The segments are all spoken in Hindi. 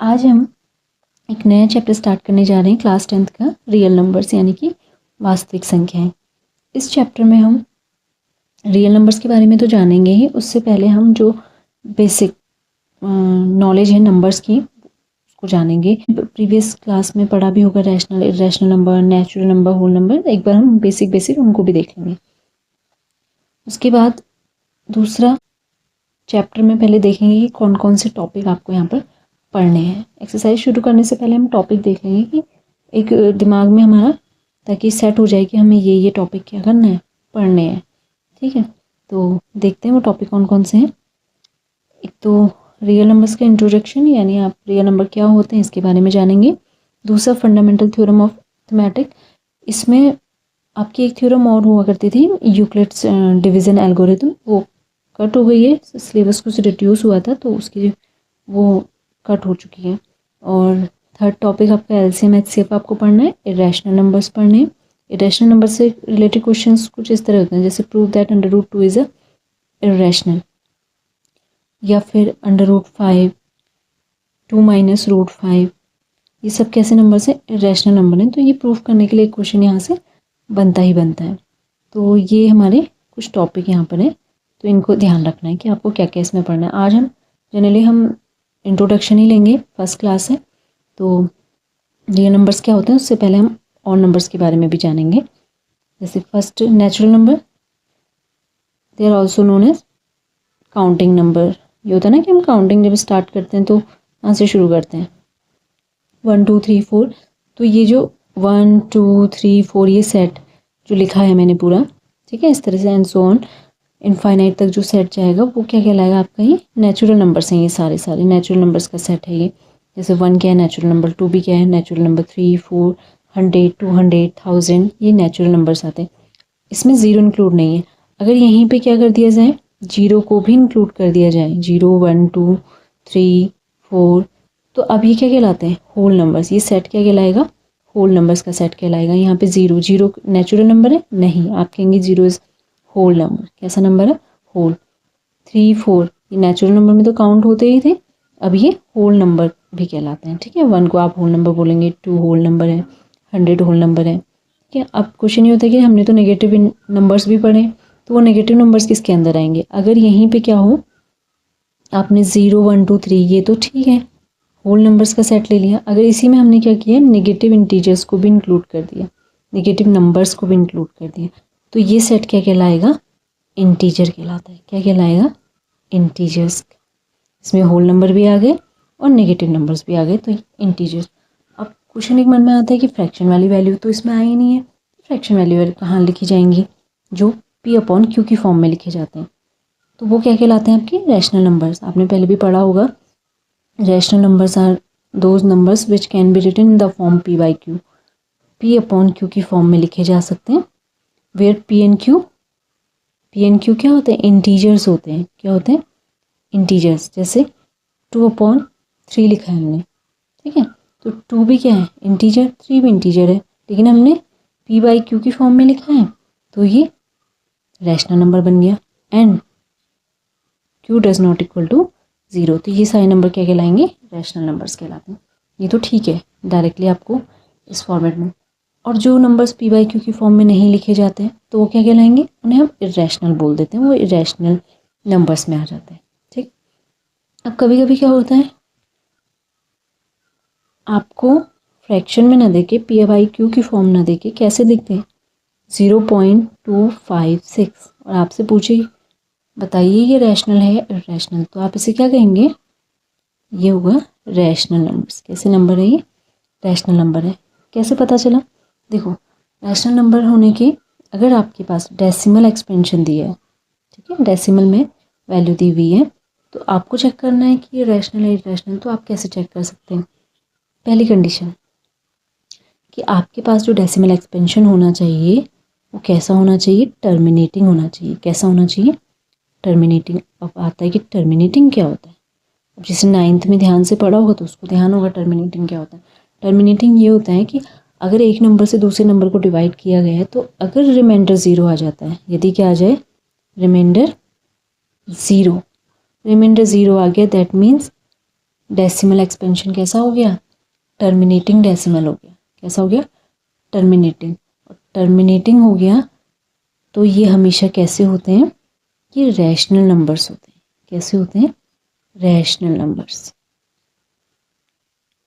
आज हम एक नया चैप्टर स्टार्ट करने जा रहे हैं क्लास 10th का, रियल नंबर्स यानी कि वास्तविक संख्याएं। इस चैप्टर में हम रियल नंबर्स के बारे में तो जानेंगे ही, उससे पहले हम जो बेसिक नॉलेज है नंबर्स की उसको जानेंगे। प्रीवियस क्लास में पढ़ा भी होगा rational, irrational number, natural number, whole number. एक बार हम बेसिक उनको भी देख लेंगे। उसके बाद दूसरा चैप्टर में पहले देखेंगे कि कौन कौन से टॉपिक आपको यहाँ पर पढ़ने हैं। एक्सरसाइज शुरू करने से पहले हम टॉपिक देख लेंगे कि एक दिमाग में हमारा, ताकि सेट हो जाए कि हमें ये टॉपिक क्या करना है, पढ़ने हैं। ठीक है, तो देखते हैं वो टॉपिक कौन कौन से हैं। एक तो रियल नंबर्स का इंट्रोडक्शन, यानी आप रियल नंबर क्या होते हैं इसके बारे में जानेंगे। दूसरा फंडामेंटल थ्योरम ऑफ मैथमेटिक, इसमें आपकी एक थ्योरम और हुआ करती थी, यूक्लिड्स डिवीजन एल्गोरिथम, वो कट हो गई है, सिलेबस कुछ रिड्यूस हुआ था तो उसकी वो कट हो चुकी है। और थर्ड टॉपिक आपका एलसीएम एचसीएफ आपको पढ़ना है। इरेशनल नंबर्स पढ़ने हैं। इरेशनल नंबर से रिलेटेड क्वेश्चंस कुछ इस तरह होते हैं, जैसे prove that √2 is a irrational, या फिर √5, 2 - √5, ये सब कैसे नंबर से इरेशनल नंबर हैं। तो ये प्रूव करने के लिए क्वेश्चन यहाँ से बनता ही बनता है। तो ये हमारे कुछ टॉपिक यहाँ पर हैं, तो इनको ध्यान रखना है कि आपको क्या क्या इसमें पढ़ना है। आज हम जनरली हम इंट्रोडक्शन ही लेंगे, फर्स्ट क्लास है, तो रियल नंबर्स क्या होते हैं उससे पहले हम और नंबर्स के बारे में भी जानेंगे। जैसे first natural number, they are also known as counting number. ये होता है ना कि हम काउंटिंग जब स्टार्ट करते हैं तो यहाँ से शुरू करते हैं 1 2 3 4। तो ये जो 1 2 3 4 ये सेट जो लिखा है मैंने पूरा, ठीक है, इस तरह से एंड सो ऑन इनफाइनाइट तक जो सेट जाएगा वो क्या कहलाएगा आपका, ये नेचुरल नंबर्स हैं। ये सारे नेचुरल नंबर्स का सेट है ये। जैसे 1 क्या है नेचुरल नंबर, 2 भी क्या है नेचुरल नंबर, 3 4 100 200 1000 ये नेचुरल नंबर्स आते हैं। इसमें ज़ीरो इंक्लूड नहीं है। अगर यहीं पे क्या कर दिया जाए, जीरो को भी इंक्लूड कर दिया जाए, 0 1 2 3 4, तो अब ये क्या कहलाते हैं, होल नंबर्स। ये सेट क्या कहलाएगा, होल नंबर्स का सेट कहलाएगा। यहाँ पे जीरो नेचुरल नंबर है नहीं, आप कहेंगे जीरो इज होल नंबर। कैसा नंबर है, होल। 3 4 ये नेचुरल नंबर में तो काउंट होते ही थे, अब ये होल नंबर भी कहलाते हैं। ठीक है, 1 को आप होल नंबर बोलेंगे, 2 होल नंबर है, 100 होल नंबर है। ठीक है, अब क्वेश्चन ये होता है कि हमने तो नेगेटिव नंबर्स भी पढ़े, तो वो नेगेटिव नंबर्स किसके अंदर आएंगे। अगर यहीं पे क्या हो, आपने 0 1 2 3 ये तो ठीक है होल नंबर्स का सेट ले लिया। अगर इसी में हमने क्या किया, नेगेटिव इंटीजर्स को भी इंक्लूड कर दिया, नेगेटिव नंबर्स को भी इंक्लूड कर दिया, तो ये सेट क्या कहलाएगा, इंटीजर कहलाता है। क्या कहलाएगा, इंटीजर्स। इसमें होल नंबर भी आ गए और नेगेटिव नंबर्स भी आ गए, तो इंटीजर्स। अब क्वेश्चन एक मन में आता है कि फ्रैक्शन वाली वैल्यू तो इसमें आई नहीं है, फ्रैक्शन वाली वैल्यू कहाँ लिखी जाएंगी, जो P/Q की फॉर्म में लिखे जाते हैं, तो वो क्या कहलाते हैं आपके रैशनल नंबर्स। आपने पहले भी पढ़ा होगा, rational numbers are those numbers which can be written in the form P/Q, P/Q की फॉर्म में लिखे जा सकते हैं। वेयर P एंड Q क्या होते हैं, इंटीजर्स होते हैं। क्या होते हैं, इंटीजर्स। जैसे 2/3 लिखा है हमने, ठीक है, तो 2 भी क्या है इंटीजर, 3 भी इंटीजर है, लेकिन हमने P/Q की फॉर्म में लिखा है, तो ये रैशनल नंबर बन गया। And Q does not equal to 0, तो ये सारे नंबर क्या कहलाएंगे, रैशनल नंबर्स कहलाते हैं। ये तो ठीक है डायरेक्टली आपको इस फॉर्मेट में। और जो नंबर्स P/Q की फॉर्म में नहीं लिखे जाते हैं तो वो क्या कहलाएंगे, उन्हें हम इरेशनल बोल देते हैं, वो इरेशनल नंबर्स में आ जाते हैं। ठीक, अब कभी कभी क्या होता है, आपको फ्रैक्शन में ना देके P/Q की फॉर्म ना देके कैसे दिखते हैं, 0.256, और आपसे पूछे बताइए ये रैशनल है या इरेशनल, तो आप इसे क्या कहेंगे, ये होगा रैशनल नंबर्स। कैसे नंबर है ये, रैशनल नंबर है। कैसे पता चला, देखो रैशनल नंबर होने के, अगर आपके पास डेसिमल एक्सपेंशन दिया है, ठीक है, डेसिमल में वैल्यू दी हुई है, तो आपको चेक करना है कि ये रैशनल है इरेशनल। तो आप कैसे चेक कर सकते हैं, पहली कंडीशन कि आपके पास जो डेसिमल एक्सपेंशन होना चाहिए वो कैसा होना चाहिए, टर्मिनेटिंग होना चाहिए। कैसा होना चाहिए, टर्मिनेटिंग। अब आता है कि टर्मिनेटिंग क्या होता है, अब जिसे 9th में ध्यान से पढ़ा होगा तो उसको ध्यान होगा टर्मिनेटिंग क्या होता है। टर्मिनेटिंग ये होता है कि अगर एक नंबर से दूसरे नंबर को डिवाइड किया गया है, तो अगर रिमाइंडर 0 आ जाता है, यदि क्या आ जाए, रिमाइंडर 0 आ गया, दैट मीन्स डेसिमल एक्सपेंशन कैसा हो गया, टर्मिनेटिंग डेसिमल हो गया। कैसा हो गया, टर्मिनेटिंग। और टर्मिनेटिंग हो गया तो ये हमेशा कैसे होते हैं, ये रैशनल नंबर्स होते हैं। कैसे होते हैं, रैशनल नंबर्स।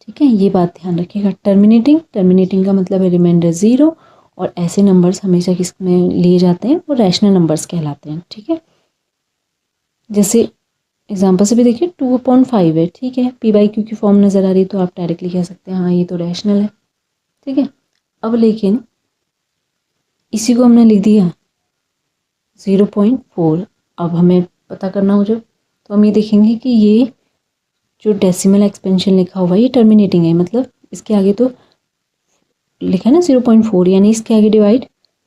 ठीक है, ये बात ध्यान रखिएगा। टर्मिनेटिंग का मतलब है रिमाइंडर 0, और ऐसे नंबर्स हमेशा किस में लिए जाते हैं, वो रैशनल नंबर्स कहलाते हैं। ठीक है, जैसे एग्जांपल से भी देखिए 2/5 है। ठीक है, p/q की फॉर्म नज़र आ रही है तो आप डायरेक्टली कह सकते हैं हाँ ये तो रैशनल है। ठीक है, अब लेकिन इसी को हमने लिख दिया 0.4। अब हमें पता करना हो जब, तो हम ये देखेंगे कि ये जो डेसिमल एक्सपेंशन लिखा हुआ है ये टर्मिनेटिंग है, मतलब इसके आगे तो लिखा है ना 0.4, यानी इसके आगे डिवाइड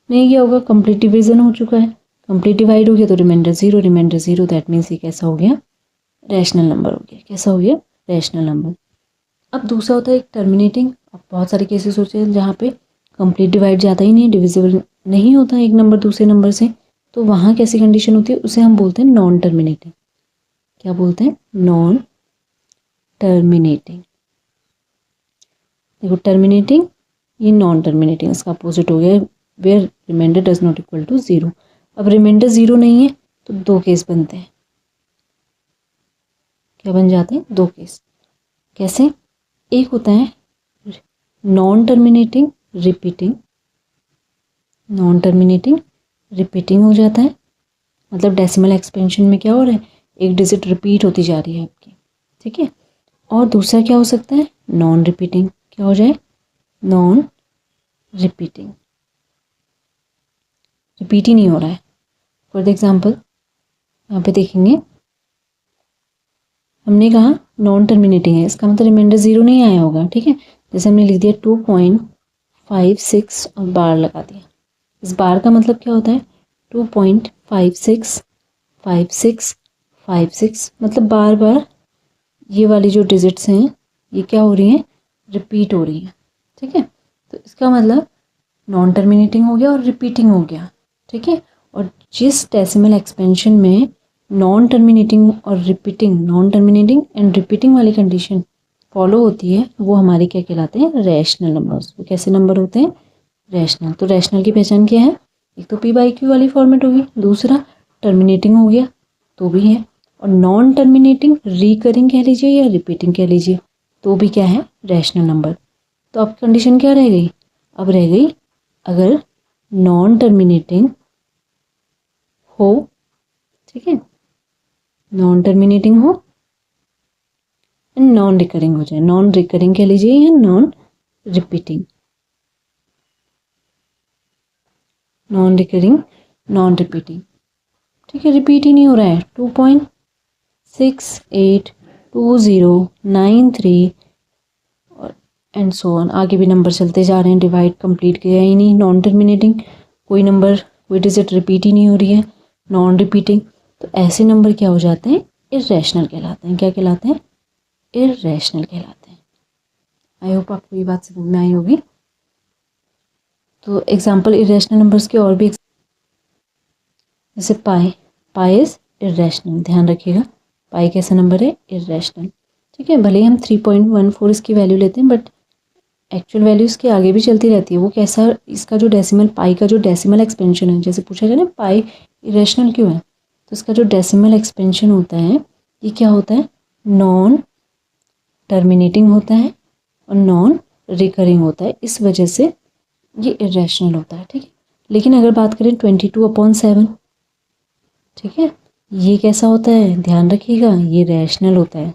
नहीं किया होगा, कंप्लीट डिवीजन हो चुका है। कंप्लीट डिवाइड हो गया तो रिमाइंडर 0, दैट मीन्स ये कैसा हो गया, रैशनल नंबर हो गया। कैसा हो गया, रैशनल नंबर। अब दूसरा होता है एक टर्मिनेटिंग। अब बहुत सारे केसेस होते हैं जहाँ पे कंप्लीट डिवाइड जाता ही नहीं, डिविजिबल नहीं होता एक नंबर दूसरे नंबर से, तो वहाँ कैसी कंडीशन होती है, उसे हम बोलते हैं नॉन टर्मिनेटिंग। क्या बोलते हैं, नॉन टर्मिनेटिंग। देखो टर्मिनेटिंग, ये नॉन टर्मिनेटिंग, इसका अपोजिट हो गया where remainder does not equal to 0। अब रिमाइंडर 0 नहीं है तो दो केस बनते हैं। क्या बन जाते हैं, दो केस। कैसे, एक होता है non terminating repeating. Non terminating repeating हो जाता है, मतलब डेसिमल एक्सपेंशन में क्या हो रहा है, एक डिजिट रिपीट होती जा रही है आपकी। ठीक है, और दूसरा क्या हो सकता है, नॉन रिपीटिंग। क्या हो जाए, नॉन रिपीटिंग, रिपीट ही नहीं हो रहा है। फॉर द एग्जाम्पल यहाँ पे देखेंगे, हमने कहा नॉन टर्मिनेटिंग है, इसका मतलब रिमाइंडर 0 नहीं आया होगा। ठीक है, जैसे हमने लिख दिया 2.56 और बार लगा दिया। इस बार का मतलब क्या होता है, 2.565656, मतलब बार बार ये वाली जो डिजिट्स हैं ये क्या हो रही हैं, रिपीट हो रही हैं। ठीक है, तो इसका मतलब नॉन टर्मिनेटिंग हो गया और रिपीटिंग हो गया। ठीक है, और जिस डेसिमल एक्सपेंशन में नॉन टर्मिनेटिंग एंड रिपीटिंग वाली कंडीशन फॉलो होती है वो हमारे क्या कहलाते हैं, रैशनल नंबर्स। वो कैसे नंबर होते हैं, रैशनल। तो रैशनल की पहचान क्या है, एक तो p/q वाली फॉर्मेट होगी, दूसरा टर्मिनेटिंग हो गया तो भी है, और नॉन टर्मिनेटिंग रिकरिंग कह लीजिए या रिपीटिंग कह लीजिए तो भी क्या है, रैशनल नंबर। तो अब कंडीशन क्या रह गई, अब रह गई अगर नॉन टर्मिनेटिंग हो, ठीक है, नॉन टर्मिनेटिंग हो एंड नॉन रिकरिंग हो जाए। नॉन रिकरिंग कह लीजिए या non repeating, non recurring, non repeating. ठीक है, रिपीट ही नहीं हो रहा है, 2.682093 और एंड सो ऑन, आगे भी नंबर चलते जा रहे हैं, डिवाइड कंप्लीट किया ही नहीं। नॉन टर्मिनेटिंग, कोई नंबर कोई डिजिट रिपीट ही नहीं हो रही है, नॉन रिपीटिंग, तो ऐसे नंबर क्या हो जाते हैं, इर्रेशनल कहलाते हैं। क्या कहलाते हैं, इर्रेशनल कहलाते हैं। आई होप आपको ये बात समझ में आई होगी। तो एग्जाम्पल इरेशनल नंबर्स के और भी, जैसे पाई इज इरेशनल, ध्यान रखिएगा पाई कैसा नंबर है, इरेशनल। ठीक है, भले ही हम 3.14 इसकी वैल्यू लेते हैं बट एक्चुअल वैल्यू इसके आगे भी चलती रहती है। वो कैसा, इसका जो डेसिमल पाई का जो डेसिमल एक्सपेंशन है, जैसे पूछा जाए ना पाई इरेशनल क्यों है, तो इसका जो डेसिमल एक्सपेंशन होता है ये क्या होता है, नॉन टर्मिनेटिंग होता है और नॉन रिकरिंग होता है, इस वजह से ये इरेशनल होता है। ठीक है, लेकिन अगर बात करें 22/7, ठीक है, ये कैसा होता है, ध्यान रखिएगा, ये रैशनल होता है।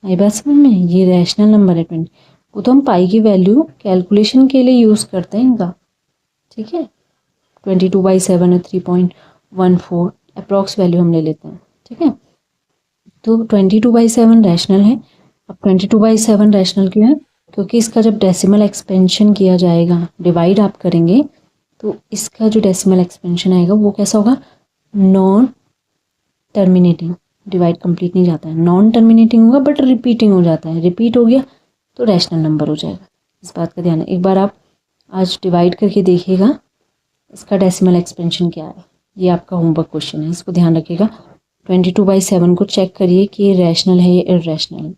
आई बात समझ में, ये रैशनल नंबर है 20, वो तो हम पाई की वैल्यू कैलकुलेशन के लिए यूज़ करते हैं इनका। ठीक है, 22/7 और 3.14 अप्रॉक्स वैल्यू हम ले लेते हैं। ठीक है, तो 22/7 रैशनल है। अब 22/7 रैशनल क्यों है, क्योंकि इसका जब डेसिमल एक्सपेंशन किया जाएगा, डिवाइड आप करेंगे, तो इसका जो डेसिमल एक्सपेंशन आएगा वो कैसा होगा, नॉन टर्मिनेटिंग। डिवाइड कंप्लीट नहीं जाता है, नॉन टर्मिनेटिंग होगा बट रिपीटिंग हो जाता है, रिपीट हो गया तो रैशनल नंबर हो जाएगा। इस बात का ध्यान है, एक बार आप आज डिवाइड करके देखिएगा इसका डेसिमल एक्सपेंशन क्या है, ये आपका होमवर्क क्वेश्चन है, इसको ध्यान रखिएगा। 22/7 को चेक करिए कि ये रैशनल है या इर्रेशनल है।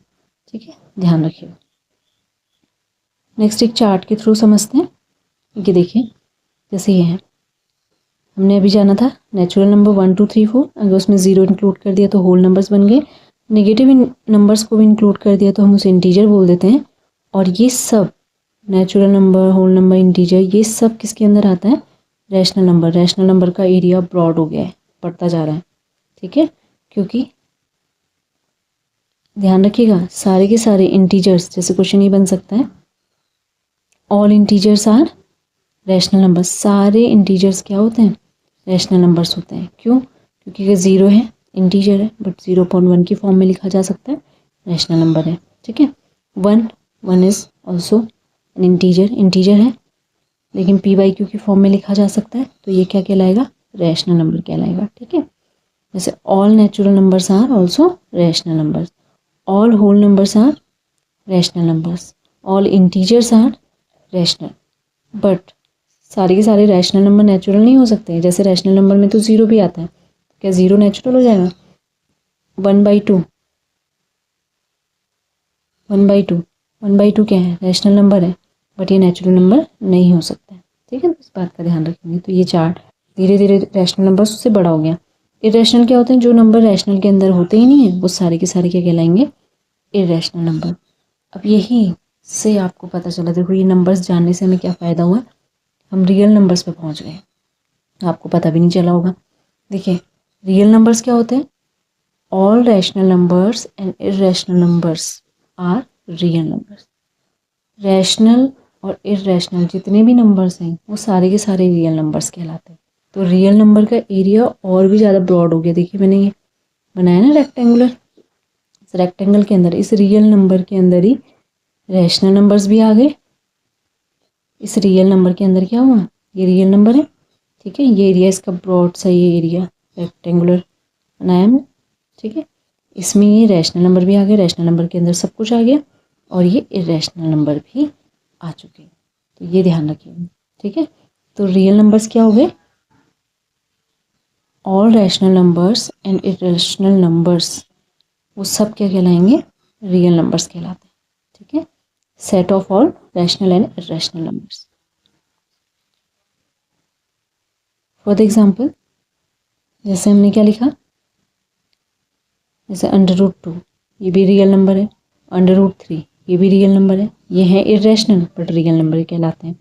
ठीक है, ध्यान रखिएगा। नेक्स्ट एक चार्ट के थ्रू समझते हैं। ये देखिए, जैसे ये है, हमने अभी जाना था नेचुरल नंबर 1 2 3 4, अगर उसमें 0 इंक्लूड कर दिया तो होल नंबर्स बन गए। नेगेटिव नंबर्स को भी इंक्लूड कर दिया तो हम उसे इंटीजर बोल देते हैं। और ये सब natural number, whole number, integer, ये सब किसके अंदर आता है? Rational number. रैशनल नंबर का एरिया ब्रॉड हो गया है, बढ़ता जा रहा है। ठीक है, क्योंकि ध्यान रखिएगा सारे के सारे इंटीजर्स, जैसे क्वेश्चन ये बन सकता है, all integers are rational numbers. सारे इंटीजर्स क्या होते हैं? रैशनल नंबर्स होते हैं। क्यों? क्योंकि अगर 0 है, इंटीजर है, बट 0.1 की फॉर्म में लिखा जा सकता है, रैशनल नंबर है। ठीक है, 1 is also an integer, integer है, लेकिन p/q की फॉर्म में लिखा जा सकता है, तो ये क्या कहलाएगा? रैशनल नंबर कहलाएगा। ठीक है, जैसे all natural numbers are also rational numbers, all whole numbers are rational numbers, all integers are rational. But सारे के सारे रैशनल नंबर नेचुरल नहीं हो सकते। जैसे रैशनल नंबर में तो 0 भी आता है, क्या 0 नेचुरल हो जाएगा? 1/2, 1/2, 1/2 क्या है? रैशनल नंबर है, बट ये नेचुरल नंबर नहीं हो सकता है। ठीक है, तो इस बात का ध्यान रखेंगे। तो ये चार्ट धीरे धीरे रैशनल नंबर उससे बड़ा हो गया। इरेशनल क्या होते हैं? जो नंबर रैशनल के अंदर होते ही नहीं है, वो सारे के सारे क्या कहलाएंगे? Irrational number. अब यही से आपको पता चला, देखो ये नंबर्स जानने से हमें क्या फ़ायदा हुआ, हम रियल नंबर्स पे पहुंच गए, आपको पता भी नहीं चला होगा। देखिए, रियल नंबर्स क्या होते हैं? All rational numbers and irrational numbers are real numbers. Rational और इरेशनल जितने भी नंबर्स हैं वो सारे के सारे रियल नंबर्स कहलाते हैं। तो रियल नंबर का एरिया और भी ज़्यादा ब्रॉड हो गया। देखिए मैंने ये बनाया ना रेक्टेंगुलर, इस रेक्टेंगल के अंदर, इस रियल नंबर के अंदर ही रैशनल नंबर्स भी आ गए। इस रियल नंबर के अंदर क्या हुआ? ये रियल नंबर है। ठीक है, ये एरिया इसका ब्रॉड सा ये एरिया रेक्टेंगुलर बनाया हमने। ठीक है, इसमें ये रैशनल नंबर भी आ गए, रैशनल नंबर के अंदर सब कुछ आ गया, और ये इरेशनल नंबर भी आ चुके हैं। तो ये ध्यान रखिए। ठीक है, तो रियल नंबर्स क्या हो गए? All rational numbers and irrational numbers, वो सब क्या कहलाएंगे? रियल नंबर्स कहलाते हैं। ठीक है, set of all rational and irrational numbers. For the example, जैसे हमने क्या लिखा, जैसे √2 ये भी रियल नंबर है, √3 ये भी रियल नंबर है, ये है इरेशनल बट रियल नंबर कहलाते हैं।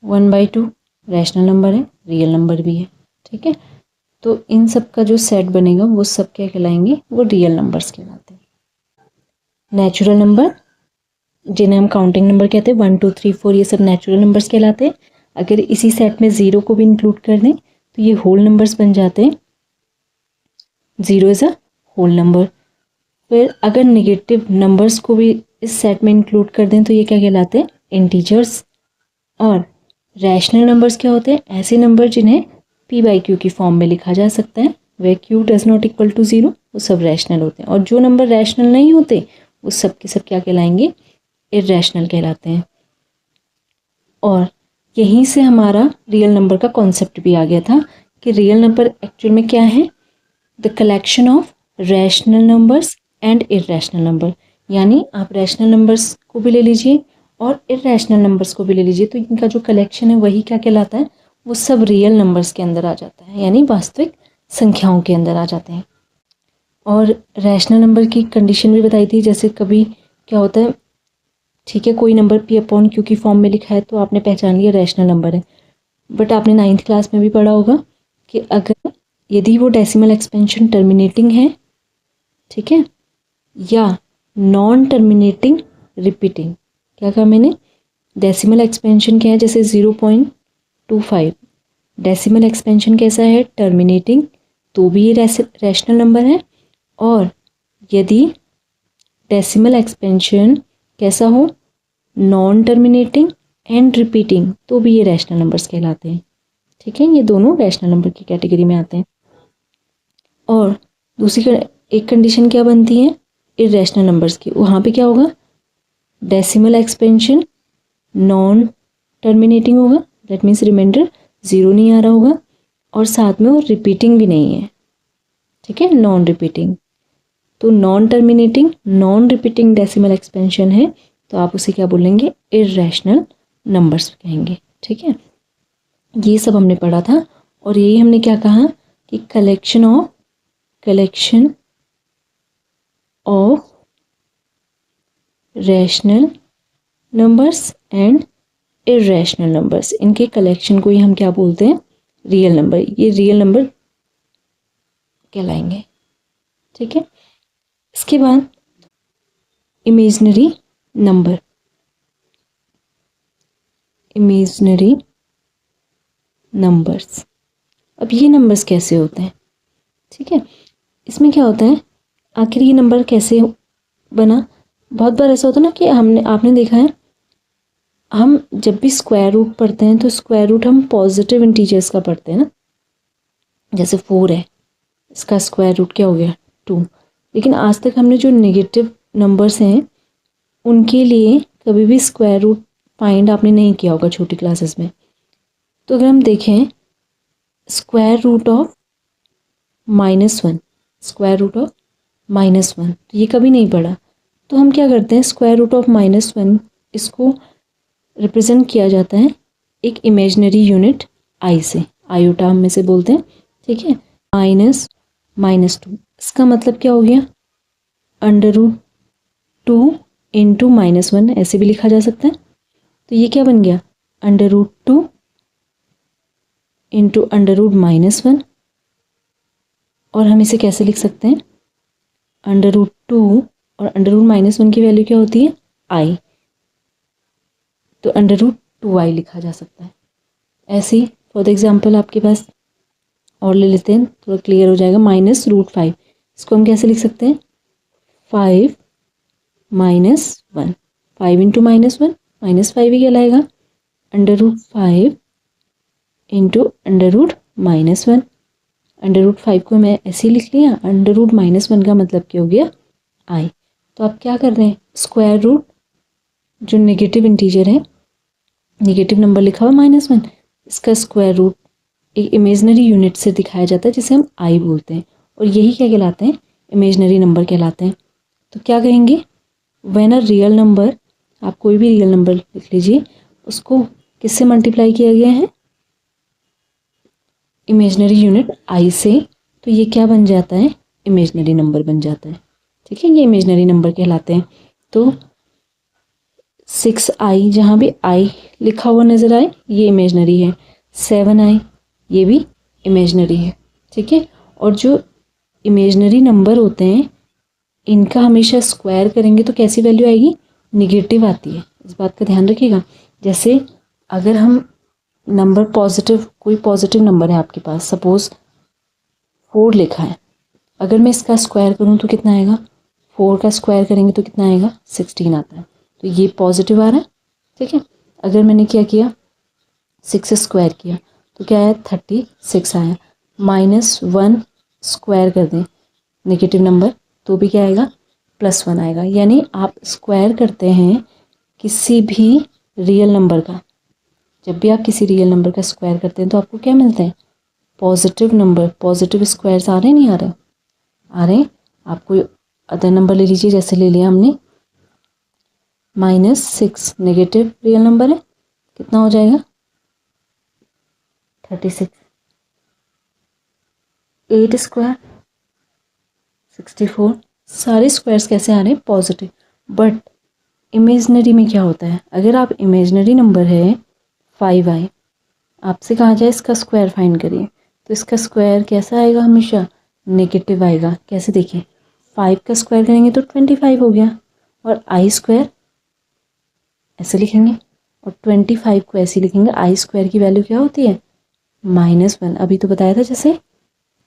1/2 रैशनल नंबर है, रियल नंबर भी है। ठीक है, तो इन सब का जो सेट बनेगा वो सब क्या कहलाएंगे? वो रियल नंबर्स कहलाते हैं। नेचुरल नंबर जिन्हें हम काउंटिंग नंबर कहते हैं, 1 2 3 4, ये सब नेचुरल नंबर्स कहलाते हैं। अगर इसी सेट में 0 को भी इंक्लूड कर दें तो ये होल नंबर्स बन जाते हैं। 0 इज़ अ होल नंबर। फिर अगर नेगेटिव नंबर्स को भी इस सेट में इंक्लूड कर दें तो ये क्या कहलाते हैं? इंटीजर्स। और रैशनल नंबर्स क्या होते हैं? ऐसे नंबर जिन्हें p/q की फॉर्म में लिखा जा सकता है, where q does not equal to 0, वो सब रैशनल होते हैं। और जो नंबर रैशनल नहीं होते वो सब के सब क्या कहलाएंगे? इरेशनल कहलाते हैं। और यहीं से हमारा रियल नंबर का कॉन्सेप्ट भी आ गया था कि रियल नंबर एक्चुअल में क्या है? The collection of rational numbers and irrational number. यानी आप रैशनल नंबर्स को भी ले लीजिए और इरेशनल नंबर्स को भी ले लीजिए, तो इनका जो कलेक्शन है वही क्या कहलाता है? वो सब रियल नंबर्स के अंदर आ जाता है, यानी वास्तविक संख्याओं के अंदर आ जाते हैं। और रैशनल नंबर की कंडीशन भी बताई थी, जैसे कभी क्या होता है, ठीक है, कोई नंबर p/q की फॉर्म में लिखा है तो आपने पहचान लिया रैशनल नंबर है। बट आपने 9th क्लास में भी पढ़ा होगा कि अगर यदि वो डेसिमल एक्सपेंशन टर्मिनेटिंग है, ठीक है, या नॉन टर्मिनेटिंग रिपीटिंग, क्या कहा मैंने? डेसिमल एक्सपेंशन क्या है? जैसे 0.25 डेसिमल एक्सपेंशन कैसा है? टर्मिनेटिंग, तो भी ये रैशनल नंबर है। और यदि डेसिमल एक्सपेंशन कैसा हो? नॉन टर्मिनेटिंग एंड रिपीटिंग, तो भी ये रैशनल नंबर्स कहलाते हैं। ठीक है, ये दोनों रैशनल नंबर की कैटेगरी में आते हैं। और दूसरी एक कंडीशन क्या बनती है इरेशनल नंबर्स की? वहाँ पे क्या होगा? डेसिमल एक्सपेंशन नॉन टर्मिनेटिंग होगा, दैट मीन्स रिमाइंडर 0 नहीं आ रहा होगा, और साथ में वो रिपीटिंग भी नहीं है। ठीक है, नॉन रिपीटिंग। तो non terminating non repeating decimal expansion है, तो आप उसे क्या बोलेंगे, इर्रेशनल नंबर्स कहेंगे। ठीक है, ये सब हमने पढ़ा था। और यही हमने क्या कहा कि collection of rational numbers and irrational numbers, इनके कलेक्शन को ही हम क्या बोलते हैं, रियल नंबर। ये रियल नंबर कहलाएंगे। ठीक है, इसके बाद इमेजिनरी नंबर। इमेजिनरी नंबर्स, अब ये नंबर्स कैसे होते हैं? ठीक है, इसमें क्या होता है, आखिर ये नंबर कैसे बना? बहुत बार ऐसा होता है ना कि आपने देखा है, हम जब भी स्क्वायर रूट पढ़ते हैं तो स्क्वायर रूट हम पॉजिटिव इंटीजर्स का पढ़ते हैं ना। जैसे 4 है, इसका स्क्वायर रूट क्या हो गया, 2। लेकिन आज तक हमने जो नेगेटिव नंबर्स हैं उनके लिए कभी भी स्क्वायर रूट फाइंड आपने नहीं किया होगा छोटी क्लासेस में। तो अगर हम देखें square root of -1, square root of -1, तो ये कभी नहीं पढ़ा। तो हम क्या करते हैं, स्क्वायर रूट ऑफ -1 इसको रिप्रेजेंट किया जाता है एक इमेजिनरी यूनिट आई से, आयोटा हम में से बोलते हैं। ठीक है, -2, इसका मतलब क्या हो गया, √2 इंटू -1, ऐसे भी लिखा जा सकता है। तो ये क्या बन गया, √2 इंटू √-1। और हम इसे कैसे लिख सकते हैं, √2 और √-1 की वैल्यू क्या होती है, आई, तो √2i लिखा जा सकता है। ऐसे ही फॉर द एग्जाम्पल आपके पास और ले लेते हैं, थोड़ा क्लियर हो जाएगा, -√5, इसको हम कैसे लिख सकते हैं, 5 -1, 5 इंटू -1 -5 ही कहलाएगा, √5 इंटू √-1, √5 को मैं ऐसे ही लिख लिया, √-1 का मतलब क्या हो गया, आई। तो आप क्या कर रहे हैं, स्क्वायर रूट जो नेगेटिव इंटीजर है, नेगेटिव नंबर लिखा हुआ -1, इसका स्क्वायर रूट एक इमेजनरी यूनिट से दिखाया जाता है जिसे हम आई बोलते हैं, और यही क्या कहलाते हैं, इमेजनरी नंबर कहलाते हैं। तो क्या कहेंगे, व्हेन अ रियल नंबर, आप कोई भी रियल नंबर लिख लीजिए, उसको किससे मल्टीप्लाई किया गया है, इमेजनरी यूनिट आई से, तो ये क्या बन जाता है, इमेजनरी नंबर बन जाता है। ठीक है, ये इमेजनरी नंबर कहलाते हैं। तो 6i, जहाँ भी आई लिखा हुआ नज़र आए ये इमेजनरी है, 7i ये भी इमेजनरी है। ठीक है, और जो इमेजनरी नंबर होते हैं इनका हमेशा स्क्वायर करेंगे तो कैसी वैल्यू आएगी, निगेटिव आती है, इस बात का ध्यान रखिएगा। जैसे अगर हम नंबर पॉजिटिव, कोई पॉजिटिव नंबर है आपके पास, सपोज 4 लिखा है, अगर मैं इसका स्क्वायर करूँ तो कितना आएगा, 4 का स्क्वायर करेंगे तो कितना आएगा, 16 आता है, तो ये पॉजिटिव आ रहा है। ठीक है, अगर मैंने क्या किया, 6 स्क्वायर किया तो क्या आया, 36 आया, -1 स्क्वायर कर दें नेगेटिव नंबर तो भी क्या आएगा, +1 आएगा। यानी आप स्क्वायर करते हैं किसी भी रियल नंबर का, जब भी आप किसी रियल नंबर का स्क्वायर करते हैं तो आपको क्या मिलता है, पॉजिटिव नंबर, पॉजिटिव स्क्वायर्स आ रहे हैं, नहीं आ रहे, आ रहे हैं। आप कोई अदर नंबर ले लीजिए, जैसे ले लिया हमने -6, नेगेटिव रियल नंबर है, कितना हो जाएगा, 36, 8 स्क्वायर 64, सारे स्क्वायर्स कैसे आ रहे हैं, पॉजिटिव। बट इमेजनरी में क्या होता है, अगर आप इमेजनरी नंबर है 5i, आपसे कहा जाए इसका स्क्वायर फाइंड करिए, तो इसका स्क्वायर कैसा आएगा, हमेशा नेगेटिव आएगा। कैसे देखिए, 5 का स्क्वायर करेंगे तो 25 हो गया, और आई स्क्वायर ऐसे लिखेंगे, और 25 को ऐसे लिखेंगे, आई स्क्वायर की वैल्यू क्या होती है, -1। अभी तो बताया था जैसे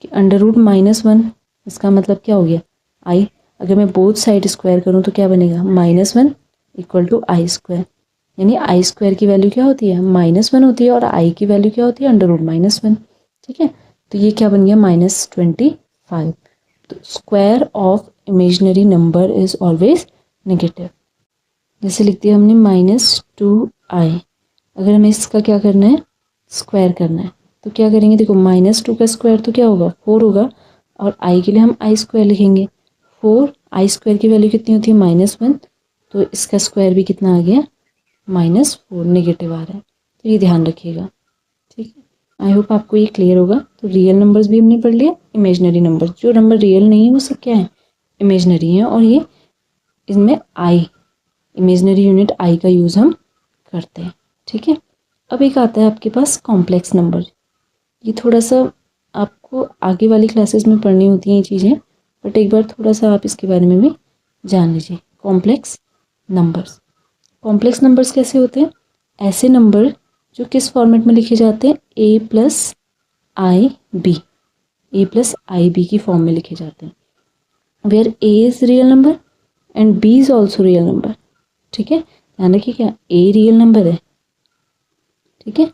कि √-1, इसका मतलब क्या हो गया, आई। अगर मैं बोथ साइड स्क्वायर करूँ तो क्या बनेगा, -1 = आई स्क्वायर, यानी आई स्क्वायर की वैल्यू क्या होती है, -1 होती है, और आई की वैल्यू क्या होती है, √-1। ठीक है, तो ये क्या बन गया, -25। तो square of imaginary number is always negative. जैसे लिख दिया हमने -2i, अगर हमें इसका क्या करना है, स्क्वायर करना है, तो क्या करेंगे, देखो -2 का स्क्वायर तो क्या होगा, 4 होगा, और आई के लिए हम आई स्क्वायर लिखेंगे। 4 आई स्क्वायर की वैल्यू कितनी होती है -1, तो इसका स्क्वायर भी कितना आ गया -4, नेगेटिव आ रहा है, तो ये ध्यान रखिएगा। ठीक है, आई होप आपको ये क्लियर होगा। तो रियल नंबर्स भी हमने पढ़ लिया, इमेजनरी नंबर, जो नंबर रियल नहीं है वो सब क्या है, इमेजनरी है, और ये इसमें आई, इमेजनरी यूनिट आई का यूज़ हम करते हैं। ठीक है, अब एक आता है आपके पास कॉम्प्लेक्स नंबर। ये थोड़ा सा आपको आगे वाली क्लासेस में पढ़नी होती हैं ये चीज़ें, बट एक बार थोड़ा सा आप इसके बारे में भी जान लीजिए। कॉम्प्लेक्स नंबर्स, कॉम्प्लेक्स नंबर्स कैसे होते हैं, ऐसे नंबर जो किस फॉर्मेट में लिखे जाते हैं, a प्लस आई बी की फॉर्म में लिखे जाते हैं, where a is real number and b is also real number. ठीक है, ध्यान रखिए, क्या a रियल नंबर है, ठीक है, a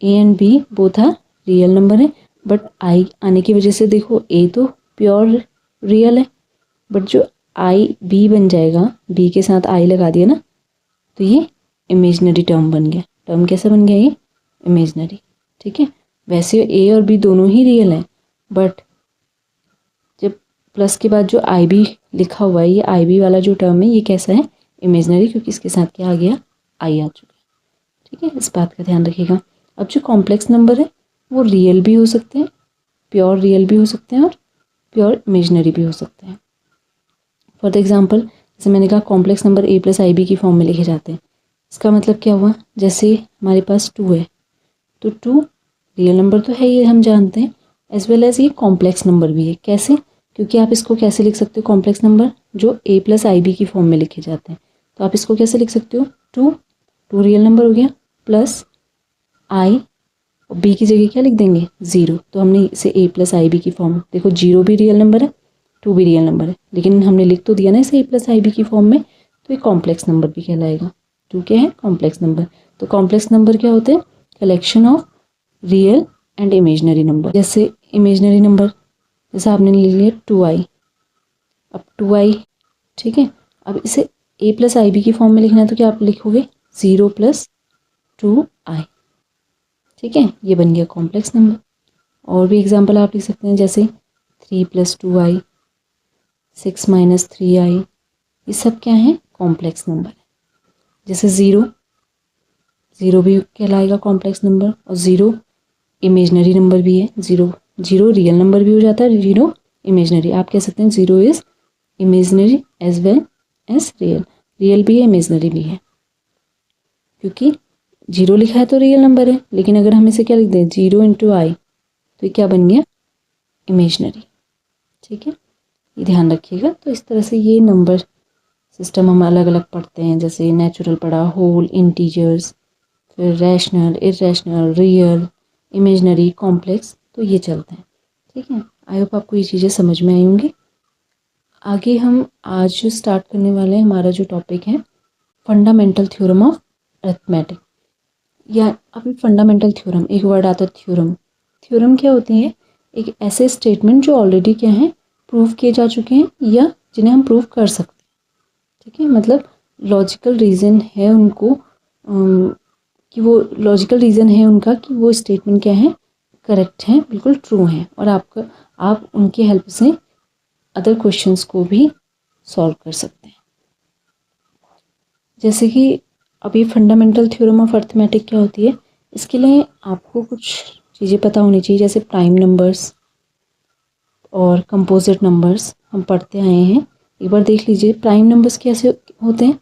and b both are real number है, बट i आने की वजह से देखो a तो प्योर रियल है, बट जो आई बी बन जाएगा, b के साथ i लगा दिया ना, तो ये इमेजनरी टर्म बन गया। टर्म कैसा बन गया, ये इमेजनरी। ठीक है, वैसे a और b दोनों ही रियल हैं, बट जब प्लस के बाद जो आई बी लिखा हुआ है, ये आई बी वाला जो टर्म है ये कैसा है, इमेजनरी, क्योंकि इसके साथ क्या आ गया, आई आ चुका है। ठीक है, इस बात का ध्यान रखिएगा। अब जो कॉम्प्लेक्स नंबर है वो रियल भी हो सकते हैं, प्योर रियल भी हो सकते हैं, और प्योर इमेजनरी भी हो सकते हैं। फॉर द एग्जाम्पल, जैसे मैंने कहा complex number a plus i b की फॉर्म में लिखे जाते हैं, इसका मतलब क्या हुआ, जैसे हमारे पास 2 है, तो 2 रियल नंबर तो है, ये हम जानते हैं, एज वेल एज ये कॉम्प्लेक्स नंबर भी है। कैसे, क्योंकि आप इसको कैसे लिख सकते हो, कॉम्प्लेक्स नंबर जो a प्लस आई बी की फॉर्म में लिखे जाते हैं, तो आप इसको कैसे लिख सकते हो, 2 रियल नंबर हो गया, प्लस आई, और b की जगह क्या लिख देंगे, 0, तो हमने इसे a प्लस आई बी की फॉर्म, देखो 0 भी रियल नंबर है, 2 भी रियल नंबर है, लेकिन हमने लिख तो दिया ना इसे a प्लस आई बी की फॉर्म में, तो ये कॉम्प्लेक्स नंबर भी कहलाएगा। 2 क्या है, कॉम्प्लेक्स नंबर। तो कॉम्प्लेक्स नंबर क्या होते हैं, collection of real and imaginary number. जैसे इमेजनरी नंबर, जैसे आपने ले लिया 2i, अब 2i, ठीक है, अब इसे a प्लस आई बी की फॉर्म में लिखना है, तो क्या आप लिखोगे, 0 प्लस 2i। ठीक है, ये बन गया कॉम्प्लेक्स नंबर। और भी एग्जाम्पल आप लिख सकते हैं, जैसे 3 प्लस 2i, 6 माइनस 3i, ये सब क्या है, कॉम्प्लेक्स नंबर है। जैसे 0 भी कहलाएगा कॉम्प्लेक्स नंबर, और 0 इमेजनरी नंबर भी है, 0 रियल नंबर भी हो जाता है, 0 इमेजनरी। आप कह सकते हैं 0 is imaginary as well as real, real भी है इमेजनरी भी है, क्योंकि 0 लिखा है तो रियल नंबर है, लेकिन अगर हम इसे क्या लिख दें, 0 इंटू आई, तो ये क्या बन गया, इमेजनरी। ठीक है, ये ध्यान रखिएगा। तो इस तरह से ये नंबर सिस्टम हम अलग अलग पढ़ते हैं, जैसे नेचुरल पढ़ा, होल, इंटीजर्स, फिर rational, irrational, real, imaginary, complex, तो ये चलते हैं। ठीक है, आई होप आपको ये चीज़ें समझ में आई होंगी। आगे हम आज जो स्टार्ट करने वाले हैं, हमारा जो टॉपिक है फंडामेंटल थ्योरम ऑफ अरिथमेटिक, या अभी फंडामेंटल थ्योरम, एक वर्ड आता है थ्योरम। थ्योरम क्या होती है, एक ऐसे स्टेटमेंट जो ऑलरेडी क्या है, प्रूव किए जा चुके हैं, या जिन्हें हम प्रूव कर सकते हैं। ठीक है, मतलब लॉजिकल रीज़न है उनको, कि वो लॉजिकल रीज़न है उनका कि वो स्टेटमेंट क्या है, करेक्ट हैं, बिल्कुल ट्रू हैं, और आप उनकी हेल्प से अदर क्वेश्चंस को भी सॉल्व कर सकते हैं। जैसे कि अभी फंडामेंटल थ्योरम ऑफ अरिथमेटिक क्या होती है, इसके लिए आपको कुछ चीज़ें पता होनी चाहिए, जैसे प्राइम नंबर्स और कंपोजिट नंबर्स हम पढ़ते आए हैं। एक बार देख लीजिए प्राइम नंबर्स कैसे होते हैं।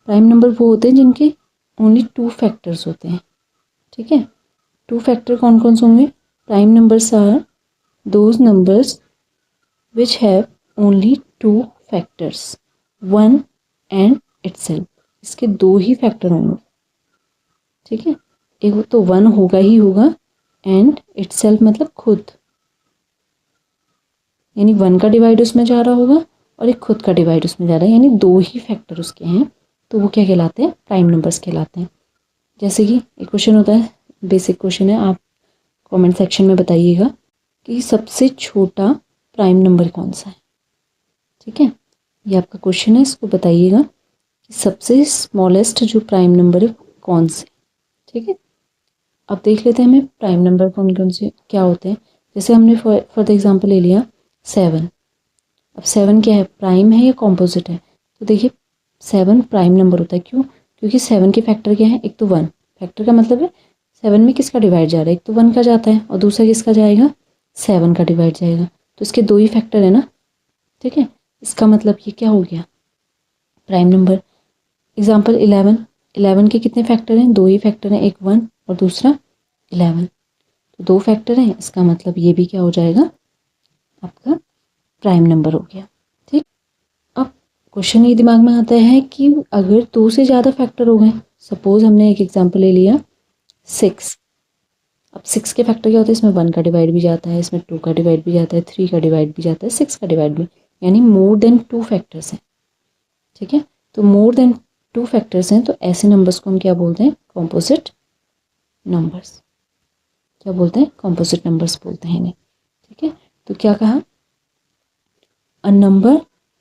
प्राइम नंबर वो होते हैं जिनके ओनली 2 फैक्टर्स होते हैं। ठीक है, 2 फैक्टर कौन कौन से होंगे, prime numbers are those numbers which have only 2 factors, 1 and itself. इसके 2 ही फैक्टर होंगे। ठीक है, एक तो 1 होगा ही होगा, एंड इटसेल्फ मतलब खुद, यानी 1 का डिवाइड उसमें जा रहा होगा और एक खुद का डिवाइड उसमें जा रहा है, यानी 2 ही फैक्टर उसके हैं, तो वो क्या कहलाते हैं, प्राइम नंबर्स कहलाते हैं। जैसे कि एक क्वेश्चन होता है, बेसिक क्वेश्चन है, आप कमेंट सेक्शन में बताइएगा कि सबसे छोटा प्राइम नंबर कौन सा है। ठीक है, ये आपका क्वेश्चन है, इसको बताइएगा कि सबसे स्मॉलेस्ट जो प्राइम नंबर है कौन से। ठीक है, अब देख लेते हैं हमें प्राइम नंबर कौन कौन से क्या होते हैं। जैसे हमने फॉर द एग्जांपल ले लिया 7। अब 7 क्या है, प्राइम है या कॉम्पोजिट है? तो देखिए 7 प्राइम नंबर होता है। क्यों? क्योंकि 7 के फैक्टर क्या है, एक तो 1, फैक्टर का मतलब है 7 में किसका डिवाइड जा रहा है, एक तो 1 का जाता है और दूसरा किसका जाएगा, 7 का डिवाइड जाएगा। तो इसके दो ही फैक्टर है ना, ठीक है। इसका मतलब ये क्या हो गया, प्राइम नंबर। एग्जाम्पल 11 के कितने फैक्टर हैं, दो ही फैक्टर हैं, एक 1 और दूसरा 11। तो दो फैक्टर हैं, इसका मतलब ये भी क्या हो जाएगा, आपका प्राइम नंबर हो गया। ठीक। अब क्वेश्चन ये दिमाग में आता है कि अगर दो से ज़्यादा फैक्टर हो गए, सपोज हमने एक एग्जांपल ले लिया 6। अब 6 के फैक्टर क्या होते हैं, इसमें 1 का डिवाइड भी जाता है, इसमें 2 का डिवाइड भी जाता है, 3 का डिवाइड भी जाता है, 6 का डिवाइड भी, यानी मोर देन 2 फैक्टर्स हैं। ठीक है, तो मोर देन 2 फैक्टर्स हैं, तो ऐसे नंबर्स को हम क्या बोलते हैं, कॉम्पोजिट नंबर्स। क्या बोलते हैं, कॉम्पोजिट नंबर्स बोलते हैं इन्हें। ठीक है, तो क्या कहा, a number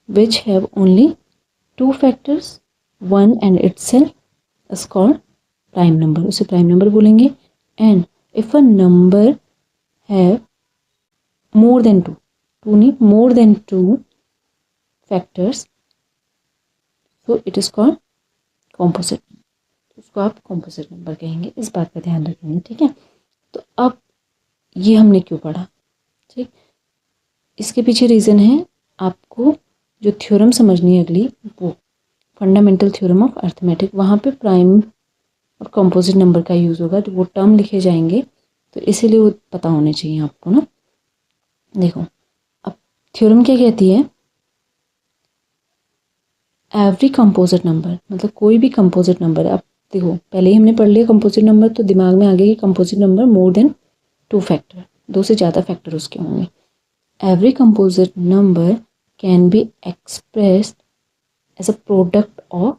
which have only two factors, one and itself is called prime number, उसे prime number बोलेंगे। and if a number have more than two नहीं, more than two factors, so it is called composite, उसको आप composite number कहेंगे। इस बात का ध्यान रखेंगे। ठीक है, तो अब ये हमने क्यों पढ़ा, ठीक, इसके पीछे रीज़न है, आपको जो थ्योरम समझनी है अगली, वो फंडामेंटल थ्योरम ऑफ अर्थमेटिक, वहाँ पे प्राइम और कंपोजिट नंबर का यूज़ होगा, तो वो टर्म लिखे जाएंगे, तो इसीलिए वो पता होने चाहिए आपको ना। देखो अब थ्योरम क्या कहती है, एवरी कंपोजिट नंबर, मतलब कोई भी कंपोजिट नंबर है। अब देखो पहले ही हमने पढ़ लिया कंपोजिट नंबर, तो दिमाग में आ गया कि composite number more than 2 factor, दो से ज़्यादा फैक्टर उसके होंगे। Every composite number can be expressed as a product of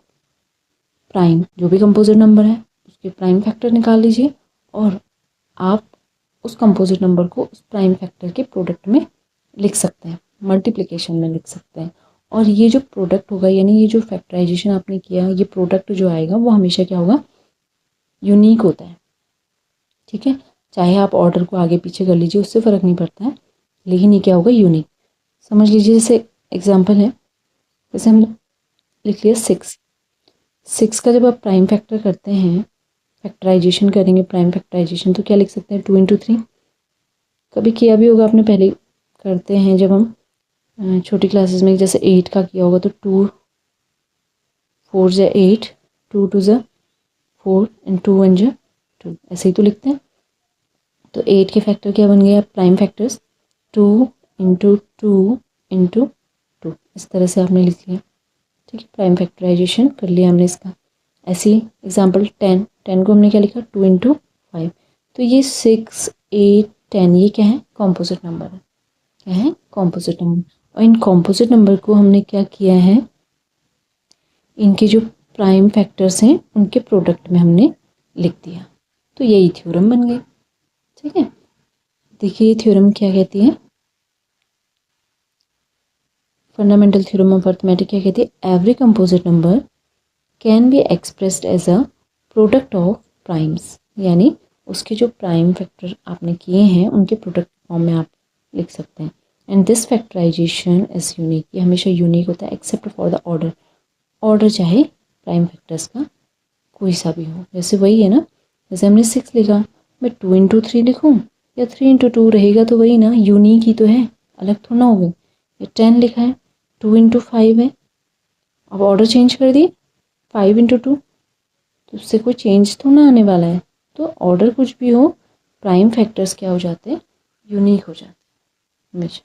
prime, जो भी कंपोजिट नंबर है उसके प्राइम फैक्टर निकाल लीजिए और आप उस कंपोजिट नंबर को उस प्राइम फैक्टर के प्रोडक्ट में लिख सकते हैं, मल्टीप्लिकेशन में लिख सकते हैं। और ये जो प्रोडक्ट होगा, यानी ये जो फैक्टराइजेशन आपने किया, ये प्रोडक्ट जो आएगा वो हमेशा क्या होगा, यूनिक होता है। ठीक है, चाहे आप ऑर्डर को आगे पीछे कर लीजिए, उससे फ़र्क नहीं पड़ता है, लेकिन ये क्या होगा, यूनिक। समझ लीजिए जैसे एग्जाम्पल है, जैसे हम लिख लिया 6 का जब आप प्राइम फैक्टर करते हैं, फैक्टराइजेशन करेंगे, प्राइम फैक्टराइजेशन, तो क्या लिख सकते हैं, 2 × 3। कभी किया भी होगा आपने, पहले करते हैं जब हम छोटी क्लासेस में, जैसे 8 का किया होगा, तो 2 4 × 8, 2 2 × 4 एंड 2 1 × 2, ऐसे ही तो लिखते हैं। तो 8 के फैक्टर क्या बन गया, प्राइम फैक्टर्स 2 × 2 × 2, इस तरह से आपने लिख लिया। ठीक है, प्राइम फैक्टराइजेशन कर लिया हमने इसका। ऐसी एग्जाम्पल 10 को हमने क्या लिखा, 2 × 5। तो ये 6 8 10 ये क्या है, कॉम्पोजिट नंबर है। क्या है, कॉम्पोजिट नंबर। और इन कॉम्पोजिट नंबर को हमने क्या किया है, इनके जो प्राइम फैक्टर्स हैं उनके प्रोडक्ट में हमने लिख दिया, तो यही थ्योरम बन गई। ठीक है, देखिए ये थ्योरम क्या कहती है, फंडामेंटल थ्योरम ऑफ अर्थमेटिक क्या कहती है, every composite number can be expressed as a product of primes, यानी उसके जो प्राइम फैक्टर आपने किए हैं उनके प्रोडक्ट फॉर्म में आप लिख सकते हैं। And this factorization is unique, ये हमेशा यूनिक होता है, except for the order, order चाहे प्राइम फैक्टर्स का कोई सा भी हो। जैसे वही है ना, जैसे हमने 6 लिखा, मैं 2 × 3 लिखूँ या 3 × 2 रहेगा, तो वही ना, यूनिक ही तो है, अलग थोड़ा ना हो गए। ये 10 लिखा है, 2 × 5 है, अब ऑर्डर चेंज कर दिए, 5 × 2, तो उससे कोई चेंज तो ना आने वाला है। तो ऑर्डर कुछ भी हो, प्राइम फैक्टर्स क्या हो जाते हैं, यूनिक हो जाते हैं हमेशा।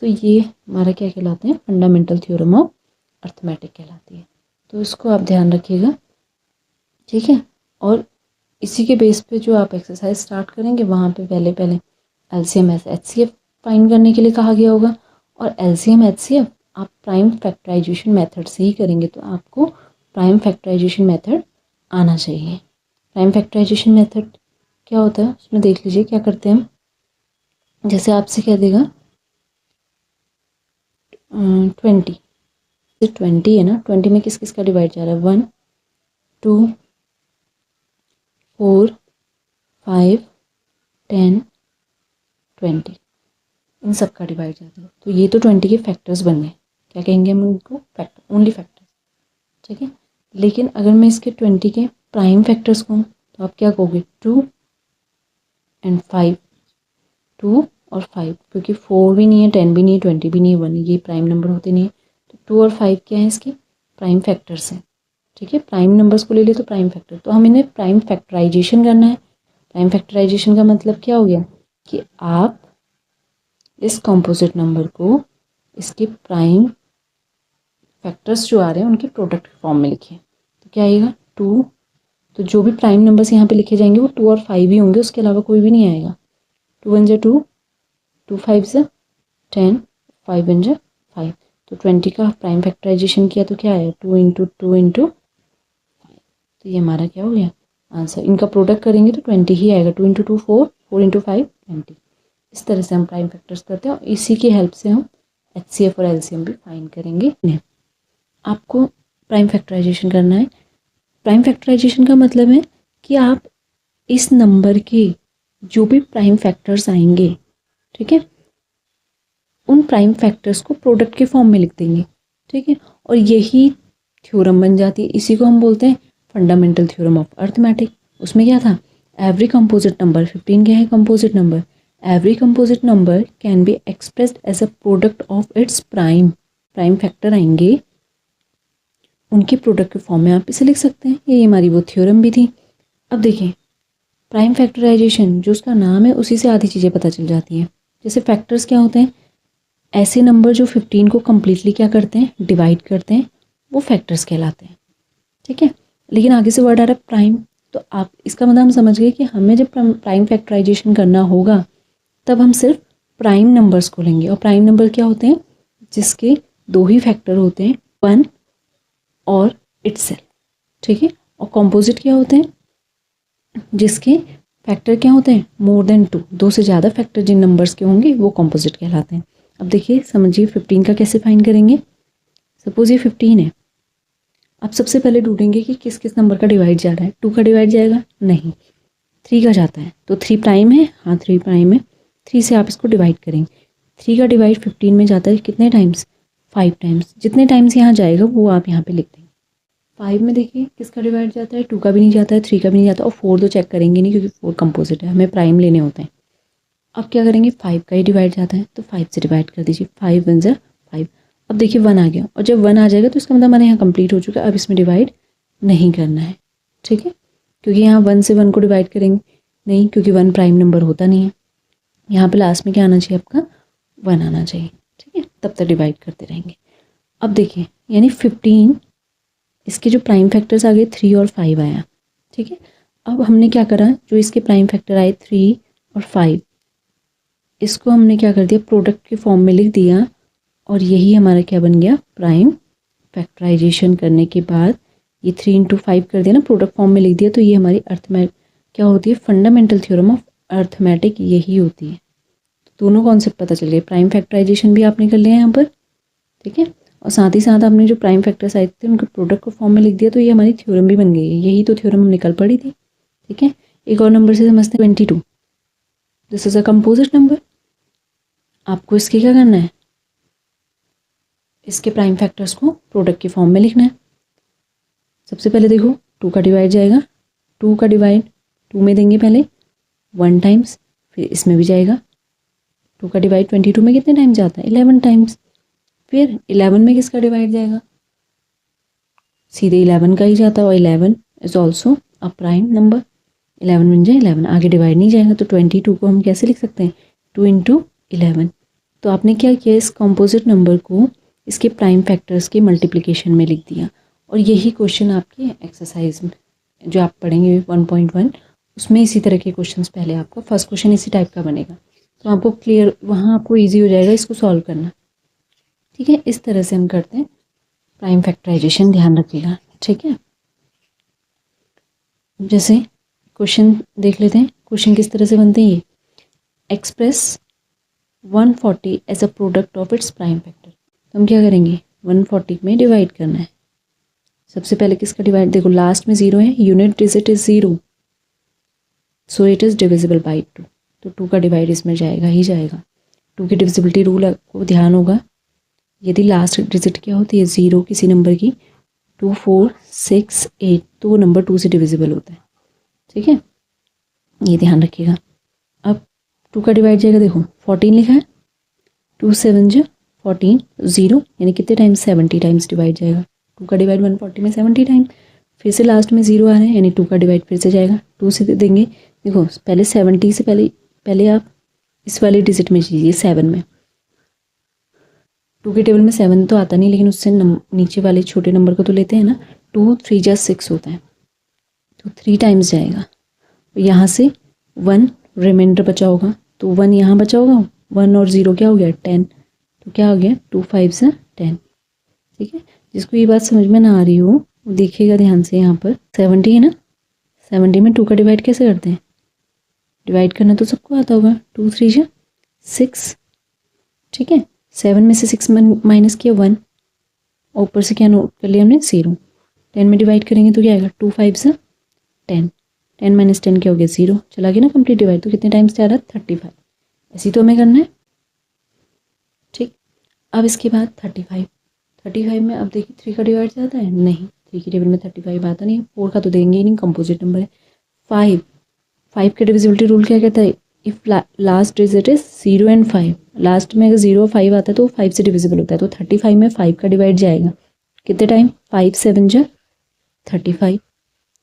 तो ये हमारा क्या कहलाते हैं, फंडामेंटल थ्योरम ऑफ अर्थमेटिक कहलाती है। तो इसको आप ध्यान रखिएगा। ठीक है, और इसी के बेस पे जो आप एक्सरसाइज स्टार्ट करेंगे, वहाँ पे पहले पहले एलसीएम एचसीएफ फाइंड करने के लिए कहा गया होगा, और एलसीएम एचसीएफ आप प्राइम फैक्टराइजेशन मेथड से ही करेंगे, तो आपको प्राइम फैक्टराइजेशन मेथड आना चाहिए। प्राइम फैक्टराइजेशन मेथड क्या होता है, उसमें देख लीजिए क्या करते हैं हम। जैसे आपसे कह देगा 20, 20 है ना, 20 में किस किस का डिवाइड जा रहा है, 1 2 4 5 10 20। इन सब का डिवाइड जाता है। तो ये तो 20 के फैक्टर्स बन गए, क्या कहेंगे हम उनको, फैक्टर, ओनली फैक्टर्स, ठीक है। लेकिन अगर मैं इसके 20 के प्राइम फैक्टर्स कहूँ तो आप क्या कहोगे, 2 एंड 5, 2 और 5, क्योंकि 4 भी नहीं है, 10 भी नहीं है, 20 भी नहीं है, 1, ये प्राइम नंबर होते नहीं है। तो 2 और 5 क्या है इसके प्राइम फैक्टर्स हैं, ठीक है। प्राइम नंबर्स को ले लिए तो प्राइम फैक्टर, तो हम इन्हें प्राइम फैक्टराइजेशन करना है। प्राइम फैक्टराइजेशन का मतलब क्या हो गया कि आप इस कंपोजिट नंबर को इसके प्राइम फैक्टर्स जो आ रहे हैं उनके प्रोडक्ट फॉर्म में लिखिए। तो क्या आएगा, 2, तो जो भी प्राइम नंबर्स यहाँ पे लिखे जाएंगे वो 2 और 5 ही होंगे, उसके अलावा कोई भी नहीं आएगा। 2 1 2, 2 5 10, 5 1 5। तो 20 का प्राइम फैक्टराइजेशन किया तो क्या आया, 2 इंटू 2 इंटू 5। तो ये हमारा क्या हो गया आंसर। इनका प्रोडक्ट करेंगे तो 20 ही आएगा, 2 इंटू 2 4, 4 इंटू 5 20। इस तरह से हम प्राइम फैक्टर्स करते हैं और इसी की हेल्प से हम HCF और LCM भी फाइंड करेंगे। आपको प्राइम फैक्टराइजेशन करना है। प्राइम फैक्टराइजेशन का मतलब है कि आप इस नंबर के जो भी प्राइम फैक्टर्स आएंगे, ठीक है, उन प्राइम फैक्टर्स को प्रोडक्ट के फॉर्म में लिख देंगे, ठीक है। और यही थ्योरम बन जाती है, इसी को हम बोलते हैं फंडामेंटल थ्योरम ऑफ अर्थमेटिक। उसमें क्या था, एवरी कंपोजिट नंबर, 15 क्या है composite number, every composite number can be expressed as a product of its prime. Prime factor आएंगे उनके प्रोडक्ट के फॉर्म में आप इसे लिख सकते हैं। ये हमारी वो थ्योरम भी थी। अब देखिए प्राइम फैक्टराइजेशन जो उसका नाम है उसी से आधी चीज़ें पता चल जाती हैं। जैसे फैक्टर्स क्या होते हैं, ऐसे नंबर जो 15 को कम्प्लीटली क्या करते हैं, डिवाइड करते हैं, वो फैक्टर्स कहलाते हैं, ठीक है। लेकिन आगे से वर्ड आ रहा है प्राइम, तो आप इसका मतलब हम समझ गए कि हमें जब प्राइम फैक्टराइजेशन करना होगा तब हम सिर्फ प्राइम नंबर्स को लेंगे। और प्राइम नंबर क्या होते हैं, जिसके दो ही फैक्टर होते हैं, 1 और इटसेल्फ, ठीक है। और कॉम्पोजिट क्या होते हैं, जिसके फैक्टर क्या होते हैं, मोर देन 2, 2 से ज़्यादा फैक्टर जिन नंबर्स के होंगे वो कॉम्पोजिट कहलाते हैं। अब देखिए समझिए 15 का कैसे फाइंड करेंगे। सपोज ये 15 है, आप सबसे पहले ढूंढेंगे कि किस किस नंबर का डिवाइड जा रहा है। 2 का डिवाइड जाएगा नहीं, 3 का जाता है, तो 3 प्राइम है, हाँ 3 प्राइम है, 3 से आप इसको डिवाइड करेंगे। 3 का डिवाइड 15 में जाता है कितने टाइम्स, 5 टाइम्स। जितने टाइम्स यहाँ जाएगा वो आप यहाँ पे लिख देंगे। 5 में देखिए किसका डिवाइड जाता है, 2 का भी नहीं जाता है, 3 का भी नहीं जाता, और 4 तो चेक करेंगे नहीं क्योंकि 4 कंपोजिट है, हमें प्राइम लेने होते हैं। अब क्या करेंगे, 5 का ही डिवाइड जाता है तो 5 से डिवाइड कर दीजिए, 5 1 ज़ा 5। अब देखिए 1 आ गया, और जब 1 आ जाएगा तो इसका मतलब हमारे यहाँ कंप्लीट हो चुका है, अब इसमें डिवाइड नहीं करना है, ठीक है। क्योंकि यहाँ 1 से 1 को डिवाइड करेंगे नहीं, क्योंकि 1 प्राइम नंबर होता नहीं है। यहाँ पे लास्ट में क्या आना चाहिए, आपका 1 आना चाहिए, ठीक है। तब तक डिवाइड करते रहेंगे। अब देखिए यानी 15, इसके जो प्राइम फैक्टर्स आ गए 3 और 5 आया, ठीक है। अब हमने क्या करा, जो इसके प्राइम फैक्टर आए 3 और 5, इसको हमने क्या कर दिया, प्रोडक्ट के फॉर्म में लिख दिया, और यही हमारा क्या बन गया, प्राइम फैक्टराइजेशन करने के बाद ये 3 इंटू 5 कर दिया ना, प्रोडक्ट फॉर्म में लिख दिया, तो ये हमारी अर्थमेटिक क्या होती है, फंडामेंटल थ्योरम ऑफ अर्थमेटिक यही होती है। तो दोनों कॉन्सेप्ट पता चल गए, प्राइम फैक्टराइजेशन भी आपने कर लिया यहाँ पर, ठीक है, और साथ ही साथ आपने जो प्राइम फैक्टर्स आए थे उनके प्रोडक्ट को फॉर्म में लिख दिया, तो ये हमारी थ्योरम भी बन गई है। यही तो थ्योरम हम निकल पड़ी थी, ठीक है। एक और नंबर से समझते हैं 22, this is a composite number. आपको इसके क्या करना है, इसके प्राइम फैक्टर्स को प्रोडक्ट के फॉर्म में लिखना है। सबसे पहले देखो 2 का डिवाइड जाएगा, 2 का डिवाइड 2 में देंगे पहले 1 टाइम्स, फिर इसमें भी जाएगा। 2 का डिवाइड 22 में कितने टाइम्स जाता है, 11 टाइम्स। फिर 11 में किसका डिवाइड जाएगा, सीधे 11 का ही जाता है, और 11 is also a prime number. 11 बन जाए 11, आगे डिवाइड नहीं जाएगा। तो 22 को हम कैसे लिख सकते हैं, 2 इंटू 11। तो आपने क्या किया, इस कॉम्पोजिट नंबर को इसके प्राइम फैक्टर्स के मल्टीप्लिकेशन में लिख दिया। और यही क्वेश्चन आपके एक्सरसाइज में जो आप पढ़ेंगे 1.1, उसमें इसी तरह के क्वेश्चंस पहले आपका फर्स्ट क्वेश्चन इसी टाइप का बनेगा, तो आपको क्लियर, वहाँ आपको ईजी हो जाएगा इसको सॉल्व करना, ठीक है। इस तरह से हम करते हैं प्राइम फैक्टराइजेशन, ध्यान रखिएगा, ठीक है। जैसे क्वेश्चन देख लेते हैं, क्वेश्चन किस तरह से बनते हैं, ये express 140 as a product of its prime factor. तो हम क्या करेंगे, 140 में डिवाइड करना है। सबसे पहले किसका डिवाइड, देखो लास्ट में 0 है, unit digit is 0, so it is divisible by 2, तो 2 का डिवाइड इसमें जाएगा ही जाएगा। 2 की डिविजिबिलिटी रूल आपको ध्यान होगा, यदि लास्ट डिजिट क्या होती है 0 किसी नंबर की, 2 4 6 8, तो वो नंबर 2 से डिविजिबल होता है। ठीक है, ये ध्यान रखिएगा। अब 2 का डिवाइड जाएगा, देखो 14 लिखा है, 2 7 जा 14, 0 यानी कितने टाइम्स 70 टाइम्स डिवाइड जाएगा। 2 का डिवाइड 140 में 70 टाइम, फिर से लास्ट में 0 आ रहा है यानी 2 का डिवाइड फिर से जाएगा, 2 से देंगे। देखो पहले 70 से पहले आप इस वाली डिजिट में कीजिए 7 में। 2 के टेबल में 7 तो आता नहीं, लेकिन उससे नीचे वाले छोटे नंबर को तो लेते हैं ना। 2 3 जा 6 होता है, तो 3 टाइम्स जाएगा। यहाँ से 1 रिमाइंडर बचा होगा, तो 1 यहाँ बचा होगा, 1 और 0 क्या हो गया 10, तो क्या हो गया 2 5 से 10। ठीक है, जिसको ये बात समझ में ना आ रही हो वो देखिएगा ध्यान से। यहाँ पर 70 है ना, 70 में 2 का डिवाइड कैसे करते हैं, डिवाइड करना तो सबको आता होगा, 2 3 जा 6। ठीक है, 7 में से 6 माइनस किया 1, और ऊपर से क्या नोट कर लिया हमने 0। 10 में डिवाइड करेंगे तो क्या आएगा 2 5 से 10, 10 माइनस 10 क्या हो गया 0, चला गया ना कंप्लीट डिवाइड। तो कितने टाइम्स जा रहा है 35, ऐसी तो हमें करना है। ठीक, अब इसके बाद 35 में अब देखिए 3 का डिवाइड जाता है, नहीं 3 की टेबल में 35 आता नहीं है, 4 का तो देंगे ही नहीं, कंपोजिट नंबर है। 5 के डिविजिबिलिटी रूल क्या कहता है, if last digit is 0 and 5, last में अगर 0 और 5 आता है तो 5 से डिविजिबल होता है। तो 35 में 5 का डिवाइड जाएगा, कितने टाइम 5 7 जा 35।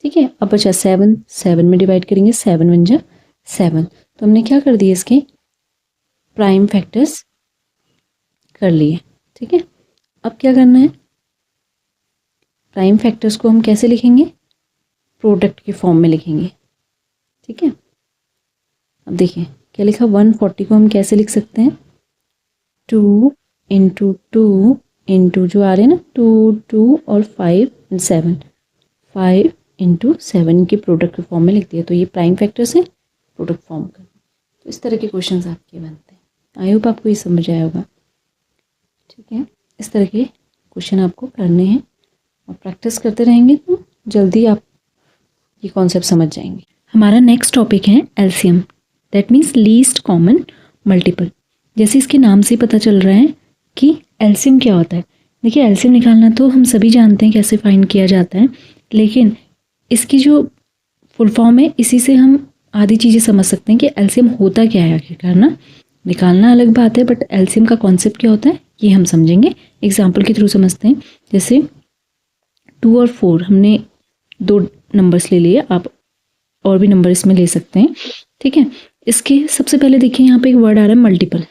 ठीक है, अब बचा 7 में डिवाइड करेंगे, 7 1 जा 7। तो हमने क्या कर दिए, इसके प्राइम फैक्टर्स कर लिए। ठीक है, अब क्या करना है, प्राइम फैक्टर्स को हम कैसे लिखेंगे, प्रोडक्ट के फॉर्म में लिखेंगे। ठीक है, अब देखिए क्या लिखा, 140 को हम कैसे लिख सकते हैं, 2 इंटू 2 इंटू जो आ रहे हैं ना 2 2 और 5 एंड 7, 5 इंटू 7 के प्रोडक्ट के फॉर्म में लिख दिया। तो ये प्राइम फैक्टर से प्रोडक्ट फॉर्म कर, तो इस तरह के क्वेश्चंस आपके बनते हैं। आई होप आपको ये समझ आया होगा। ठीक है, इस तरह के क्वेश्चन आपको करने हैं और प्रैक्टिस करते रहेंगे तो जल्दी आप ये कॉन्सेप्ट समझ जाएंगे। हमारा नेक्स्ट टॉपिक है LCM, that means least common multiple. जैसे इसके नाम से पता चल रहा है कि एलसीएम क्या होता है। देखिए एलसीएम निकालना तो हम सभी जानते हैं कैसे फाइंड किया जाता है, लेकिन इसकी जो फुल फॉर्म है इसी से हम आधी चीज़ें समझ सकते हैं कि एलसीएम होता क्या है आखिरकार ना। निकालना अलग बात है, बट एलसीएम का कॉन्सेप्ट क्या होता है ये हम समझेंगे, एग्जाम्पल के थ्रू समझते हैं। जैसे 2 और 4 हमने 2 नंबर्स ले लिए, आप और भी नंबर इसमें ले सकते हैं। ठीक है, इसके सबसे पहले देखिए यहाँ पे एक वर्ड आ रहा है मल्टीपल।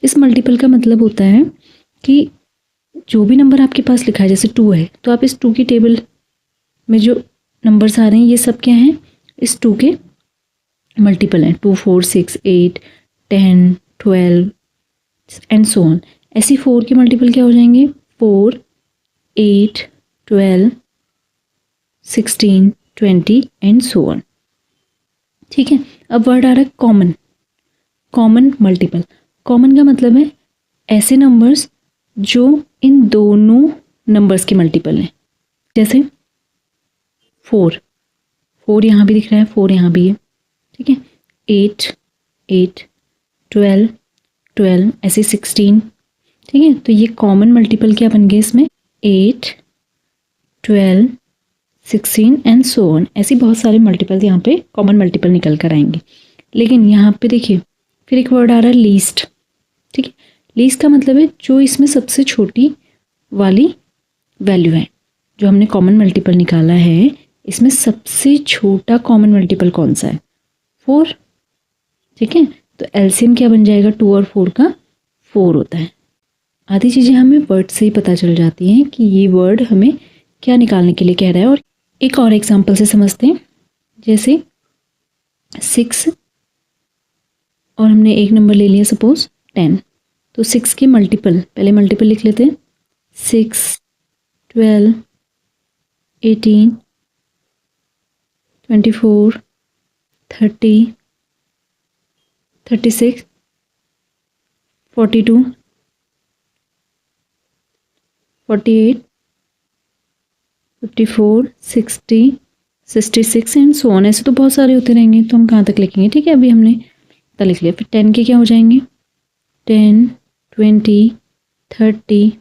इस मल्टीपल का मतलब होता है कि जो भी नंबर आपके पास लिखा है, जैसे 2 है तो आप इस 2 की टेबल में जो नंबर्स आ रहे हैं ये सब क्या हैं, इस 2 के मल्टीपल हैं। 2 4 6 8 10 12 एंड सो ऑन। ऐसी 4 के मल्टीपल क्या हो जाएंगे, 4 8 12 16 20 एंड सो ऑन। ठीक है, अब वर्ड आ रहा है कॉमन। कॉमन मल्टीपल, कॉमन का मतलब है ऐसे नंबर्स जो इन दोनों नंबर्स के मल्टीपल हैं। जैसे 4 यहाँ भी दिख रहा है, 4 यहाँ भी है। ठीक है, 8 8 12 12 ऐसे 16। ठीक है, तो ये कॉमन मल्टीपल क्या बन गए इसमें, 8 12 16 एंड सो ऑन। ऐसी बहुत सारे मल्टीपल यहाँ पे कॉमन मल्टीपल निकल कर आएंगे। लेकिन यहाँ पे देखिए फिर एक वर्ड आ रहा है लीस्ट। ठीक है, लीस्ट का मतलब है जो इसमें सबसे छोटी वाली वैल्यू है। जो हमने कॉमन मल्टीपल निकाला है इसमें सबसे छोटा कॉमन मल्टीपल कौन सा है, 4। ठीक है, तो एलसीएम क्या बन जाएगा, 2 और 4 का 4 होता है। आधी चीज़ें हमें वर्ड से ही पता चल जाती हैं कि ये वर्ड हमें क्या निकालने के लिए कह रहा है। और एक और एग्जांपल से समझते हैं, जैसे 6 और हमने एक नंबर ले लिया सपोज 10, तो 6 के मल्टीपल, पहले मल्टीपल लिख लेते हैं, 6 12 18 24 30 36 42 48 54 60 66 एंड सो ऑन। ऐसे तो बहुत सारे होते रहेंगे, तो हम कहाँ तक लिखेंगे। ठीक है, अभी हमने इतना लिख लिया। फिर 10 के क्या हो जाएंगे, 10, 20, 30,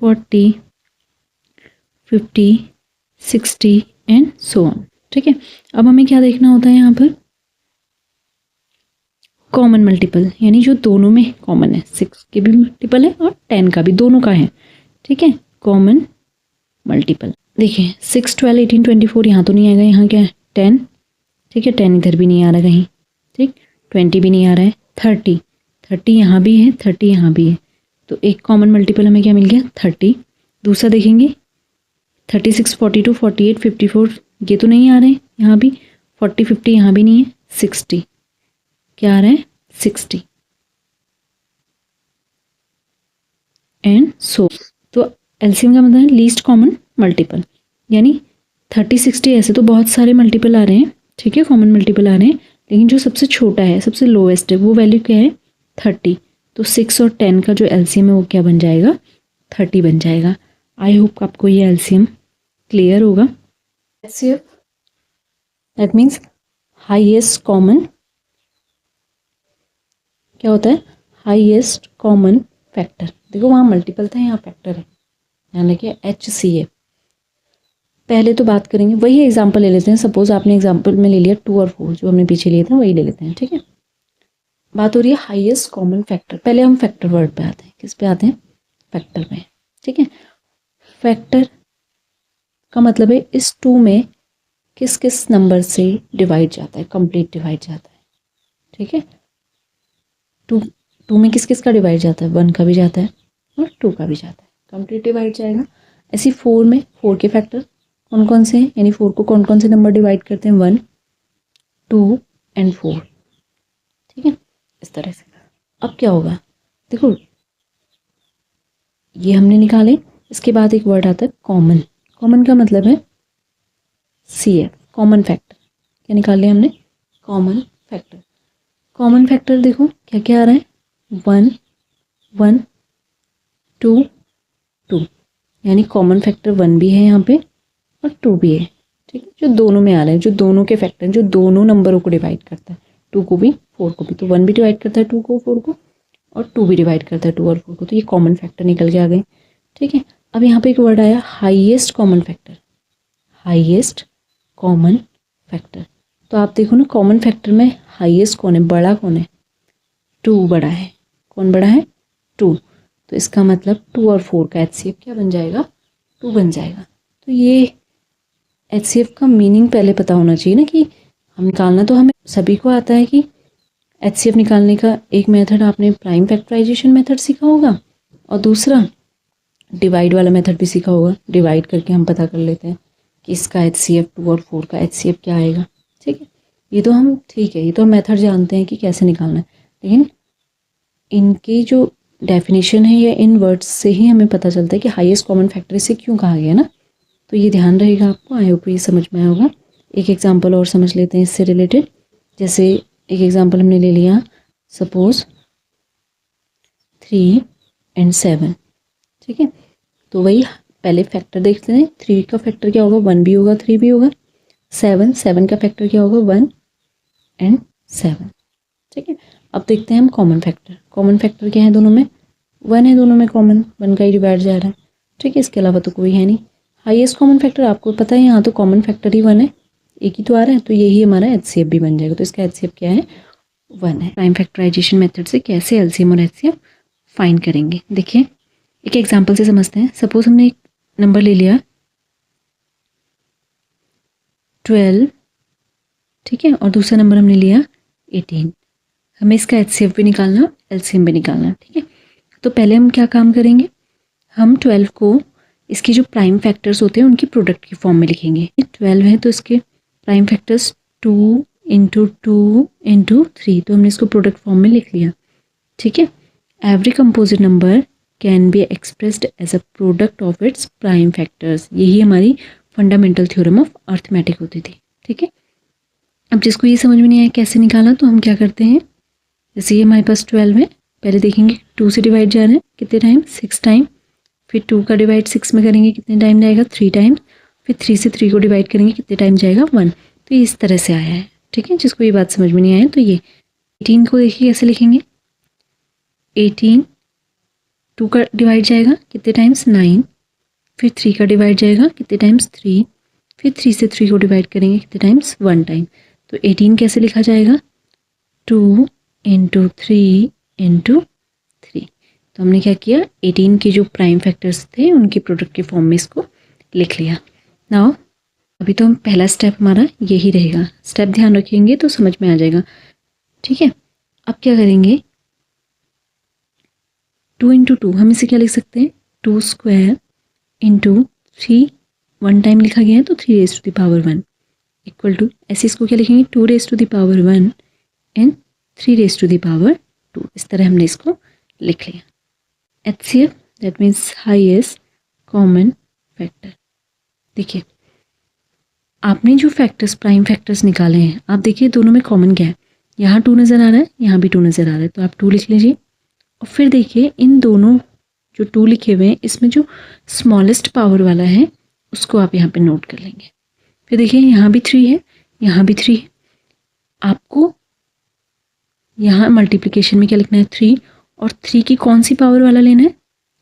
40, 50, 60 एंड सो ऑन। ठीक है, अब हमें क्या देखना होता है यहाँ पर, कॉमन मल्टीपल, यानी जो दोनों में कॉमन है, 6 के भी मल्टीपल है और 10 का भी, दोनों का है। ठीक है, कॉमन मल्टीपल देखिए 6, 12, 18, 24 यहाँ तो नहीं आएगा, यहाँ क्या है 10। ठीक है, 10 इधर भी नहीं आ रहा कहीं। ठीक, 20 भी नहीं आ रहा है, 30 यहाँ भी है, 30 यहाँ भी है, तो एक कॉमन मल्टीपल हमें क्या मिल गया 30। दूसरा देखेंगे 36, 42, 48, 54 ये तो नहीं आ रहे हैं यहाँ भी, 40, 50 यहाँ भी नहीं है, 60 क्या आ रहा है 60 एंड सो। तो एलसीएम का मतलब है लीस्ट कॉमन मल्टीपल, यानी 30, 60 ऐसे तो बहुत सारे मल्टीपल आ रहे हैं। ठीक है, कॉमन मल्टीपल आ रहे हैं, लेकिन जो सबसे छोटा है, सबसे लोएस्ट है, वो वैल्यू क्या है 30। तो 6 और 10 का जो एलसीएम है वो क्या बन जाएगा 30 बन जाएगा। आई होप आपको ये एलसीएम क्लियर होगा। HCF that means highest common, क्या होता है हाईएस्ट कॉमन फैक्टर। देखो वहाँ मल्टीपल था, यहाँ फैक्टर है, यहाँ लिखे HCF। पहले तो बात करेंगे, वही एग्जांपल ले लेते हैं। सपोज आपने एग्जांपल में ले लिया 2 और 4, जो हमने पीछे लिए थे वही ले लेते हैं। ठीक है, बात हो रही है हाईएस्ट कॉमन फैक्टर। पहले हम फैक्टर वर्ड पे आते हैं, किस पे आते हैं फैक्टर में। ठीक है, फैक्टर का मतलब है इस 2 में किस किस नंबर से डिवाइड जाता है, कंप्लीट डिवाइड जाता है। ठीक है, 2 में किस किस का डिवाइड जाता है, 1 का भी जाता है और 2 का भी जाता है, कंप्लीट डिवाइड जाएगा। ऐसी 4 में 4 के फैक्टर कौन कौन से हैं, यानी 4 को कौन कौन से नंबर डिवाइड करते हैं 1, 2 एंड 4। ठीक है, इस तरह से। अब क्या होगा, देखो ये हमने निकाले, इसके बाद एक वर्ड आता है कॉमन। कॉमन का मतलब है CF, कॉमन फैक्टर। क्या निकाल लिया हमने कॉमन फैक्टर। कॉमन फैक्टर देखो क्या क्या आ रहा है 1, 1, 2, 2, यानी कॉमन फैक्टर 1 भी है यहाँ पे और 2 भी है। ठीक है, जो दोनों में आ रहे हैं, जो दोनों के फैक्टर, जो दोनों नंबरों को डिवाइड करता है, 2 को भी 4 को भी। तो 1 भी डिवाइड करता है 2 को 4 को, और 2 भी डिवाइड करता है 2 और 4 को। तो ये कॉमन फैक्टर निकल के आ गए। ठीक है, अब यहाँ पे एक वर्ड आया highest common factor. Highest common factor, तो आप देखो ना कॉमन फैक्टर में हाईएस्ट कौन है, बड़ा कौन है 2 बड़ा है। कौन बड़ा है 2, तो इसका मतलब 2 और 4 का HCF क्या बन जाएगा 2 बन जाएगा। तो ये HCF का मीनिंग पहले पता होना चाहिए ना, कि हम निकालना तो हमें सभी को आता है। कि HCF निकालने का एक मेथड आपने प्राइम फैक्टराइजेशन मेथड सीखा होगा, और दूसरा डिवाइड वाला मेथड भी सीखा होगा। डिवाइड करके हम पता कर लेते हैं कि इसका HCF 2 और 4 का HCF क्या आएगा। ठीक है, ये तो हम ठीक है, ये तो हम मेथड जानते हैं कि कैसे निकालना है, लेकिन इनकी जो डेफिनेशन है या इन वर्ड्स से ही हमें पता चलता है कि हाईएस्ट कॉमन फैक्टर इसे क्यों कहा गया ना। तो ये ध्यान रहेगा आपको, आई होप ये समझ में आया होगा। एक एग्जांपल और समझ लेते हैं इससे रिलेटेड। जैसे एक एग्जांपल हमने ले लिया, सपोज 3 एंड 7। ठीक है, तो वही पहले फैक्टर देखते हैं। 3 का फैक्टर क्या होगा 1 भी होगा 3 भी होगा। 7 का फैक्टर क्या होगा 1 एंड 7। ठीक है, अब देखते हैं हम कॉमन फैक्टर। कॉमन फैक्टर क्या है दोनों में 1 है, दोनों में कॉमन 1 का ही डिवाइड जा रहा है। ठीक है, इसके अलावा तो कोई है नहीं। हाईएस्ट कॉमन फैक्टर आपको पता है, यहाँ तो कॉमन फैक्टर ही 1 है, एक ही तो आ रहा है, तो यही हमारा HCF भी बन जाएगा। तो इसका HCF क्या है 1 है। प्राइम फैक्टराइजेशन मेथड से कैसे LCM और HCF फाइंड करेंगे, देखिए एक एग्जांपल से समझते हैं। सपोज हमने एक नंबर ले लिया 12, ठीक है, और दूसरा नंबर हमने लिया 18। हमें इसका HCF भी निकालना, LCM भी निकालना। ठीक है, तो पहले हम क्या काम करेंगे, हम 12 को इसकी जो प्राइम फैक्टर्स होते हैं उनकी प्रोडक्ट की फॉर्म में लिखेंगे। 12 है तो इसके प्राइम फैक्टर्स 2 इंटू 2 इंटू 3, तो हमने इसको प्रोडक्ट फॉर्म में लिख लिया। ठीक है, every composite number can be expressed as a product of its prime factors. यही हमारी फंडामेंटल थ्योरम ऑफ अर्थमेटिक होती थी। ठीक है, अब जिसको ये समझ में नहीं आया कैसे निकाला, तो हम क्या करते हैं, जैसे ये हमारे पास 12 है, पहले देखेंगे 2 से डिवाइड जा रहे हैं कितने टाइम 6 टाइम, फिर 2 का डिवाइड 6 में करेंगे कितने टाइम जाएगा 3 टाइम, फिर 3 से 3 को डिवाइड करेंगे कितने टाइम जाएगा 1। तो ये इस तरह से आया है। ठीक है, जिसको ये बात समझ में नहीं आया, तो ये 18 को देखिए कैसे लिखेंगे, 18 2 का डिवाइड जाएगा कितने टाइम्स 9, फिर 3 का डिवाइड जाएगा कितने टाइम्स 3, फिर 3 से 3 को डिवाइड करेंगे कितने टाइम्स 1 टाइम। तो 18 कैसे लिखा जाएगा 2 इंटू 3 इंटू 3। तो हमने क्या किया 18 के जो प्राइम फैक्टर्स थे उनके प्रोडक्ट के फॉर्म में इसको लिख लिया। नाउ अभी तो हम पहला स्टेप हमारा यही रहेगा, स्टेप ध्यान रखेंगे तो समझ में आ जाएगा। ठीक है, अब क्या करेंगे 2 इंटू 2 हम इसे क्या लिख सकते हैं 2 स्क्वायर इंटू 3 1 टाइम लिखा गया है तो 3 raise to the power 1 equal to, ऐसे इसको क्या लिखेंगे 2 raise to the power 1 and 3 raise to the power 2। इस तरह हमने इसको लिख लिया। HCF that means highest common factor. देखिए आपने जो फैक्टर्स प्राइम फैक्टर्स निकाले हैं, आप देखिए दोनों में कॉमन क्या है, यहाँ 2 नज़र आ रहा है, यहाँ भी 2 नज़र आ रहा है, तो आप 2 लिख लीजिए। और फिर देखिए इन दोनों जो 2 लिखे हुए हैं इसमें जो स्मॉलेस्ट पावर वाला है उसको आप यहाँ पे नोट कर लेंगे। फिर देखिए यहाँ भी 3 है, यहाँ भी 3 है। आपको यहाँ मल्टीप्लिकेशन में क्या लिखना है 3, और 3 की कौन सी पावर वाला लेना है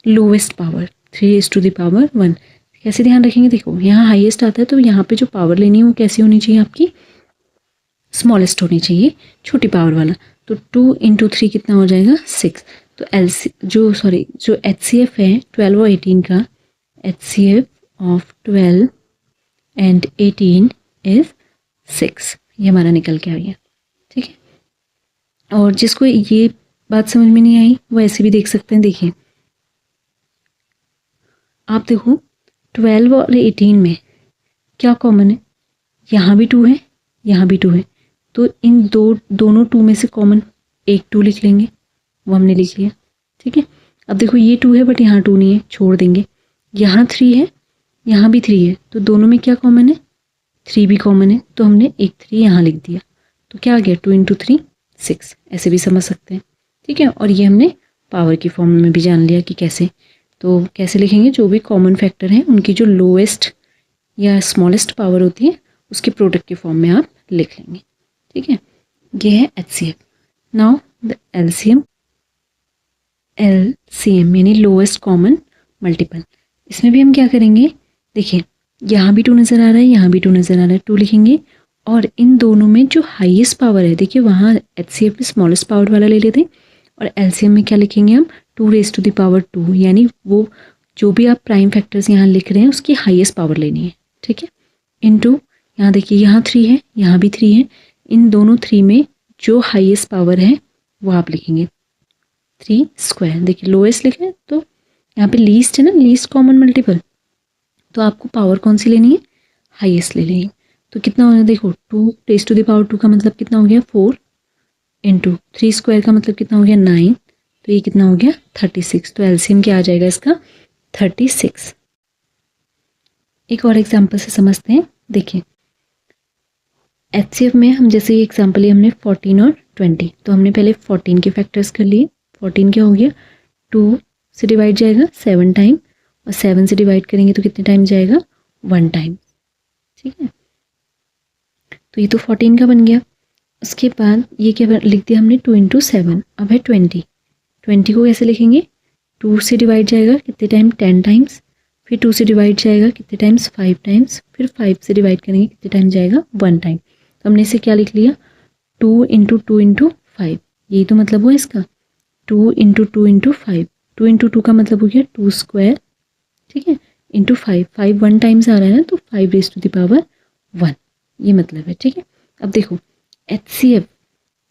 lowest power 3 raise to the power 1। कैसे ध्यान रखेंगे, देखो यहाँ हाईएस्ट आता है तो यहाँ पे जो पावर लेनी है वो कैसी होनी चाहिए आपकी स्मॉलेस्ट होनी चाहिए, छोटी पावर वाला। तो 2 इंटू 3 कितना हो जाएगा 6। तो जो HCF है 12 और 18 का, HCF ऑफ 12 एंड 18 इज 6। ये हमारा निकल के आ गया। ठीक है, और जिसको ये बात समझ में नहीं आई वो ऐसे भी देख सकते हैं। देखिए आप देखो 12 और 18 में क्या कॉमन है, यहाँ भी 2 है, यहाँ भी 2 है, तो इन दोनों 2 में से कॉमन एक 2 लिख लेंगे, वो हमने लिख लिया। ठीक है, अब देखो ये 2 है बट यहाँ 2 नहीं है, छोड़ देंगे। यहाँ 3 है, यहाँ भी 3 है, तो दोनों में क्या कॉमन है 3 भी कॉमन है, तो हमने एक 3 यहाँ लिख दिया। तो क्या आ गया 2 इंटू 3 6, ऐसे भी समझ सकते हैं। ठीक है, और ये हमने पावर की फॉर्म में भी जान लिया कि कैसे। तो कैसे लिखेंगे, जो भी कॉमन फैक्टर हैं उनकी जो लोएस्ट या स्मॉलेस्ट पावर होती है उसके प्रोडक्ट के फॉर्म में आप लिख लेंगे। ठीक है, ये है HCF। नाउ द LCM यानी लोएस्ट कॉमन मल्टीपल। इसमें भी हम क्या करेंगे, देखिए यहाँ भी 2 नज़र आ रहा है, यहाँ भी 2 नज़र आ रहा है, 2 लिखेंगे। और इन दोनों में जो हाईएस्ट पावर है, देखिए वहाँ HCF में स्मॉलेस्ट पावर वाला ले लेते हैं, और LCM में क्या लिखेंगे हम 2 रेज टू द पावर 2, यानी वो जो भी आप प्राइम फैक्टर्स यहाँ लिख रहे हैं उसकी हाईएस्ट पावर लेनी है। ठीक है, इनटू यहाँ देखिए यहाँ 3 है, यहाँ भी 3 है, इन दोनों 3 में जो हाईएस्ट पावर है वो आप लिखेंगे 3 स्क्वायर। देखिए लोएस्ट लिखे तो यहाँ पे लीस्ट है ना, लीस्ट कॉमन मल्टीपल, तो आपको पावर कौन सी लेनी है हाईएस्ट ले लेंगे। तो कितना हो गया, देखो 2 रेज टू द पावर 2 का मतलब कितना हो गया 4, इंटू 3 स्क्वायर का मतलब कितना हो गया 9, तो ये कितना हो गया 36। तो LCM क्या आ जाएगा इसका 36। एक और एग्जांपल से समझते हैं। देखिए HCF में हम जैसे एग्जांपल लिए हमने 14 और 20, तो हमने पहले 14 के फैक्टर्स कर लिए। 14 क्या हो गया 2 से डिवाइड जाएगा 7 टाइम, और 7 से डिवाइड करेंगे तो कितने टाइम जाएगा 1 टाइम। ठीक है, तो ये तो 14 का बन गया। उसके बाद ये क्या लिख दिया हमने 2 इंटू 7। अब है 20 को कैसे लिखेंगे 2 से डिवाइड जाएगा कितने टाइम 10 टाइम्स, फिर 2 से डिवाइड जाएगा कितने टाइम्स 5 टाइम्स, फिर 5 से डिवाइड करेंगे कितने टाइम जाएगा 1 टाइम। तो हमने इसे क्या लिख लिया 2 इंटू 2 इंटू 5, यही तो मतलब हुआ इसका 2 इंटू 2 इंटू 5। 2 इंटू 2 का मतलब हो गया 2 स्क्वायर, ठीक है, इंटू 5, 5 1 टाइम्स आ रहा है ना, तो 5 रेज टू द पावर 1, ये मतलब है। ठीक है, अब देखो HCF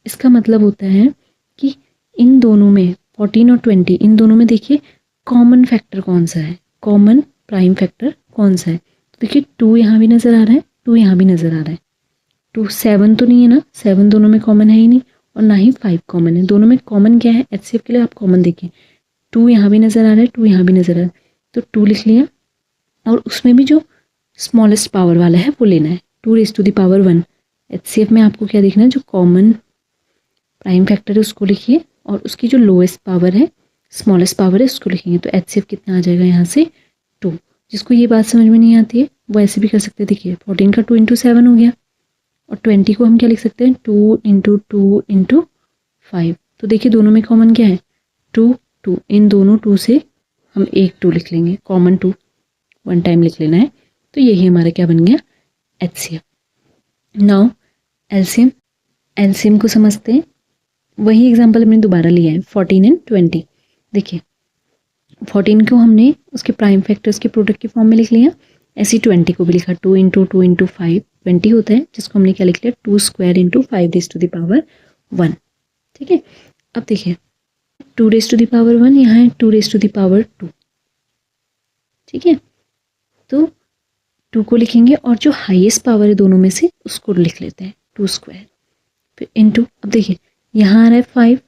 इसका मतलब होता है कि इन दोनों में 14 और 20 इन दोनों में देखिए कॉमन फैक्टर कौन सा है, कॉमन प्राइम फैक्टर कौन सा है। तो देखिए 2 यहाँ भी नज़र आ रहा है, 2 यहाँ भी नज़र आ रहा है, 2 7 तो नहीं है ना, 7 दोनों में कॉमन है ही नहीं, और ना ही 5 कॉमन है। दोनों में कॉमन क्या है HCF के लिए आप कॉमन देखिए 2 यहाँ भी नज़र आ रहा है, 2 यहाँ भी नज़र आ रहा है, तो 2 लिख लिया। और उसमें भी जो स्मॉलेस्ट पावर वाला है वो लेना है 2 raise to the power 1। HCF में आपको क्या देखना है, जो कॉमन प्राइम फैक्टर है उसको लिखिए, और उसकी जो लोएस्ट पावर है स्मॉलेस्ट पावर है उसको लिखेंगे। तो HCF कितना आ जाएगा यहाँ से 2। जिसको ये बात समझ में नहीं आती है वो ऐसे भी कर सकते हैं। देखिए 14 का 2 इंटू 7 हो गया, और 20 को हम क्या लिख सकते हैं 2 इंटू 2 इंटू 5। तो देखिए दोनों में कॉमन क्या है 2 2, इन दोनों 2 से हम एक 2 लिख लेंगे, कॉमन 2 वन टाइम लिख लेना है। तो यही हमारा क्या बन गया, HCF। नाउ एलसीएम, एलसीएम को समझते हैं। वही एग्जांपल हमने दोबारा लिया है 14 एंड 20। देखिए 14 को हमने उसके प्राइम फैक्टर्स के प्रोडक्ट के फॉर्म में लिख लिया, ऐसे 20 को भी लिखा 2 इंटू 2 इंटू 5 20 होता है, जिसको हमने क्या लिख लिया 2 square into 5 raise to the power 1। ठीक है, अब देखिए 2 रेज़ टू द पावर 1, यहाँ है 2 रेज़ टू द पावर 2। ठीक है, तो 2 को लिखेंगे और जो हाईएस्ट पावर है दोनों में से उसको लिख लेते हैं 2 स्क्वायर, फिर इंटू, अब देखिए यहाँ आ रहा है 5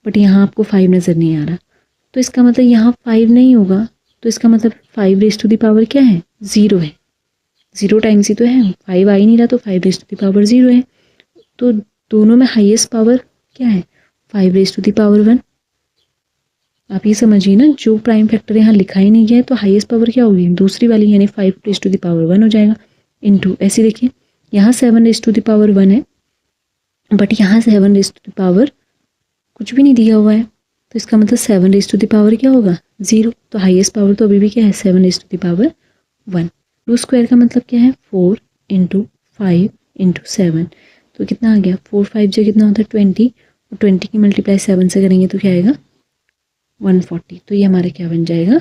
बट यहाँ आपको 5 नज़र नहीं आ रहा, तो इसका मतलब यहाँ 5 नहीं होगा, तो इसका मतलब 5 रेज़ टू द पावर क्या है, 0 है। 0 टाइम्स ही तो है, 5 आ ही नहीं रहा, तो 5 रेज़ टू द पावर 0 है। तो दोनों में हाईएस्ट पावर क्या है, 5 रेज़ टू द पावर 1। आप ये समझिए ना, जो प्राइम फैक्टर यहाँ लिखा ही नहीं है तो हाईएस्ट पावर क्या होगी, दूसरी वाली, यानी 5 रेज़ टू द पावर 1 हो जाएगा। इंटू, ऐसे देखिए यहाँ 7 रेज़ टू द पावर 1 है, बट यहाँ 7 रेज़ टू द पावर कुछ भी नहीं दिया हुआ है, तो इसका मतलब 7 रेज़ टू द पावर क्या होगा, 0। तो हाईएस्ट पावर तो अभी भी क्या है, 7 raise to the power 1। 2 square का मतलब क्या है, 4 इंटू 5 इंटू 7, तो कितना आ गया, 4 5 जो कितना होता है 20, और 20 की मल्टीप्लाई 7 से करेंगे तो क्या आएगा 140। तो ये हमारा क्या बन जाएगा,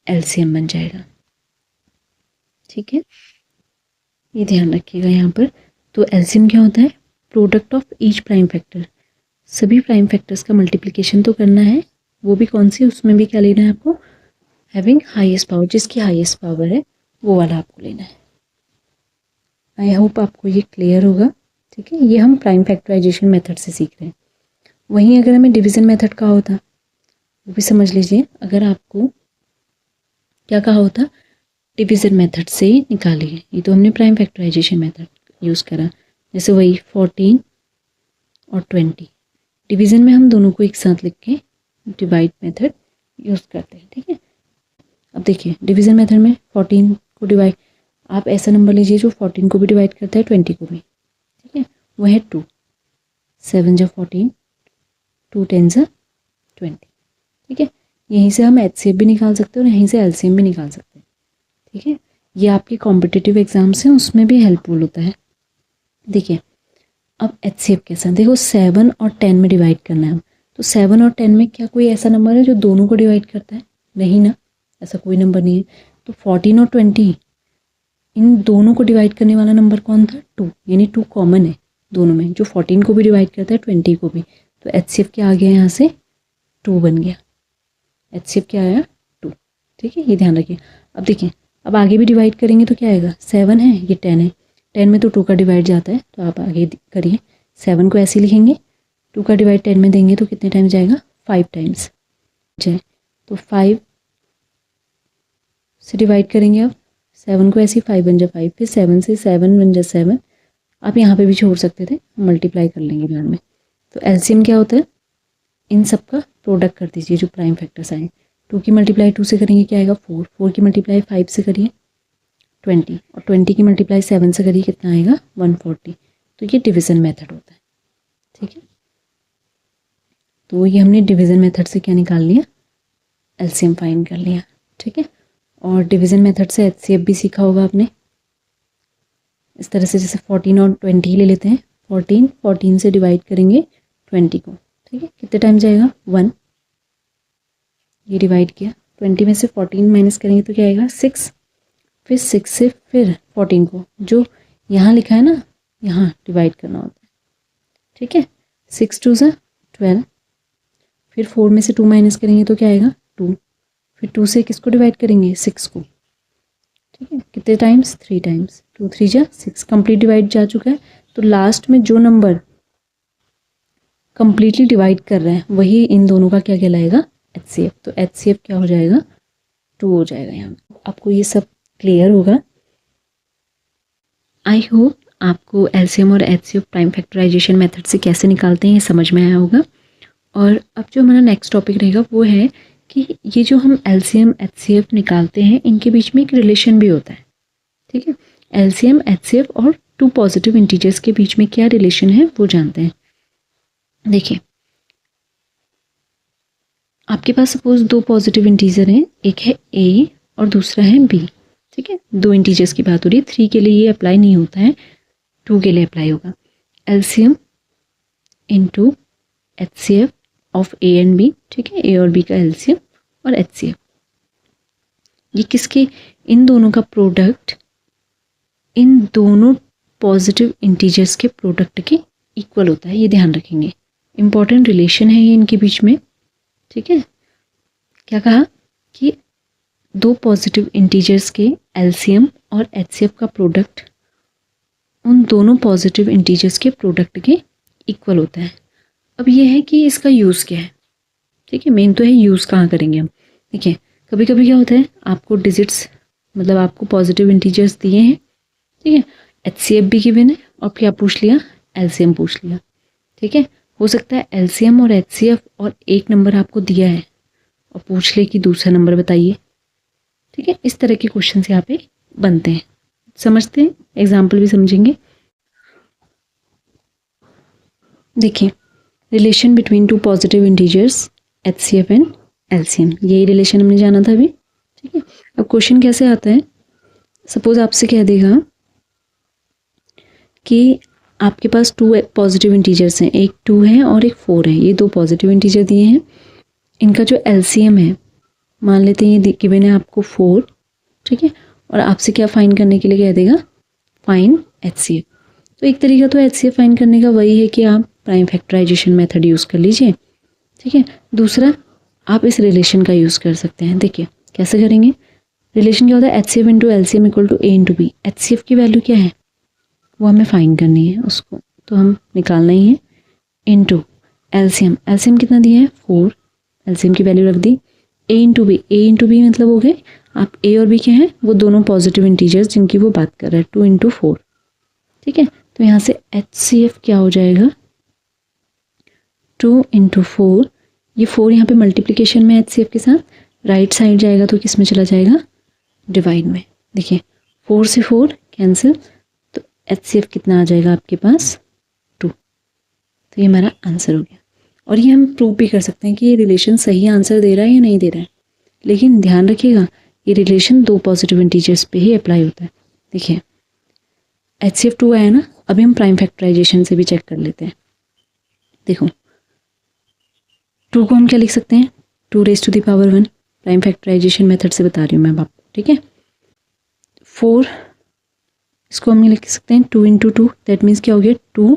एलसीएम बन जाएगा। ठीक है, ये ध्यान रखिएगा यहाँ पर। तो एलसीएम क्या होता है, product of each prime factor, सभी प्राइम फैक्टर्स का मल्टीप्लिकेशन तो करना है, वो भी कौन सी, उसमें भी क्या लेना है आपको, हैविंग हाईएस्ट पावर, जिसकी हाईएस्ट पावर है वो वाला आपको लेना है। आई होप आपको ये क्लियर होगा। ठीक है, ये हम प्राइम फैक्टराइजेशन मेथड से सीख रहे हैं। वहीं अगर हमें डिवीज़न मेथड कहा होता वो भी समझ लीजिए, अगर आपको क्या कहा होता, डिवीज़न मेथड से निकालिए, ये तो हमने प्राइम फैक्टराइजेशन मेथड यूज़ करा, जैसे वही 14 और 20, डिवीज़न में हम दोनों को एक साथ लिख के डिवाइड मेथड यूज़ करते हैं। ठीक है, अब देखिए डिवीज़न मेथड में 14 को डिवाइड, आप ऐसा नंबर लीजिए जो 14 को भी डिवाइड करता है 20 को भी। ठीक है, वो है 2, 7 जा 14, 2 10 जा 20। ठीक है, यहीं से हम एचसीएफ भी निकाल सकते हैं और यहीं से एलसीएम भी निकाल सकते हैं। ठीक है, ये आपके कॉम्पिटिटिव एग्जाम्स हैं उसमें भी हेल्पफुल होता है। देखिए अब एचसीएफ कैसा, देखो 7 और 10 में डिवाइड करना है, तो 7 और 10 में क्या कोई ऐसा नंबर है जो दोनों को डिवाइड करता है, नहीं ना, ऐसा कोई नंबर नहीं है। तो 14 और 20 इन दोनों को डिवाइड करने वाला नंबर कौन था, 2, यानी 2 कॉमन है दोनों में, जो 14 को भी डिवाइड करता है 20 को भी। तो एचसीएफ क्या आ गया, यहाँ से 2 बन गया, एचसीएफ क्या आया 2। ठीक है, ये ध्यान रखिए। अब देखिए अब आगे भी डिवाइड करेंगे तो क्या आएगा, 7 है, ये 10 है, 10 में तो 2 का डिवाइड जाता है, तो आप आगे करिए, 7 को ऐसे लिखेंगे, 2 का डिवाइड 10 में देंगे तो कितने टाइम्स जाएगा, 5 टाइम्स जाए, तो 5 से डिवाइड करेंगे, अब 7 को ऐसे 5 बन जा 5, फिर 7 से 7 बन जा 7, आप यहाँ पे भी छोड़ सकते थे, मल्टीप्लाई कर लेंगे बाद में। तो एलसीएम क्या होता है, इन सब का प्रोडक्ट कर दीजिए जो प्राइम फैक्टर्स आए, 2 की मल्टीप्लाई 2 से करेंगे क्या आएगा 4, 4 की मल्टीप्लाई 5 से करिए 20, और 20 की मल्टीप्लाई 7 से करिए कितना आएगा 140। तो ये डिवीज़न मेथड होता है। ठीक है, तो ये हमने डिवीज़न मेथड से क्या निकाल लिया, एलसीएम फाइंड कर लिया। ठीक है, और डिवीज़न मेथड से एचसीएफ भी सीखा होगा आपने, इस तरह से जैसे 14 और 20 ले लेते हैं, 14 से डिवाइड करेंगे 20 को। ठीक है, कितने टाइम जाएगा 1, ये डिवाइड किया, 20 में से 14 माइनस करेंगे तो क्या आएगा 6, फिर 6 से फिर 14 को जो यहाँ लिखा है ना, यहाँ डिवाइड करना होता है। ठीक है, 6 2 से 12, फिर 4 में से 2 माइनस करेंगे तो क्या आएगा 2, फिर 2 से किसको डिवाइड करेंगे 6 को। ठीक है, कितने टाइम्स 3 टाइम्स, 2 3 जा 6, कंप्लीट डिवाइड जा चुका है। तो लास्ट में जो नंबर कंप्लीटली डिवाइड कर रहे हैं वही इन दोनों का क्या कहलाएगा, एचसीएफ। तो एचसीएफ क्या हो जाएगा 2 हो जाएगा। यहाँ आपको ये सब क्लियर होगा। आई होप आपको एलसीएम और एचसीएफ प्राइम फैक्टराइजेशन मेथड से कैसे निकालते हैं ये समझ में आया होगा। और अब जो हमारा नेक्स्ट टॉपिक रहेगा वो है कि ये जो हम एलसीएम एचसीएफ निकालते हैं इनके बीच में एक रिलेशन भी होता है। ठीक है, एलसीएम एचसीएफ और 2 पॉजिटिव इंटीजर्स के बीच में क्या रिलेशन है वो जानते हैं। देखिए आपके पास सपोज दो पॉजिटिव इंटीजर हैं, एक है a और दूसरा है b, ठीक है, दो इंटीजर्स की बात हो रही है। 3 के लिए ये अप्लाई नहीं होता है, 2 के लिए अप्लाई होगा। LCM into HCF of a and b, ठीक है, a और b का एलसीएम और HCF, ये किसके, इन दोनों का प्रोडक्ट, इन दोनों पॉजिटिव इंटीजर्स के प्रोडक्ट के इक्वल होता है, ये ध्यान रखेंगे। इंपॉर्टेंट रिलेशन है ये इनके बीच में, ठीक है। क्या कहा कि दो पॉजिटिव इंटीजर्स के एलसीएम और HCF का प्रोडक्ट उन दोनों पॉजिटिव इंटीजर्स के प्रोडक्ट के इक्वल होता है। अब ये है कि इसका यूज़ क्या है, ठीक है, मेन तो है यूज़ कहाँ करेंगे हम। देखिए कभी कभी क्या होता है, आपको डिजिट्स मतलब आपको पॉजिटिव इंटीजर्स दिए हैं, ठीक है, HCF भी गिवन है और क्या पूछ लिया, एलसीएम पूछ लिया, ठीक है। हो सकता है एलसीएम और HCF और एक नंबर आपको दिया है और पूछ ले कि दूसरा नंबर बताइए, ठीक है। इस तरह के क्वेश्चन यहाँ पे बनते हैं, समझते हैं, एग्जाम्पल भी समझेंगे। देखिए relation between two positive integers HCF and LCM, यही रिलेशन हमने जाना था अभी, ठीक है। अब क्वेश्चन कैसे आता है, सपोज आपसे कह देगा कि आपके पास 2 पॉजिटिव इंटीजर्स हैं, एक 2 है और एक 4 है, ये 2 पॉजिटिव इंटीजर दिए हैं, इनका जो एलसीएम है मान लेते हैं ये गिवन है आपको 4, ठीक है, और आपसे क्या फाइंड करने के लिए कह देगा, फाइंड HCF। तो एक तरीका तो HCF फाइंड करने का वही है कि आप प्राइम फैक्टराइजेशन मेथड यूज़ कर लीजिए, ठीक है। दूसरा आप इस रिलेशन का यूज़ कर सकते हैं। देखिए कैसे करेंगे, रिलेशन क्या होता है, HCF into LCM equal to A into B. HCF की वैल्यू क्या है वो हमें फाइंड करनी है, उसको तो हम निकालना ही है, इंटू एलसीएम, एलसीएम कितना दिया है 4, एलसीएम की वैल्यू रख दी, A into B, A into B मतलब हो गए आप A और B के हैं वो दोनों पॉजिटिव इंटीजर्स जिनकी वो बात कर रहा है, 2 इंटू 4, ठीक है। तो यहाँ से HCF क्या हो जाएगा, 2 इंटू 4, ये 4 यहाँ पे मल्टीप्लिकेशन में HCF के साथ, राइट साइड जाएगा तो किस में चला जाएगा, डिवाइड में। देखिए 4 से 4 कैंसिल, तो HCF कितना आ जाएगा आपके पास 2, तो ये हमारा आंसर हो गया। और ये हम प्रूव भी कर सकते हैं कि ये रिलेशन सही आंसर दे रहा है या नहीं दे रहा है, लेकिन ध्यान रखिएगा ये रिलेशन 2 पॉजिटिव इंटीजर्स पे ही अप्लाई होता है। देखिए HCF 2 आया ना, अभी हम प्राइम फैक्टराइजेशन से भी चेक कर लेते हैं। देखो 2 को हम क्या लिख सकते हैं, 2 raise to the power 1, prime factorization method से बता रही हूँ मैं आपको, ठीक है। 4 इसको हम लिख सकते हैं 2 इंटू 2, दैट मीन्स क्या हो गया 2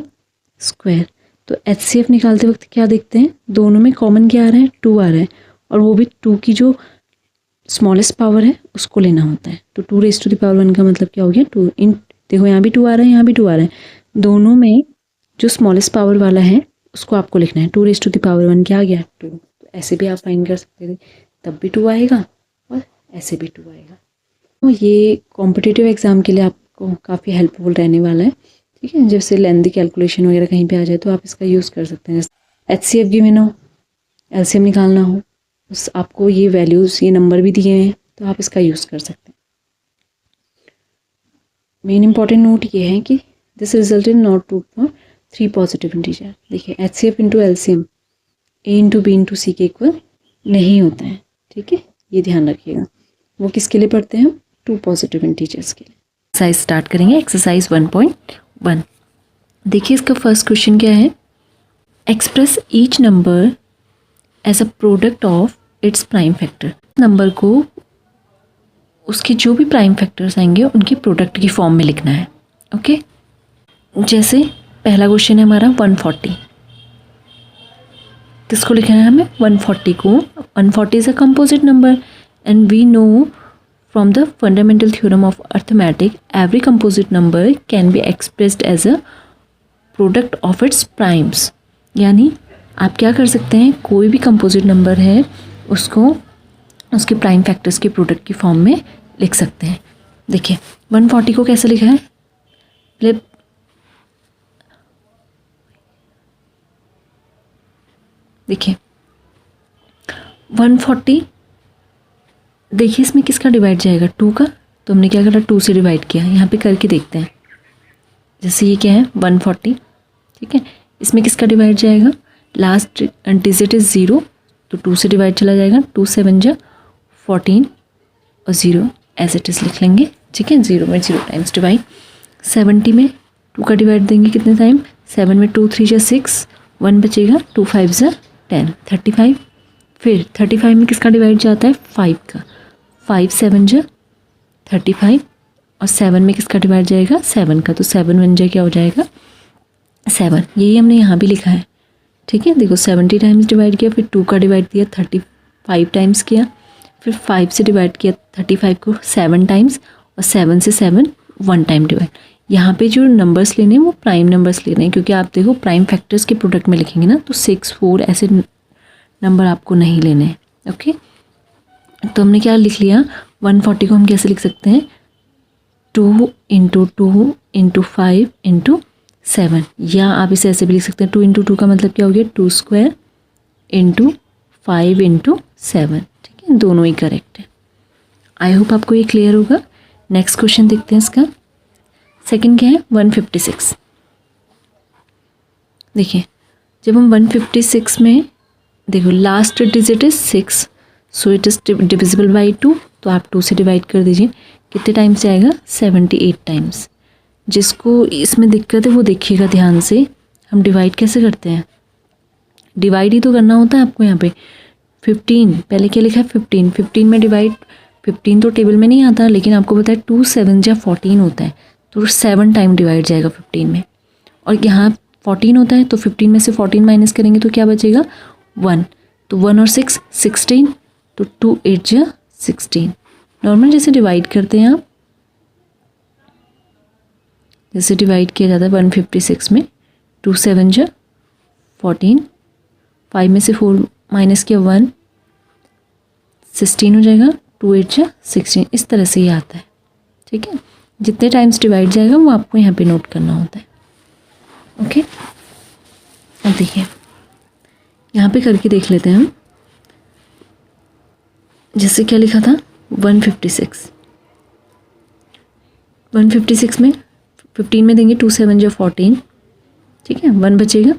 स्क्वायर। तो HCF निकालते वक्त क्या देखते हैं, दोनों में कॉमन क्या आ रहा है, 2 आ रहा है, और वो भी 2 की जो स्मॉलेस्ट पावर है उसको लेना होता है। तो 2 रेज़ टू द पावर 1 का मतलब क्या हो गया 2 इन, देखो यहाँ भी 2 आ रहा है, यहाँ भी 2 आ रहा है, दोनों में जो स्मॉलेस्ट पावर वाला है उसको आपको लिखना है। 2 रेज़ टू द पावर 1 क्या आ गया 2, तो ऐसे भी आप फाइंड कर सकते थे, तब भी 2 आएगा और ऐसे भी 2 आएगा। तो ये कॉम्पिटिटिव एग्ज़ाम के लिए आपको काफ़ी हेल्पफुल रहने वाला है, ठीक है। जैसे लेंथी कैलकुलेशन वगैरह कहीं पे आ जाए तो आप इसका यूज़ कर सकते हैं। HCF गिवन हो, एलसीएम निकालना हो, उस आपको ये वैल्यूज़ ये नंबर भी दिए हैं तो आप इसका यूज़ कर सकते हैं। मेन इंपॉर्टेंट नोट ये है कि this result in not true for 3 positive integer. देखिए HCF into LCM A into B into C के इक्वल नहीं होता है, ठीक है, ये ध्यान रखिएगा। वो किसके लिए पढ़ते हैं हम, 2 पॉजिटिव इंटीजर्स के लिए। एक्सरसाइज स्टार्ट करेंगे, एक्सरसाइज 1.1। देखिए इसका फर्स्ट क्वेश्चन क्या है, express each number as a product of its prime factor. Number को उसके जो भी प्राइम फैक्टर्स आएंगे उनके प्रोडक्ट की फॉर्म में लिखना है, ओके। जैसे पहला क्वेश्चन है हमारा 140, किसको लिखना है हमें, 140 को। 140 is a composite number and we know from the fundamental theorem of arithmetic every composite number can be expressed as a product of its primes. यानी आप क्या कर सकते हैं, कोई भी कंपोजिट नंबर है उसको उसके प्राइम फैक्टर्स के प्रोडक्ट की फॉर्म में लिख सकते हैं। देखिए 140 को कैसे लिखा है, मतलब देखिए 140, देखिए इसमें किसका डिवाइड जाएगा 2 का, तो हमने क्या करा 2 से डिवाइड किया, यहाँ पे करके देखते हैं। जैसे ये क्या है 140, ठीक है, इसमें किसका डिवाइड जाएगा, लास्ट डिजिट इज 0, तो 2 से डिवाइड चला जाएगा, 2 7 जा 14 और 0 एज इट इज़ लिख लेंगे, ठीक है। 0 में 0 टाइम्स डिवाइड। 70 में 2 का डिवाइड देंगे कितने टाइम, 7 में 2 3 जा 6, 1 बचेगा, 2 5 जा 10, 35। फिर 35 में किसका डिवाइड जाता है, 5 का, 5 7 जा 35 और 7 में किसका डिवाइड जाएगा, 7 का, तो 7 1 जा क्या हो जाएगा 7। यही हमने यहाँ भी लिखा है, ठीक है। देखो 70 टाइम्स डिवाइड किया, फिर 2 का डिवाइड दिया 35 टाइम्स किया, फिर 5 से डिवाइड किया 35 को 7 टाइम्स और 7 से 7 1 टाइम डिवाइड। यहाँ पे जो नंबर्स लेने हैं वो प्राइम नंबर्स लेने हैं, क्योंकि आप देखो प्राइम फैक्टर्स के प्रोडक्ट में लिखेंगे ना, तो 6 4 ऐसे नंबर आपको नहीं लेने हैं, ओके। तो हमने क्या लिख लिया, 140 को हम कैसे लिख सकते हैं, 2 × 2 × 5 × 7, या आप इसे ऐसे भी लिख सकते हैं, 2 × 2 का मतलब क्या हो गया, 2 स्क्वायर × 5 × 7, ठीक है। दोनों ही करेक्ट है। आई होप आपको ये क्लियर होगा। नेक्स्ट क्वेश्चन देखते हैं इसका। सेकंड क्या है, 156। देखिए जब हम 156 में देखो last digit is 6, so it is divisible by 2, तो आप 2 से डिवाइड कर दीजिए, कितने टाइम्स आएगा, 78 टाइम्स। जिसको इसमें दिक्कत है वो देखिएगा ध्यान से, हम डिवाइड कैसे करते हैं, डिवाइड ही तो करना होता है आपको। यहाँ पे 15 पहले क्या लिखा है, 15 में डिवाइड, 15 तो टेबल में नहीं आता, लेकिन आपको पता है 2 7 जा 14 होता है, तो 7 टाइम डिवाइड जाएगा 15 में, और यहाँ 14 होता है, तो 15 में से 14 माइनस करेंगे तो क्या बचेगा 1, तो 1 और 6 16, तो 2 8 जा 16। नॉर्मल जैसे डिवाइड करते हैं आप, जैसे डिवाइड किया जाता है 156 में, 2 7 जा 14, 5 में से 4 माइनस किया 1, 16 हो जाएगा, 2 8 जा 16, इस तरह से ही आता है, ठीक है। जितने टाइम्स डिवाइड जाएगा वो आपको यहाँ पे नोट करना होता है, ओके। अब देखिए यहाँ पे करके देख लेते हैं हम, जैसे क्या लिखा था 156 में 15 में देंगे 2 7 जा 14, ठीक है, 1 बचेगा,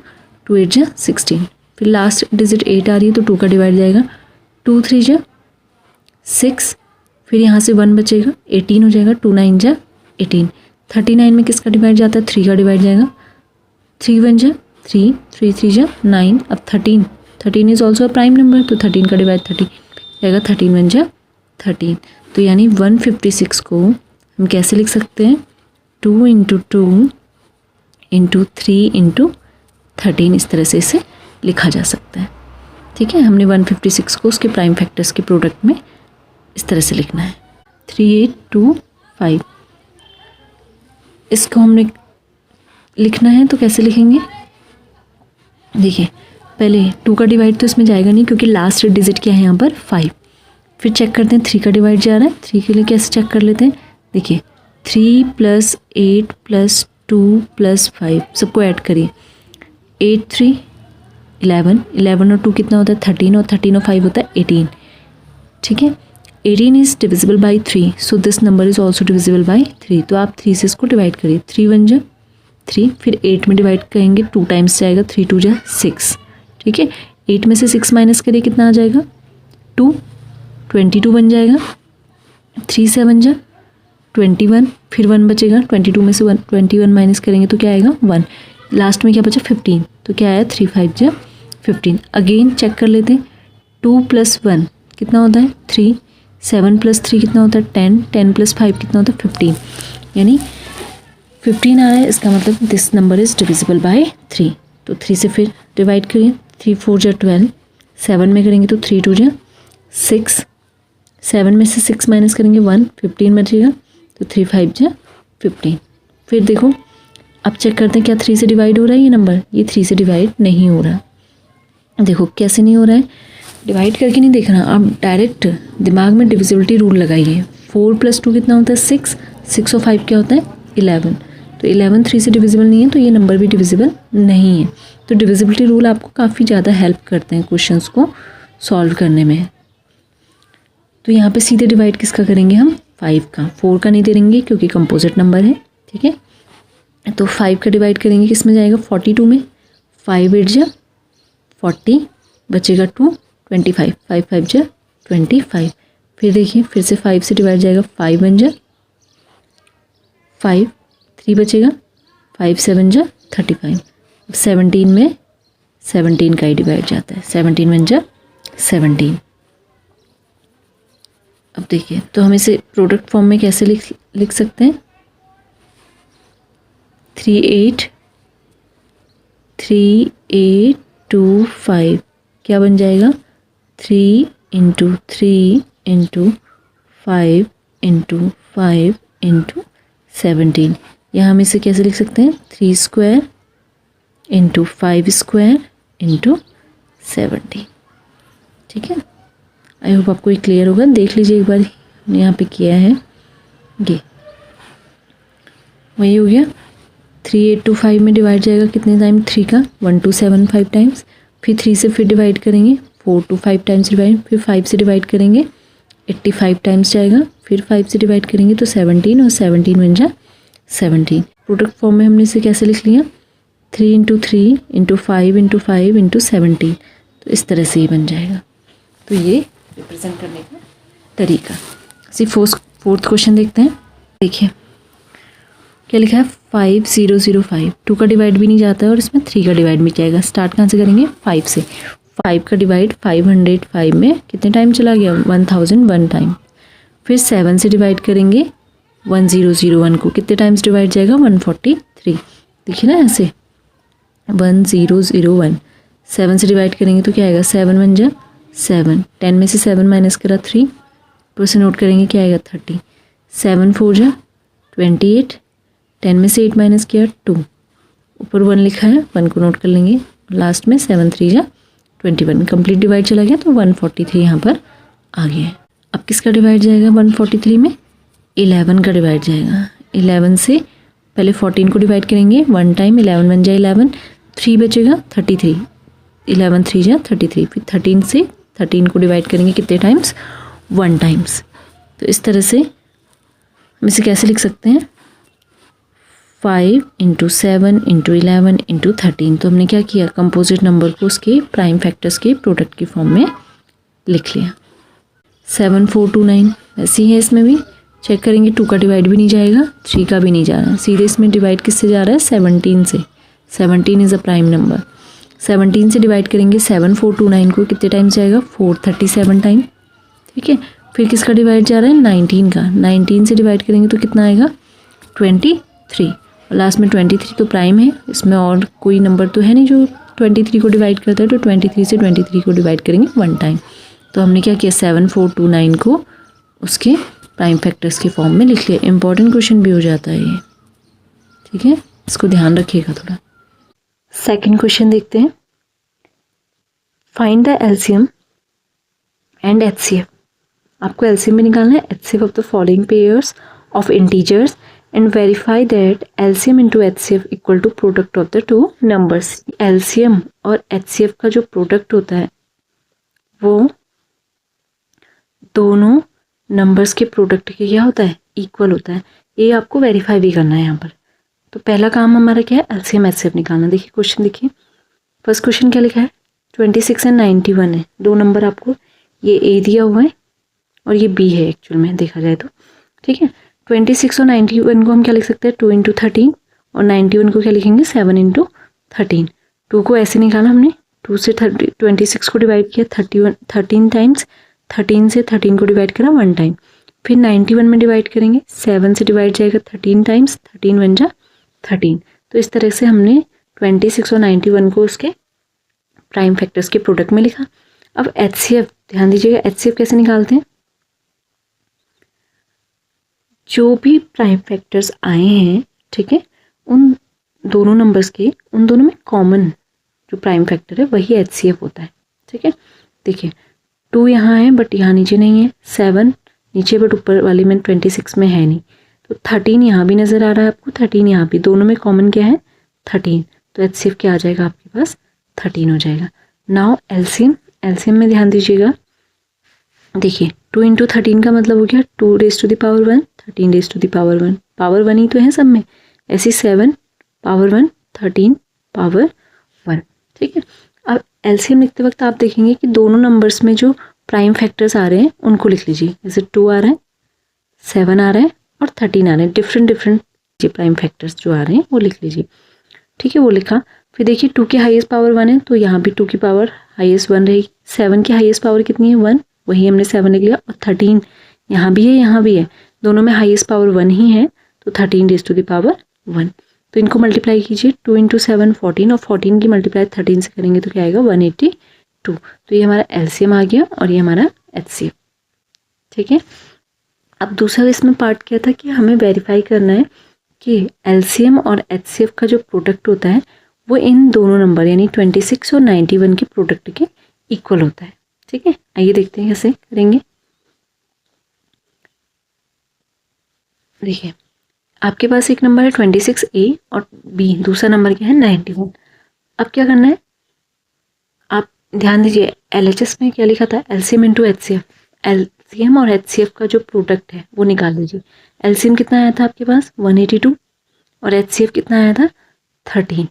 2 8 जा 16, फिर लास्ट डिजिट 8 आ रही है तो 2 का डिवाइड जाएगा, 2 3 जा 6, फिर यहाँ से 1 बचेगा, 18 हो जाएगा, 2 9 जा 18। 39 में किसका डिवाइड जाता है, 3 का डिवाइड जाएगा, 3 1 जा 3, 3 3 जा 9। अब 13 is also a prime number, तो 13 का डिवाइड 30 जाएगा, 13 1 जा 13। तो यानी 156 को हम कैसे लिख सकते हैं, 2 × 2 × 3 × 13, इस तरह से इसे लिखा जा सकता है, ठीक है। हमने 156 को उसके प्राइम फैक्टर्स के प्रोडक्ट में इस तरह से लिखना है, 3 8 2 5। इसको हमने लिखना है तो कैसे लिखेंगे, देखिए पहले 2 का डिवाइड तो इसमें जाएगा नहीं, क्योंकि लास्ट डिजिट क्या है यहाँ पर 5। फिर चेक करते हैं 3 का डिवाइड जा रहा है, 3 के लिए कैसे चेक कर लेते हैं, देखिए 3 + 8 + 2 + 5 सबको ऐड करिए, 8 3 11, 11 और 2 कितना होता है 13, और 13 और 5 होता है 18, ठीक है। 18 is divisible by 3, so this number is also divisible by 3, तो आप 3 से इसको डिवाइड करिए, 3 1 जा 3, फिर 8 में डिवाइड करेंगे 2 टाइम्स जाएगा, 3 2 जा 6, ठीक है। 8 में से 6 माइनस करिए, कितना आ जाएगा 2, 22 बन जाएगा, 3 7 जा 21, फिर 1 बचेगा, 22 में से 21 माइनस करेंगे तो क्या आएगा 1, लास्ट में क्या बचा 15, तो क्या आया 3 5 जा 15। अगेन चेक कर लेते हैं, 2 + 1 कितना होता है 3, 7 + 3 कितना होता है 10, 10 + 5 कितना होता है 15, यानी 15 आ रहा है, इसका मतलब this number is divisible by 3। तो 3 से फिर डिवाइड करिए, 3 4 जा 12, 7 में करेंगे तो 3 2 जा 6, 7 में से 6 माइनस करेंगे 1, 15 बचेगा, तो 3 5 जा 15। फिर देखो अब चेक करते हैं क्या 3 से डिवाइड हो रहा है ये नंबर, ये 3 से डिवाइड नहीं हो रहा। देखो कैसे नहीं हो रहा है, डिवाइड करके नहीं देखना, आप डायरेक्ट दिमाग में डिविजिबिलिटी रूल लगाइए। 4 + 2 कितना होता है 6, 6 और 5 क्या होता है 11, तो 11 3 से डिविजिबल नहीं है, तो ये नंबर भी डिविजिबल नहीं है। तो डिविजिबिलिटी रूल आपको काफ़ी ज़्यादा हेल्प करते हैं क्वेश्चंस को सॉल्व करने में। तो यहाँ पे सीधे डिवाइड किसका करेंगे हम 5 का, 4 का नहीं देंगे क्योंकि कंपोजिट नंबर है, ठीक है। तो 5 का डिवाइड करेंगे किस में जाएगा 42 में, 5 8 जा 40, बचेगा 2, 25, 5 5 जा 25। फिर देखिए फिर से 5 से डिवाइड जाएगा, 5 1 जा 5, 3 बचेगा, 5 7 जा 35। 17 में 17 का ही डिवाइड जाता है, 17 1 जा 17। अब देखिए तो हम इसे प्रोडक्ट फॉर्म में कैसे लिख सकते हैं, 3825 क्या बन जाएगा, 3 इंटू 3 इंटू 5 इंटू 5 इंटू 17। यहाँ हम इसे कैसे लिख सकते हैं, 3 स्क्वायर इंटू 5 स्क्वायर इंटू 17। ठीक है, आई होप आपको ये क्लियर होगा। देख लीजिए एक बार, हमने यहाँ पे किया है ये, वही हो गया। 3825 में डिवाइड जाएगा कितने टाइम, 3 का 1275 टाइम्स। फिर 3 से फिर डिवाइड करेंगे, 425 टाइम्स डिवाइड। फिर 5 से डिवाइड करेंगे, 85 टाइम्स जाएगा। फिर 5 से डिवाइड करेंगे तो 17, और 17 बन जा 17। प्रोडक्ट फॉर्म में हमने इसे कैसे लिख लिया, 3 इंटू 3 इंटू 5 इंटू 5 इंटू 17। तो इस तरह से ही बन जाएगा। तो ये रिप्रेजेंट करने का तरीका। फोर्थ क्वेश्चन देखते हैं। देखिए क्या लिखा है, 5005। 2 का डिवाइड भी नहीं जाता है और इसमें 3 का डिवाइड भी जाएगा। स्टार्ट कहाँ से करेंगे, 5 से। 5 का डिवाइड 505 में कितने टाइम चला गया, 1001 टाइम। फिर 7 से डिवाइड करेंगे 1001 को, कितने टाइम्स डिवाइड जाएगा, 143। देखिए ना ऐसे 1001। 7 से डिवाइड करेंगे तो क्या आएगा, 7 1 जा 7। 10 में से 7 माइनस करा 3, तो उसे नोट करेंगे क्या आएगा, 30। 7 4 जा 28। 10 में से 8 माइनस किया 2, ऊपर 1 लिखा है, 1 को नोट कर लेंगे। लास्ट में 7 3 जा 21। कंप्लीट डिवाइड चला गया तो 143 यहाँ पर आ गया है। अब किसका डिवाइड जाएगा 143 में, 11 का डिवाइड जाएगा। 11 से पहले 14 को डिवाइड करेंगे 1 टाइम, 11 1 जा 11, 3 बचेगा 33। 11 3 जा 33। फिर 13 से 13 को डिवाइड करेंगे कितने टाइम्स, 1 टाइम्स। तो इस तरह से हम इसे कैसे लिख सकते हैं, 5 इंटू 7 इंटू 11 इंटू 13। तो हमने क्या किया, कंपोजिट नंबर को उसके प्राइम फैक्टर्स के प्रोडक्ट की फॉर्म में लिख लिया। 7429 ऐसी है, इसमें भी चेक करेंगे 2 का डिवाइड भी नहीं जाएगा, 3 का भी नहीं जा रहा, सीधे इसमें डिवाइड किससे जा रहा है, 17 से। 17 इज़ अ प्राइम नंबर। 17 से डिवाइड करेंगे 7429 को, कितने टाइम जाएगा, 437 टाइम। ठीक है, फिर किसका डिवाइड जा रहा है, 19 का। 19 से डिवाइड करेंगे तो कितना आएगा, 23। और लास्ट में 23 तो प्राइम है, इसमें और कोई नंबर तो है नहीं जो 23 को डिवाइड करता है, तो 23 से 23 को डिवाइड करेंगे 1 टाइम। तो हमने क्या किया, 7429 को उसके प्राइम फैक्टर्स के फॉर्म में लिख लिया। इंपॉर्टेंट क्वेश्चन भी हो जाता है ये, ठीक है, इसको ध्यान रखिएगा थोड़ा। सेकंड क्वेश्चन देखते हैं, find the LCM and HCF. आपको एलसीएम भी निकालना है, HCF of the following pairs of integers and verify that LCM into HCF equal to product of the two numbers. LCM और एचसीएफ का जो प्रोडक्ट होता है वो दोनों नंबर्स के प्रोडक्ट के क्या होता है, इक्वल होता है। ये आपको वेरीफाई भी करना है यहाँ पर। तो पहला काम हमारा क्या है, एलसीएम एचसीएफ निकालना। देखिए क्वेश्चन देखिए, फर्स्ट क्वेश्चन क्या लिखा है, 26 एंड 91 है। 2 नंबर आपको, ये ए दिया हुआ है और ये बी है एक्चुअल में देखा जाए तो। ठीक है, 26 और 91 को हम क्या लिख सकते हैं, 2 इंटू 13, और 91 को क्या लिखेंगे, 7 इंटू 13। 2 को ऐसे निकाला हमने, 2 से 26 को डिवाइड किया 13 टाइम्स, 13 से 13 को डिवाइड करा 1 टाइम। फिर 91 में डिवाइड करेंगे, 7 से डिवाइड जाएगा 13 टाइम्स, 13 1 जा 13। तो इस तरह से हमने 26 और 91 को उसके प्राइम फैक्टर्स के प्रोडक्ट में लिखा। अब एचसीएफ ध्यान दीजिएगा, एचसीएफ कैसे निकालते हैं, जो भी प्राइम फैक्टर्स आए हैं, ठीक है, उन दोनों नंबर्स के, उन दोनों में कॉमन जो प्राइम फैक्टर है वही एचसीएफ होता है। ठीक है, देखिए 2 यहाँ है बट यहाँ नीचे नहीं है, 7 नीचे बट ऊपर वाले में 26 में है नहीं, तो 13 यहाँ भी नज़र आ रहा है आपको, 13 यहाँ भी, दोनों में कॉमन क्या है, 13। तो एचसीएफ क्या आ जाएगा आपके पास, 13 हो जाएगा। नाउ एलसीएम, एलसीएम में ध्यान दीजिएगा, देखिए 2 इंटू 13 का मतलब हो गया 2 raise to the power 1, 13 raise to the power 1, power 1 ही तो है सब में। ऐसे 7 पावर 1, 13 पावर 1। ठीक है, अब एलसीएम लिखते वक्त आप देखेंगे कि दोनों नंबर्स में जो प्राइम फैक्टर्स आ रहे हैं उनको लिख लीजिए। जैसे 2 आ रहा है, 7 आ रहा है और 13 आ रहे हैं। डिफरेंट डिफरेंट प्राइम फैक्टर्स जो आ रहे हैं वो लिख लीजिए। ठीक है, वो लिखा। फिर देखिए 2 की हाईएस्ट पावर 1 है तो यहाँ भी 2 की पावर हाईएस्ट 1 रहेगी। 7 की हाईएस्ट पावर कितनी है? 1, वही हमने 7 लिख लिया। और 13 यहाँ भी है, यहाँ भी है, दोनों में हाईएस्ट पावर 1 ही है तो 13 रेज़ टू द पावर 1। तो इनको मल्टीप्लाई कीजिए, 2 × 7 14 और 14 की मल्टीप्लाई 13 से करेंगे तो क्या आएगा? 182। तो ये हमारा एलसीएम आ गया और ये हमारा एचसीएफ। ठीक है, अब दूसरा इसमें पार्ट क्या था कि हमें वेरीफाई करना है कि एलसीएम और एचसीएफ का जो प्रोडक्ट होता है वो इन दोनों नंबर यानी 26 और 91 के प्रोडक्ट के इक्वल होता है। ठीक है, आइए देखते हैं कैसे करेंगे। देखिए आपके पास एक नंबर है 26A और B, दूसरा नंबर क्या है? 91। अब क्या करना है, आप ध्यान दीजिए LHS में क्या लिखा था? LCM into HCF. एलसीएम और एचसीएफ का जो प्रोडक्ट है वो निकाल लीजिए। एलसीएम कितना आया था आपके पास? 182 और एचसीएफ कितना आया था? 13।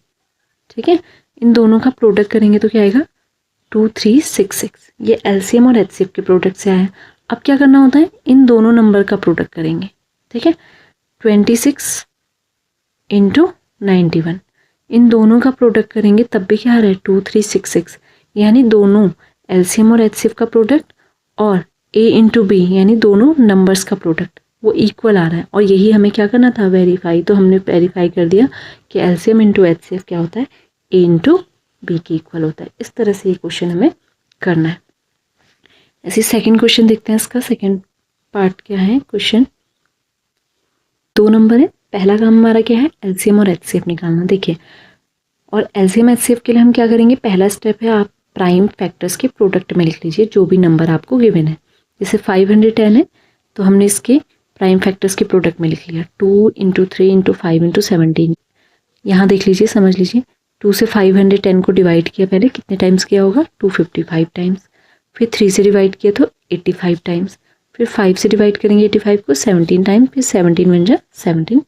ठीक है, इन दोनों का प्रोडक्ट करेंगे तो क्या आएगा? 2366। ये एलसीएम और एचसीएफ के प्रोडक्ट से आया। अब क्या करना होता है? इन दोनों नंबर का प्रोडक्ट करेंगे। ठीक है, 26 × 91, इन दोनों का प्रोडक्ट करेंगे तब भी क्या आ रहा है? 2366। यानी दोनों एलसीएम और एचसीएफ का प्रोडक्ट और A × B यानी दोनों नंबर्स का प्रोडक्ट वो इक्वल आ रहा है। और यही हमें क्या करना था? वेरीफाई। तो हमने वेरीफाई कर दिया कि एलसीएम इंटू एचसीएफ क्या होता है? A × B के इक्वल होता है। इस तरह से ये क्वेश्चन हमें करना है। ऐसे सेकंड क्वेश्चन देखते हैं। इसका सेकंड पार्ट क्या है? क्वेश्चन 2 नंबर है। पहला काम हमारा क्या है? एलसीएम और एचसीएफ निकालना। देखिए, और एलसीएम एचसीएफ के लिए हम क्या करेंगे? पहला स्टेप है आप प्राइम फैक्टर्स के प्रोडक्ट में लिख लीजिए जो भी नंबर आपको गिवन है। जैसे 510 है तो हमने इसके प्राइम फैक्टर्स के प्रोडक्ट में लिख लिया 2 × 3 × 5 × 17। यहाँ देख लीजिए, समझ लीजिए, 2 से 510 को डिवाइड किया, पहले कितने टाइम्स किया होगा? 255 टाइम्स। फिर 3 से डिवाइड किया तो 85 टाइम्स। फिर 5 से डिवाइड करेंगे 85 को 17 टाइम्स, फिर 17 बन जा 17।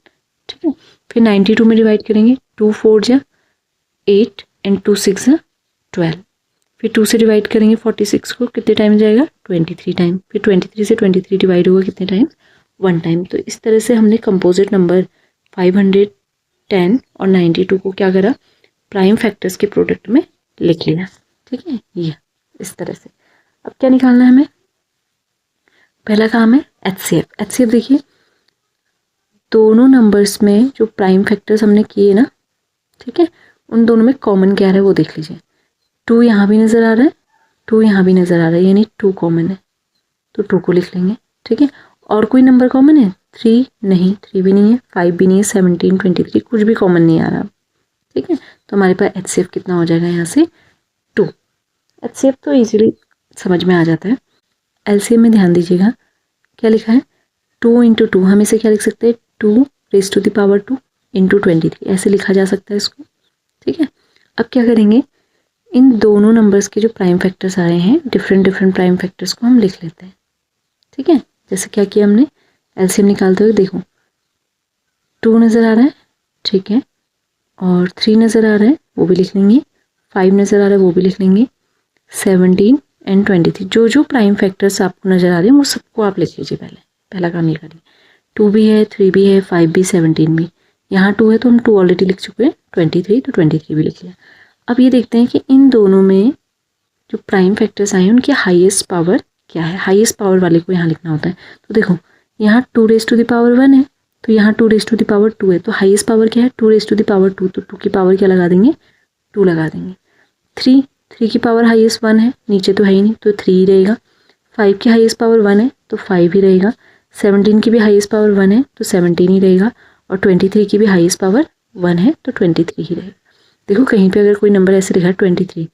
ठीक है, फिर 92 में डिवाइड करेंगे, 2 4 जा 8 एंड 2 6 जा 12। फिर 2 से डिवाइड करेंगे 46 को, कितने टाइम जाएगा? 23 टाइम। फिर 23 से 23 डिवाइड होगा कितने टाइम? 1 टाइम। तो इस तरह से हमने कंपोजिट नंबर 510 और 92 को क्या करा? प्राइम फैक्टर्स के प्रोडक्ट में लिख लिया। ठीक है, ये इस तरह से। अब क्या निकालना है हमें? पहला काम है एचसीएफ। एचसीएफ देखिए, दोनों नंबर्स में जो प्राइम फैक्टर्स हमने किए ना, ठीक है, उन दोनों में कॉमन क्या है वो देख लीजिए। 2 यहाँ भी नज़र आ रहा है, 2 यहाँ भी नज़र आ रहा है, यानी 2 कॉमन है तो 2 को लिख लेंगे। ठीक है, और कोई नंबर कॉमन है? 3 नहीं, 3 भी नहीं है, 5 भी नहीं है, 17 23 कुछ भी कॉमन नहीं आ रहा। ठीक है, तो हमारे पास एचसीएफ कितना हो जाएगा यहाँ से? 2। एचसीएफ तो इजीली समझ में आ जाता है। एलसीएम में ध्यान दीजिएगा क्या लिखा है? 2 × 2, हम इसे क्या लिख सकते हैं? 2 रेज़ टू द पावर 2 × 23, ऐसे लिखा जा सकता है इसको। ठीक है, अब क्या करेंगे? इन दोनों नंबर्स के जो प्राइम फैक्टर्स आए हैं, डिफरेंट डिफरेंट प्राइम फैक्टर्स को हम लिख लेते हैं। ठीक है, जैसे क्या किया हमने? एलसीएम निकालते हुए देखो, 2 नज़र आ रहा है, ठीक है, और 3 नज़र आ रहा है वो भी लिख लेंगे, 5 नज़र आ रहा है वो भी लिख लेंगे, 17 एंड 23 जो जो प्राइम फैक्टर्स आपको नज़र आ रहे हैं वो सबको आप लिख लीजिए। पहला काम ये करिए। 2 भी है, 3 भी है, 5 भी, 17 भी। यहाँ 2 है तो हम 2 ऑलरेडी लिख चुके हैं, 23 तो 23 भी लिख लिया। अब ये देखते हैं कि इन दोनों में जो प्राइम फैक्टर्स आए हैं उनकी हाईएस्ट पावर क्या है। हाईएस्ट पावर वाले को यहाँ लिखना होता है। तो देखो यहाँ 2 रेज़ टू द पावर 1 है तो यहाँ 2 रेज़ टू द पावर 2 है, तो हाईएस्ट पावर क्या है? 2 रेज़ टू द पावर 2, तो 2 की पावर क्या लगा देंगे? 2 लगा देंगे। 3 की पावर हाईएस्ट 1 है, नीचे तो है ही नहीं तो 3 ही रहेगा। 5 की हाईएस्ट पावर 1 है तो 5 ही रहेगा। 17 की भी हाईएस्ट पावर 1 है तो 17 ही रहेगा, और 23 की भी हाईएस्ट पावर 1 है तो 23 ही रहेगा। देखो कहीं पे अगर कोई नंबर ऐसे लिखा है 23,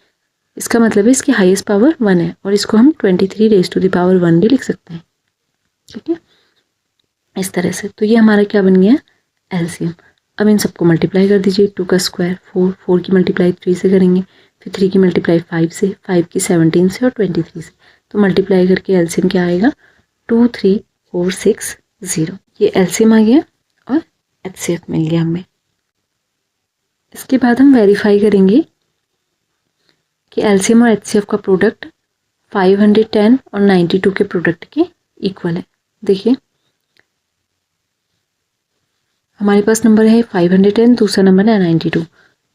इसका मतलब है इसकी हाईएस्ट पावर 1 है, और इसको हम 23 रेज़ टू द पावर 1 भी लिख सकते हैं। ठीक है, इस तरह से। तो ये हमारा क्या बन गया? एलसीएम। अब इन सबको मल्टीप्लाई कर दीजिए। 2 का स्क्वायर 4, 4 की मल्टीप्लाई 3 से करेंगे, फिर 3 की मल्टीप्लाई 5 से, 5 की 17 से और 23 से। तो मल्टीप्लाई करके एलसीएम क्या आएगा? 23460। ये एलसीएम आ गया और एचसीएफ मिल गया हमें। इसके बाद हम वेरीफाई करेंगे कि एलसीएम और एचसीएफ का प्रोडक्ट 510 और 92 के प्रोडक्ट के इक्वल है। देखिए हमारे पास नंबर है 510, दूसरा नंबर है 92।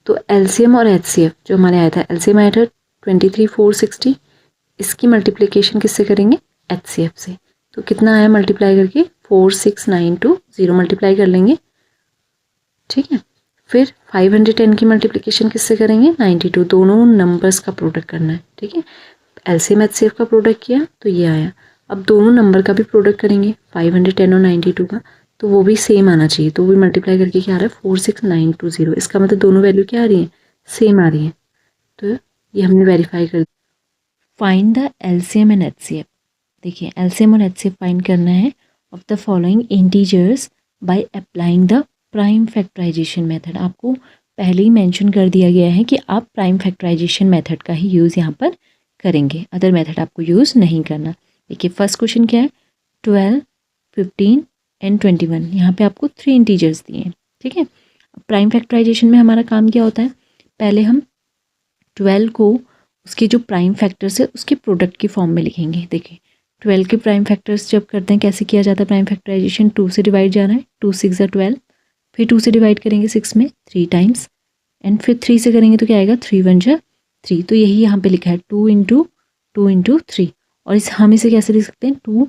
तो एलसीएम और एचसीएफ जो हमारे आया था, एलसीएम आया था 23,460, इसकी मल्टीप्लिकेशन किससे करेंगे, एचसीएफ से। तो कितना आया मल्टीप्लाई करके, 4692, 0 मल्टीप्लाई कर लेंगे, ठीक है। फिर 510 की मल्टीप्लिकेशन किससे करेंगे, 92, दोनों नंबर्स का प्रोडक्ट करना है, ठीक है। एलसीएम एचसीएफ का प्रोडक्ट किया तो ये आया। अब दोनों नंबर का भी प्रोडक्ट करेंगे, 510 और 92 का, तो वो भी सेम आना चाहिए। तो वो भी मल्टीप्लाई करके क्या आ रहा है, 46920। इसका मतलब दोनों वैल्यू क्या आ रही है, सेम आ रही है। तो ये हमने वेरीफाई कर। Find the LCM and HCF. देखिए एलसीएम और एचसीएफ फाइंड करना है of the following integers by applying the prime factorization method. आपको पहले ही मेंशन कर दिया गया है कि आप प्राइम फैक्टराइजेशन मेथड का ही यूज़ यहाँ पर करेंगे, अदर मेथड आपको यूज़ नहीं करना। देखिए फर्स्ट क्वेश्चन क्या है, 12, 15 एंड 21। यहाँ पे आपको 3 इंटीजर्स दिए हैं, ठीक है। प्राइम फैक्टराइजेशन में हमारा काम क्या होता है, पहले हम 12 को उसके जो प्राइम फैक्टर्स है उसके प्रोडक्ट की फॉर्म में लिखेंगे। देखिए 12 के प्राइम फैक्टर्स जब करते हैं कैसे किया जाता है प्राइम फैक्टराइजेशन, 2 से डिवाइड जाना है, 2 6 12, फिर 2 से डिवाइड करेंगे 6 में 3 टाइम्स, एंड फिर 3 से करेंगे तो क्या आएगा, 3 1 3। तो यही यहाँ पे लिखा है 2 इंटू 3। और इस हम इसे कैसे लिख सकते हैं, 2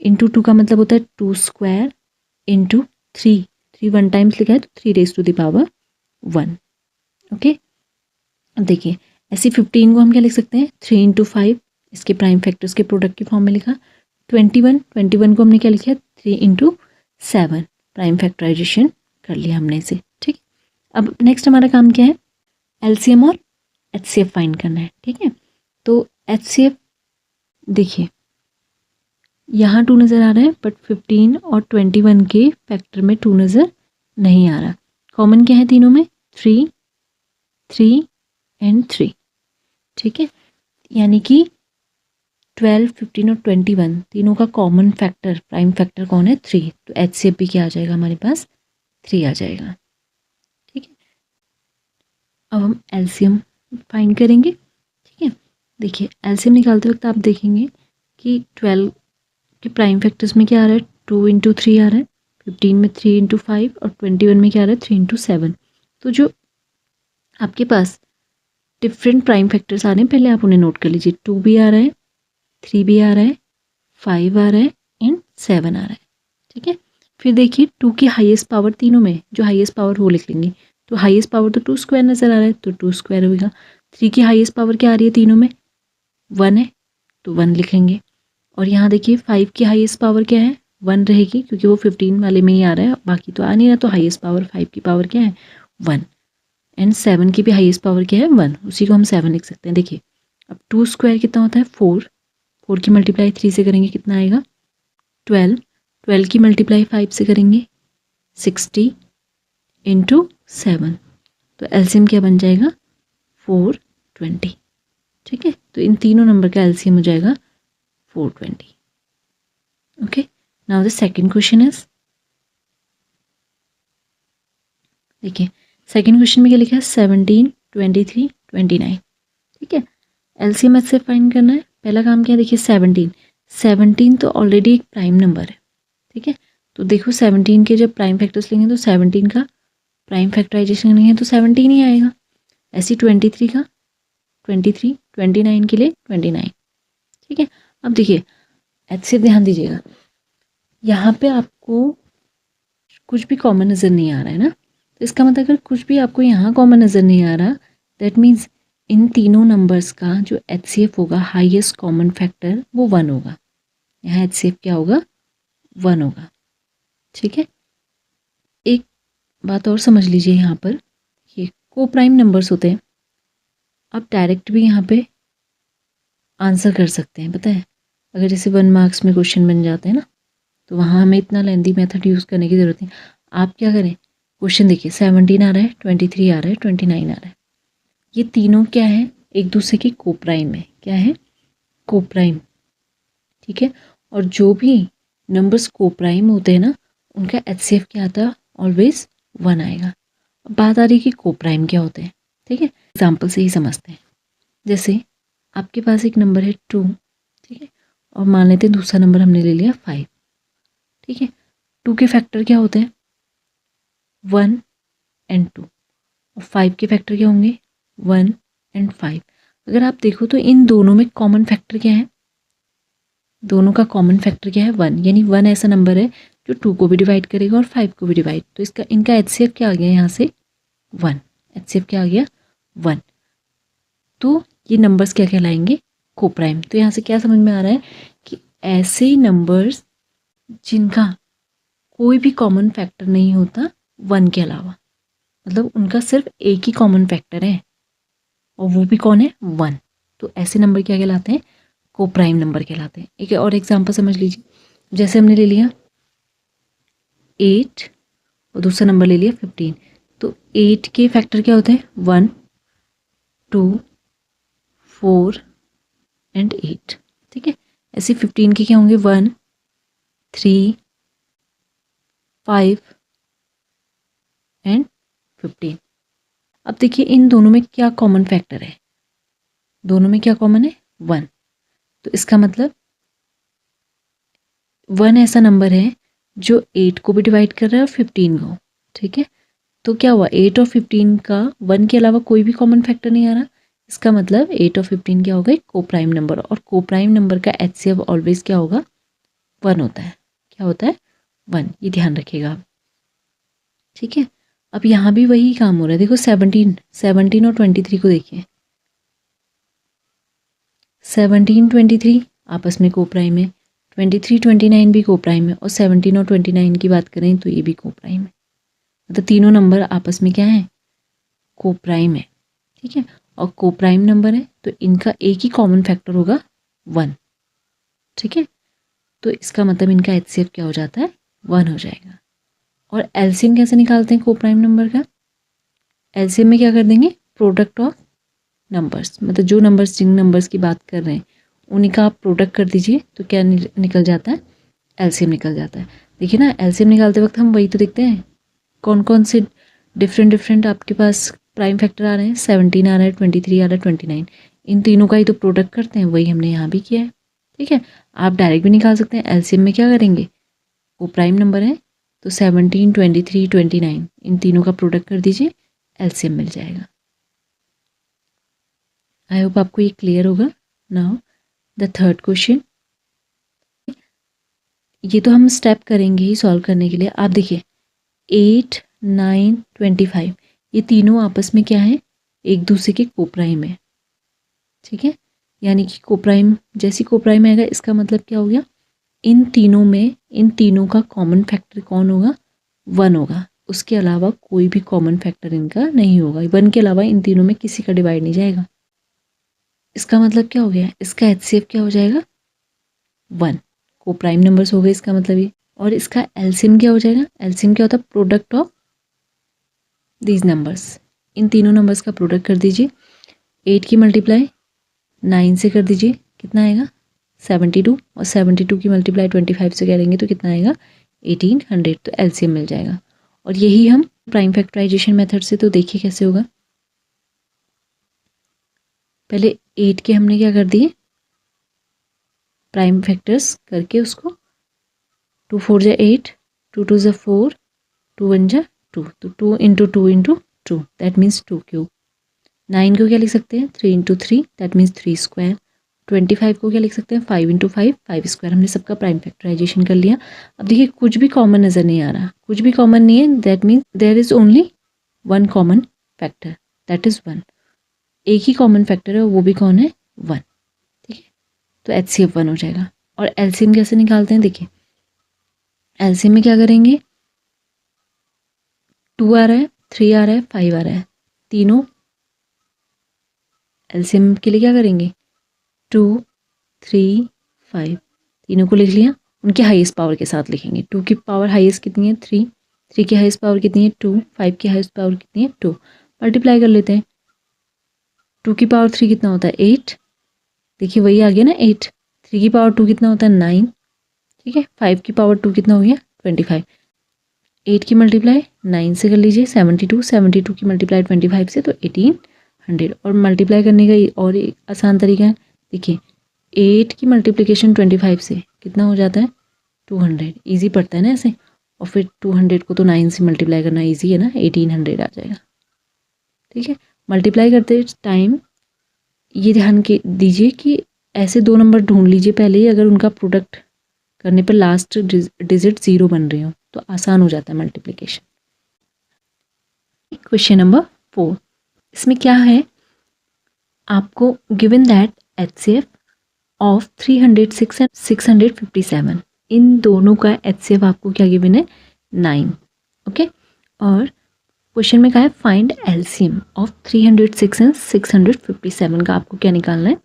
इंटू 2 का मतलब होता है 2 स्क्वायर इंटू 3, 3 1 टाइम्स लिखा है तो 3 raise to the power 1। Okay, अब देखिए ऐसे 15 को हम क्या लिख सकते हैं, 3 इंटू 5, इसके प्राइम फैक्टर्स के प्रोडक्ट की फॉर्म में लिखा। 21 को हमने क्या लिखा, 3 इंटू 7, प्राइम फैक्टराइजेशन कर लिया हमने इसे, ठीक। अब नेक्स्ट हमारा काम क्या है, एलसीएम और एचसीएफ फाइंड करना है, ठीक है। तो एचसीएफ देखिए यहाँ 2 नज़र आ रहा है, बट 15 और 21 के फैक्टर में 2 नज़र नहीं आ रहा। कॉमन क्या है तीनों में, 3 3 एंड 3, ठीक है। यानी कि 12, 15 और 21 तीनों का कॉमन फैक्टर, प्राइम फैक्टर कौन है, 3। तो एचसीएफ भी क्या आ जाएगा हमारे पास, 3 आ जाएगा, ठीक है। अब हम एलसीएम फाइंड करेंगे, ठीक है। देखिए एलसीएम निकालते वक्त आप देखेंगे कि 12 के प्राइम फैक्टर्स में क्या आ रहा है, 2 इंटू 3 आ रहा है, 15 में 3 इंटू 5 और 21 में क्या आ रहा है, 3 इंटू 7। तो जो आपके पास डिफरेंट प्राइम फैक्टर्स आ रहे हैं पहले आप उन्हें नोट कर लीजिए। 2 भी आ रहा है, 3 भी आ रहा है, 5 आ रहा है एंड 7 आ रहा है, ठीक है। फिर देखिए 2 की हाईएस्ट पावर, तीनों में जो हाईएस्ट पावर वो लिख लेंगे। तो हाईएस्ट पावर तो 2 स्क्वायर नज़र आ रहा है तो 2 स्क्वायर होगा। 3 की हाईएस्ट पावर क्या आ रही है तीनों में, 1 है तो 1 लिखेंगे। और यहाँ देखिए 5 की हाईएस्ट पावर क्या है, 1 रहेगी क्योंकि वो 15 वाले में ही आ रहा है, बाकी तो आ नहीं रहा। तो हाईएस्ट पावर 5 की पावर क्या है, 1। एंड 7 की भी हाईएस्ट पावर क्या है, 1, उसी को हम 7 लिख सकते हैं। देखिए अब 2 स्क्वायर कितना होता है, 4, 4 की मल्टीप्लाई 3 से करेंगे कितना आएगा, 12, 12 की मल्टीप्लाई 5 से करेंगे 60 इंटू 7। तो एलसीएम क्या बन जाएगा, 420, ठीक है। तो इन तीनों नंबर का एलसीएम हो जाएगा 420। Okay, now the second question is, देखिए सेकंड क्वेश्चन में क्या लिखा है, 17, 23, 29, ठीक है। एलसीएम से फाइंड करना है। पहला काम क्या है, देखिए 17 तो ऑलरेडी एक प्राइम नंबर है, ठीक है। तो देखो 17 के जब प्राइम फैक्टर्स लेंगे तो 17 का प्राइम फैक्टराइजेशन नहीं है तो 17 ही आएगा। ऐसी 23 का 23, 29 के लिए 29, ठीक है। अब देखिए एच से ध्यान दीजिएगा, यहाँ पे आपको कुछ भी कॉमन नज़र नहीं आ रहा है ना, तो इसका मतलब अगर कुछ भी आपको यहाँ कॉमन नज़र नहीं आ रहा, दैट मीन्स इन तीनों नंबर्स का जो एचसीएफ होगा हाईएस्ट कॉमन फैक्टर वो 1 होगा। यहाँ एचसीएफ क्या होगा, 1 होगा, ठीक है। एक बात और समझ लीजिए, यहाँ पर ये को प्राइम नंबर्स होते हैं, आप डायरेक्ट भी यहाँ पे आंसर कर सकते हैं। पता है अगर जैसे 1 मार्क्स में क्वेश्चन बन जाते हैं ना, तो वहाँ हमें इतना लेंदी मेथड यूज़ करने की ज़रूरत नहीं। आप क्या करें, क्वेश्चन देखिए 17 आ रहा है, 23 आ रहा है, 29 आ रहा है, ये तीनों क्या है, एक दूसरे के कोप्राइम है। क्या है, कोप्राइम, ठीक है। और जो भी नंबर्स कोप्राइम होते हैं ना, उनका एचसीएफ क्या आता है, ऑलवेज 1 आएगा। अब बात आ रही है कि कोप्राइम क्या होते हैं, ठीक है। एग्जाम्पल से ही समझते हैं। जैसे आपके पास एक नंबर है 2, ठीक है, और मान लेते हैं दूसरा नंबर हमने ले लिया 5, ठीक है। 2 के फैक्टर क्या होते हैं? 1 एंड 2, और 5 के फैक्टर क्या होंगे? 1 एंड 5। अगर आप देखो तो इन दोनों में कॉमन फैक्टर क्या है? दोनों का कॉमन फैक्टर क्या है? 1, यानी 1 ऐसा नंबर है जो 2 को भी डिवाइड करेगा और 5 को भी डिवाइड। तो इसका इनका एचसीएफ क्या आ गया यहाँ से? 1। एचसीएफ क्या आ गया? 1। तो ये नंबर्स क्या कहलाएंगे? कोप्राइम। तो यहाँ से क्या समझ में आ रहा है कि ऐसे नंबर्स जिनका कोई भी कॉमन फैक्टर नहीं होता 1 के अलावा, मतलब उनका सिर्फ एक ही कॉमन फैक्टर है और वो भी कौन है? 1। तो ऐसे नंबर क्या कहलाते हैं? कोप्राइम नंबर कहलाते हैं। एक और एग्जांपल समझ लीजिए, जैसे हमने ले लिया 8 और दूसरा नंबर ले लिया 15। तो 8 के फैक्टर क्या होते हैं? 1, 2, 4 एंड 8, ठीक है। ऐसे 15 के क्या होंगे? 1, 3, 5 एंड 15। अब देखिए इन दोनों में क्या कॉमन फैक्टर है? दोनों में क्या कॉमन है? 1। तो इसका मतलब 1 ऐसा नंबर है जो 8 को भी डिवाइड कर रहा है और 15 को, ठीक है। तो क्या हुआ? 8 और 15 का 1 के अलावा कोई भी कॉमन फैक्टर नहीं आ रहा। इसका मतलब 8 और 15 क्या होगा? Coprime number. और कोप्राइम नंबर का एचसीएफ ऑलवेज क्या होगा? 1 होता है। क्या होता है? 1। ये ध्यान रखिएगा आप, ठीक है। अब यहाँ भी वही काम हो रहा है। देखो 17 और 23 को देखिए। 17, 23 आपस में कोप्राइम है, 23, 29 भी कोप्राइम है, और 17 और 29 की बात करें तो ये भी कोप्राइम है। मतलब तीनों नंबर आपस में क्या है? कोप्राइम है, ठीक है। और कोप्राइम नंबर है तो इनका एक ही कॉमन फैक्टर होगा 1, ठीक है। तो इसका मतलब इनका एचसीएफ क्या हो जाता है? 1 हो जाएगा। और एलसीएम कैसे निकालते हैं कोप्राइम नंबर का? एलसीएम में क्या कर देंगे? प्रोडक्ट ऑफ नंबर्स, मतलब जो नंबर्स जिन नंबर्स की बात कर रहे हैं उन्हीं का आप प्रोडक्ट कर दीजिए तो क्या निकल जाता है? एलसीएम निकल जाता है। देखिए ना, एलसीएम निकालते वक्त हम वही तो देखते हैं, कौन कौन से डिफरेंट आपके पास प्राइम फैक्टर आ रहे हैं। 17 आ रहा है, 23 आ रहा है, 29। इन तीनों का ही तो प्रोडक्ट करते हैं, वही हमने यहाँ भी किया है, ठीक है। आप डायरेक्ट भी निकाल सकते हैं। एलसीएम में क्या करेंगे? वो प्राइम नंबर है तो 17, 23, 29 इन तीनों का प्रोडक्ट कर दीजिए, एलसीएम मिल जाएगा। आई होप आपको ये क्लियर होगा। नाउ द थर्ड क्वेश्चन, ये तो हम स्टेप करेंगे ही सॉल्व करने के लिए। आप देखिए 8, 9, 25 ये तीनों आपस में क्या है? एक दूसरे के कोप्राइम है, ठीक है। यानी कि कोप्राइम जैसी कोप्राइम आएगा इसका मतलब क्या हो गया? इन तीनों में इन तीनों का कॉमन फैक्टर कौन होगा? 1 होगा। उसके अलावा कोई भी कॉमन फैक्टर इनका नहीं होगा। 1 के अलावा इन तीनों में किसी का डिवाइड नहीं जाएगा। इसका मतलब क्या हो गया? इसका एचसीएफ क्या हो जाएगा? 1। कोप्राइम नंबर्स हो गए इसका मतलब ये। और इसका एलसीएम क्या हो जाएगा? एलसीएम क्या होता है? Product of these numbers. इन तीनों नंबर्स का प्रोडक्ट कर दीजिए। 8 की मल्टीप्लाई 9 से कर दीजिए, कितना आएगा? 72। और 72 की मल्टीप्लाई 25 से करेंगे तो कितना आएगा? 1800। तो एलसीएम मिल जाएगा। और यही हम प्राइम फैक्टराइजेशन मेथड से तो देखिए कैसे होगा। पहले 8 के हमने क्या कर दिए? प्राइम फैक्टर्स करके उसको 2 4 जा 8, 2 2 जा 4, 2 1 जा 2, तो 2 into 2 into 2 that means 2 cube. 9 को क्या लिख सकते हैं? 3 इंटू 3 दैट मीन्स 3 स्क्वायर। 25 को क्या लिख सकते हैं? 5 इंटू 5 5 स्क्वायर। हमने सबका प्राइम फैक्टराइजेशन कर लिया। अब देखिए कुछ भी कॉमन नज़र नहीं आ रहा, कुछ भी कॉमन नहीं है, that means there is only 1 common factor, that is 1। एक ही कॉमन फैक्टर है, वो भी कौन है? 1, ठीक है। तो एचसीएफ 1 हो जाएगा। और एलसीएम कैसे निकालते हैं? देखिए एलसीएम में क्या करेंगे? 2 आ रहा है, 3 आ रहा है, 5 आ रहा है, तीनों एलसीएम के लिए क्या करेंगे? 2, 3, 5 तीनों को लिख लिया, उनके हाईएस्ट पावर के साथ लिखेंगे। 2 की पावर हाईएस्ट कितनी है? 3, 3 की हाईएस्ट पावर कितनी है? 2, 5 की हाईएस्ट पावर कितनी है? 2। मल्टीप्लाई कर लेते हैं। 2 की पावर 3 कितना होता है? 8। देखिए वही आ गया ना 8। 3 की पावर 2 कितना होता है? 9, ठीक है। 5 की पावर 2 कितना हो गया? 25। 8 की मल्टीप्लाई 9 से कर लीजिए, 72, 72 की मल्टीप्लाई 25 से तो 1800। 100 और मल्टीप्लाई करने का और एक आसान तरीका है, देखिए 8 की मल्टीप्लिकेशन 25 से कितना हो जाता है 200, ईजी पड़ता है ना ऐसे। और फिर 200 को तो 9 से मल्टीप्लाई करना ईजी है ना, 1800 आ जाएगा। ठीक है, मल्टीप्लाई करते टाइम ये ध्यान के दीजिए कि ऐसे दो नंबर ढूंढ लीजिए पहले ही, अगर उनका प्रोडक्ट करने पर लास्ट डिजिट 0 बन रही हो तो आसान हो जाता है मल्टीप्लिकेशन। क्वेश्चन नंबर 4, इसमें क्या है, आपको given that HCF of 306 and 657, इन दोनों का HCF आपको क्या गिवन है 9। ओके, और क्वेश्चन में कहा है फाइंड LCM ऑफ 306 एंड 657 का आपको क्या निकालना है,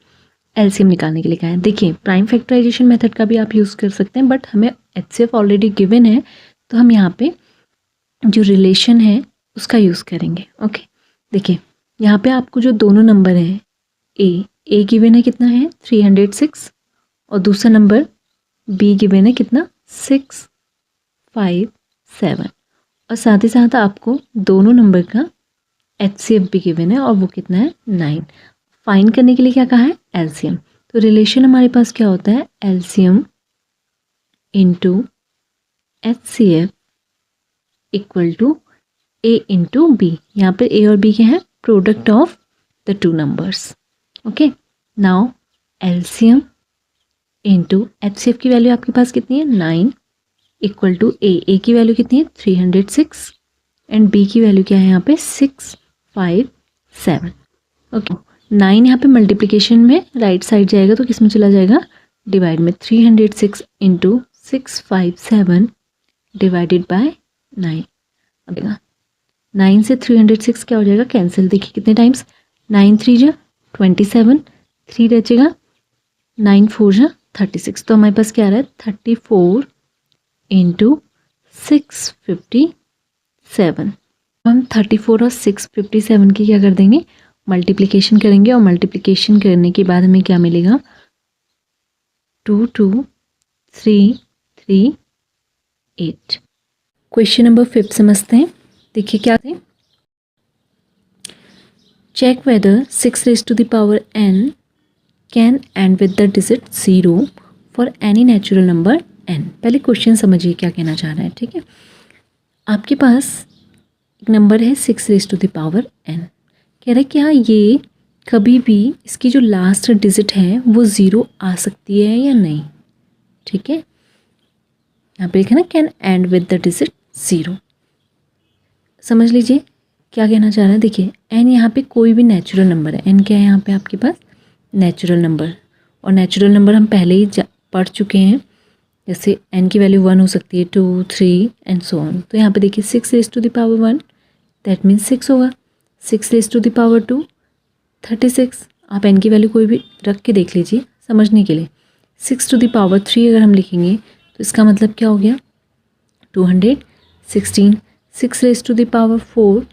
LCM निकालने के लिए कहा है। देखिए प्राइम फैक्टराइजेशन मेथड का भी आप यूज़ कर सकते हैं, बट हमें HCF ऑलरेडी गिवन है तो हम यहाँ पे जो रिलेशन है उसका यूज़ करेंगे। ओके, देखिए यहाँ पे आपको जो दोनों नंबर हैं ए गिवन है कितना है 306 और दूसरा नंबर B गिवन है कितना 657, और साथ ही साथ आपको दोनों नंबर का HCF भी गिवन है और वो कितना है 9। फाइंड करने के लिए क्या कहा है LCM, तो रिलेशन हमारे पास क्या होता है LCM into HCF equal to A into B। यहाँ पर A और B क्या है product of the two numbers. Okay, now LCM into HCF की वैल्यू आपके पास कितनी है 9 इक्वल टू A की वैल्यू कितनी है 306 एंड B की वैल्यू क्या है यहाँ पे 657। ओके, 9 यहाँ पे मल्टीप्लिकेशन में राइट साइड जाएगा तो किस में चला जाएगा डिवाइड में, 306 इंटू 657 डिवाइडेड बाय 9। अब 9 से 306 क्या हो जाएगा कैंसिल, देखिए कितने टाइम्स 9 3 जा 27, 3 बचेगा 9 4 जा 36, तो हमारे पास क्या आ रहा है 34 इंटू 657। हम 34 और 657 की क्या कर देंगे मल्टीप्लिकेशन करेंगे, और मल्टीप्लिकेशन करने के बाद हमें क्या मिलेगा 22338। क्वेश्चन नंबर 5 समझते हैं। देखिए क्या है, check whether 6 raised to the power n can end with the digit 0 for any natural number n। पहले क्वेश्चन समझिए क्या कहना चाह रहा है। ठीक है, आपके पास एक नंबर है 6 raised to the power n, कह रहा है क्या ये कभी भी इसकी जो लास्ट डिजिट है वो 0 आ सकती है या नहीं। ठीक है, यहाँ पे लिखा ना can end with the digit 0। समझ लीजिए क्या कहना चाह रहा है। देखिए n यहाँ पे कोई भी नेचुरल नंबर है, n क्या है यहाँ पे आपके पास नेचुरल नंबर, और नेचुरल नंबर हम पहले ही पढ़ चुके हैं, जैसे n की वैल्यू 1 हो सकती है 2 3 एंड सो ऑन। तो यहाँ पे देखिए 6 raised to the power 1 that means 6 होगा, 6 raised to the power 2 36। आप n की वैल्यू कोई भी रख के देख लीजिए समझने के लिए। 6 to the power 3 अगर हम लिखेंगे तो इसका मतलब क्या हो गया 216। 6 raised to the power 4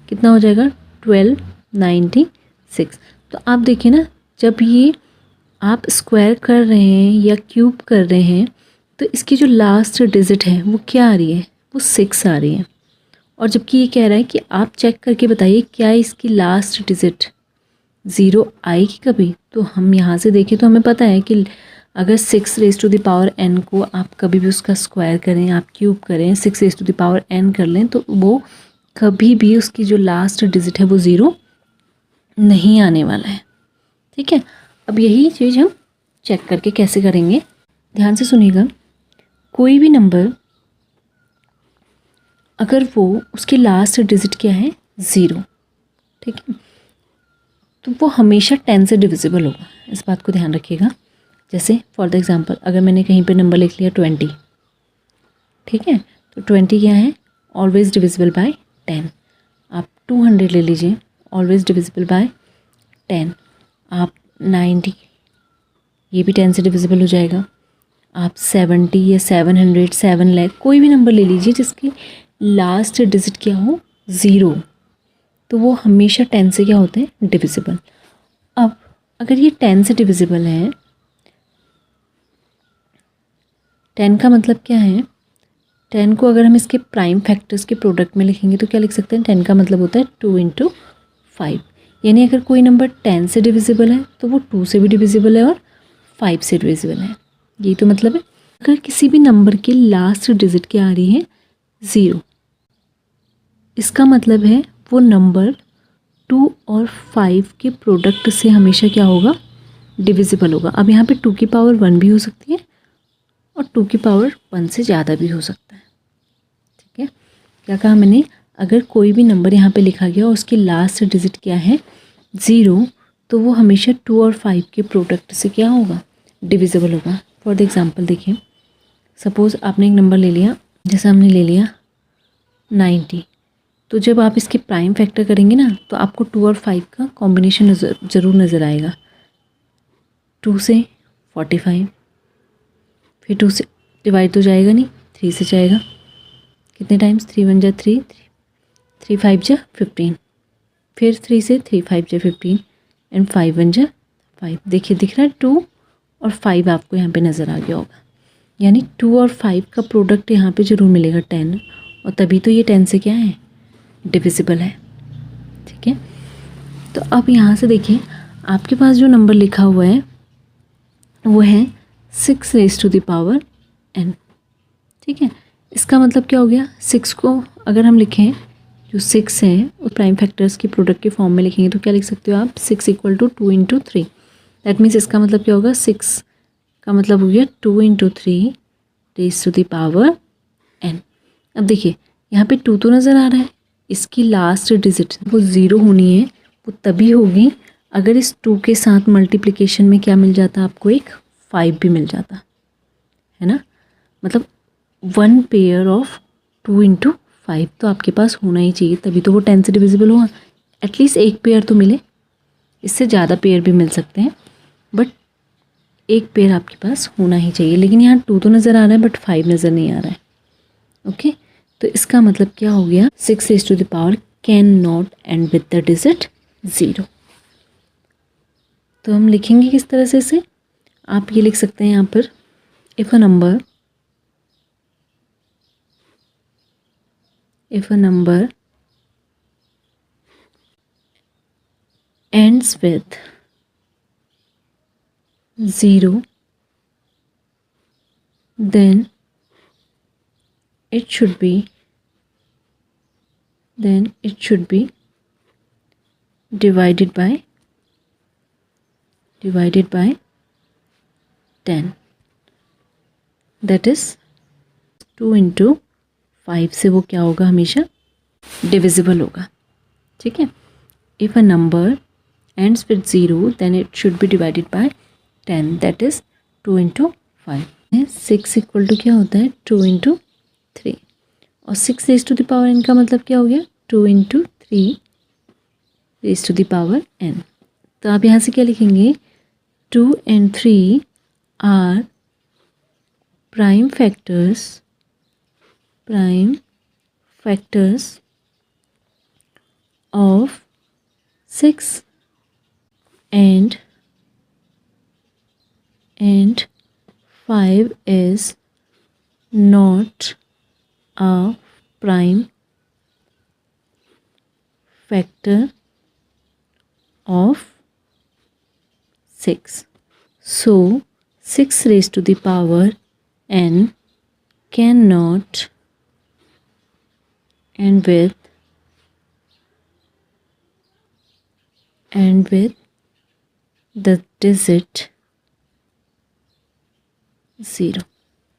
कितना हो जाएगा 1296। तो आप देखिए ना, जब ये आप स्क्वायर कर रहे हैं या क्यूब कर रहे हैं तो इसकी जो लास्ट डिजिट है वो क्या आ रही है वो 6 आ रही है, और जबकि ये कह रहा है कि आप चेक करके बताइए क्या इसकी लास्ट डिजिट 0 आएगी कभी। तो हम यहाँ से देखें तो हमें पता है कि अगर 6 raised to the power n को आप कभी भी उसका स्क्वायर करें, आप क्यूब करें, 6 raised to the power n कर लें तो वो कभी भी उसकी जो लास्ट डिजिट है वो 0 नहीं आने वाला है। ठीक है, अब यही चीज़ हम चेक करके कैसे करेंगे, ध्यान से सुनिएगा। कोई भी नंबर अगर वो उसकी लास्ट डिजिट क्या है 0, ठीक है, तो वो हमेशा 10 से डिविजिबल होगा, इस बात को ध्यान रखिएगा। जैसे फॉर द एग्जांपल अगर मैंने कहीं पे नंबर लिख लिया 20, ठीक है, तो 20 क्या है ऑलवेज डिविजिबल बाय 10। आप 200 ले लीजिए, ऑलवेज डिविजिबल बाय 10। आप 90, ये भी 10 से डिविजिबल हो जाएगा। आप 70 या 700, 7 लाख, कोई भी नंबर ले लीजिए जिसकी लास्ट डिजिट क्या हो 0, तो वो हमेशा 10 से क्या होते हैं डिविजिबल। अब अगर ये 10 से डिविजिबल है, 10 का मतलब क्या है, 10 को अगर हम इसके प्राइम फैक्टर्स के प्रोडक्ट में लिखेंगे तो क्या लिख सकते हैं, 10 का मतलब होता है 2 × 5। यानी अगर कोई नंबर 10 से डिविजिबल है तो वो 2 से भी डिविजिबल है और 5 से डिविजिबल है। यही तो मतलब है। अगर किसी भी नंबर के लास्ट डिजिट क्या आ रही है 0, इसका मतलब है वो नंबर 2 और 5 के प्रोडक्ट से हमेशा क्या होगा, डिविजिबल होगा। अब यहाँ पे 2 की पावर 1 भी हो सकती है और 2 की पावर 1 से ज़्यादा भी हो सकता है। ठीक है, क्या कहा मैंने, अगर कोई भी नंबर यहाँ पे लिखा गया और उसकी लास्ट डिजिट क्या है 0, तो वो हमेशा 2 और 5 के प्रोडक्ट से क्या होगा, डिविजिबल होगा। फॉर द एग्जांपल देखिए, सपोज़ आपने एक नंबर ले लिया, जैसे हमने ले लिया 90, तो जब आप इसके प्राइम फैक्टर करेंगे ना तो आपको 2 और 5 का कॉम्बिनेशन ज़रूर नज़र आएगा। 2 से 45, फिर 2 से डिवाइड तो जाएगा नहीं, 3 से जाएगा, कितने टाइम्स, 3 1 जा 3, 3 5 जा 15, फिर 3 से 3 5 जा 15 एंड 5 1 जा 5। देखिए दिख रहा है 2 और 5 आपको यहाँ पे नज़र आ गया होगा, यानी 2 और 5 का प्रोडक्ट यहाँ पे ज़रूर मिलेगा 10, और तभी तो ये 10 से क्या है, डिविजिबल है। ठीक है, तो अब यहाँ से देखिए आपके पास जो नंबर लिखा हुआ है वो है 6 raise to the power n। ठीक है, इसका मतलब क्या हो गया, 6 को अगर हम लिखें, जो 6 है वो प्राइम फैक्टर्स के प्रोडक्ट के फॉर्म में लिखेंगे तो क्या लिख सकते हो आप, 6 = 2 × 3। दैट मीन्स इसका मतलब क्या होगा, 6 का मतलब हो गया 2 × 3 raise to the power n। अब देखिए यहाँ पे 2 तो नज़र आ रहा है, इसकी लास्ट डिजिट वो 0 होनी है, वो तभी होगी अगर इस 2 के साथ मल्टीप्लिकेशन में क्या मिल जाता, आपको एक 5 भी मिल जाता है ना। मतलब 1 पेयर ऑफ 2 × 5 तो आपके पास होना ही चाहिए, तभी तो वो 10 से डिविजिबल होगा। एटलीस्ट एक पेयर तो मिले, इससे ज़्यादा पेयर भी मिल सकते हैं, बट एक पेयर आपके पास होना ही चाहिए। लेकिन यहाँ 2 तो नज़र आ रहा है बट 5 नज़र नहीं आ रहा है। ओके, तो इसका मतलब क्या हो गया, 6 raise to the power cannot end with the digit 0। तो हम लिखेंगे किस तरह से इसे, आप ये लिख सकते हैं यहाँ पर, if a number ends with 0, then it should be divided by 10, that is 2 × 5 से वो क्या होगा, हमेशा डिविजिबल होगा। ठीक है, if a number ends with 0 then it should be divided by 10, that is 2 × 5। 6 = क्या होता है, 2 × 3, और 6 raise to the power n का मतलब क्या हो गया, 2 × 3 raise to the power n। तो आप यहाँ से क्या लिखेंगे, 2 and 3 are prime factors of 6 and 5 is not a prime factor of 6. So 6 raised to the power n cannot end with the digit 0।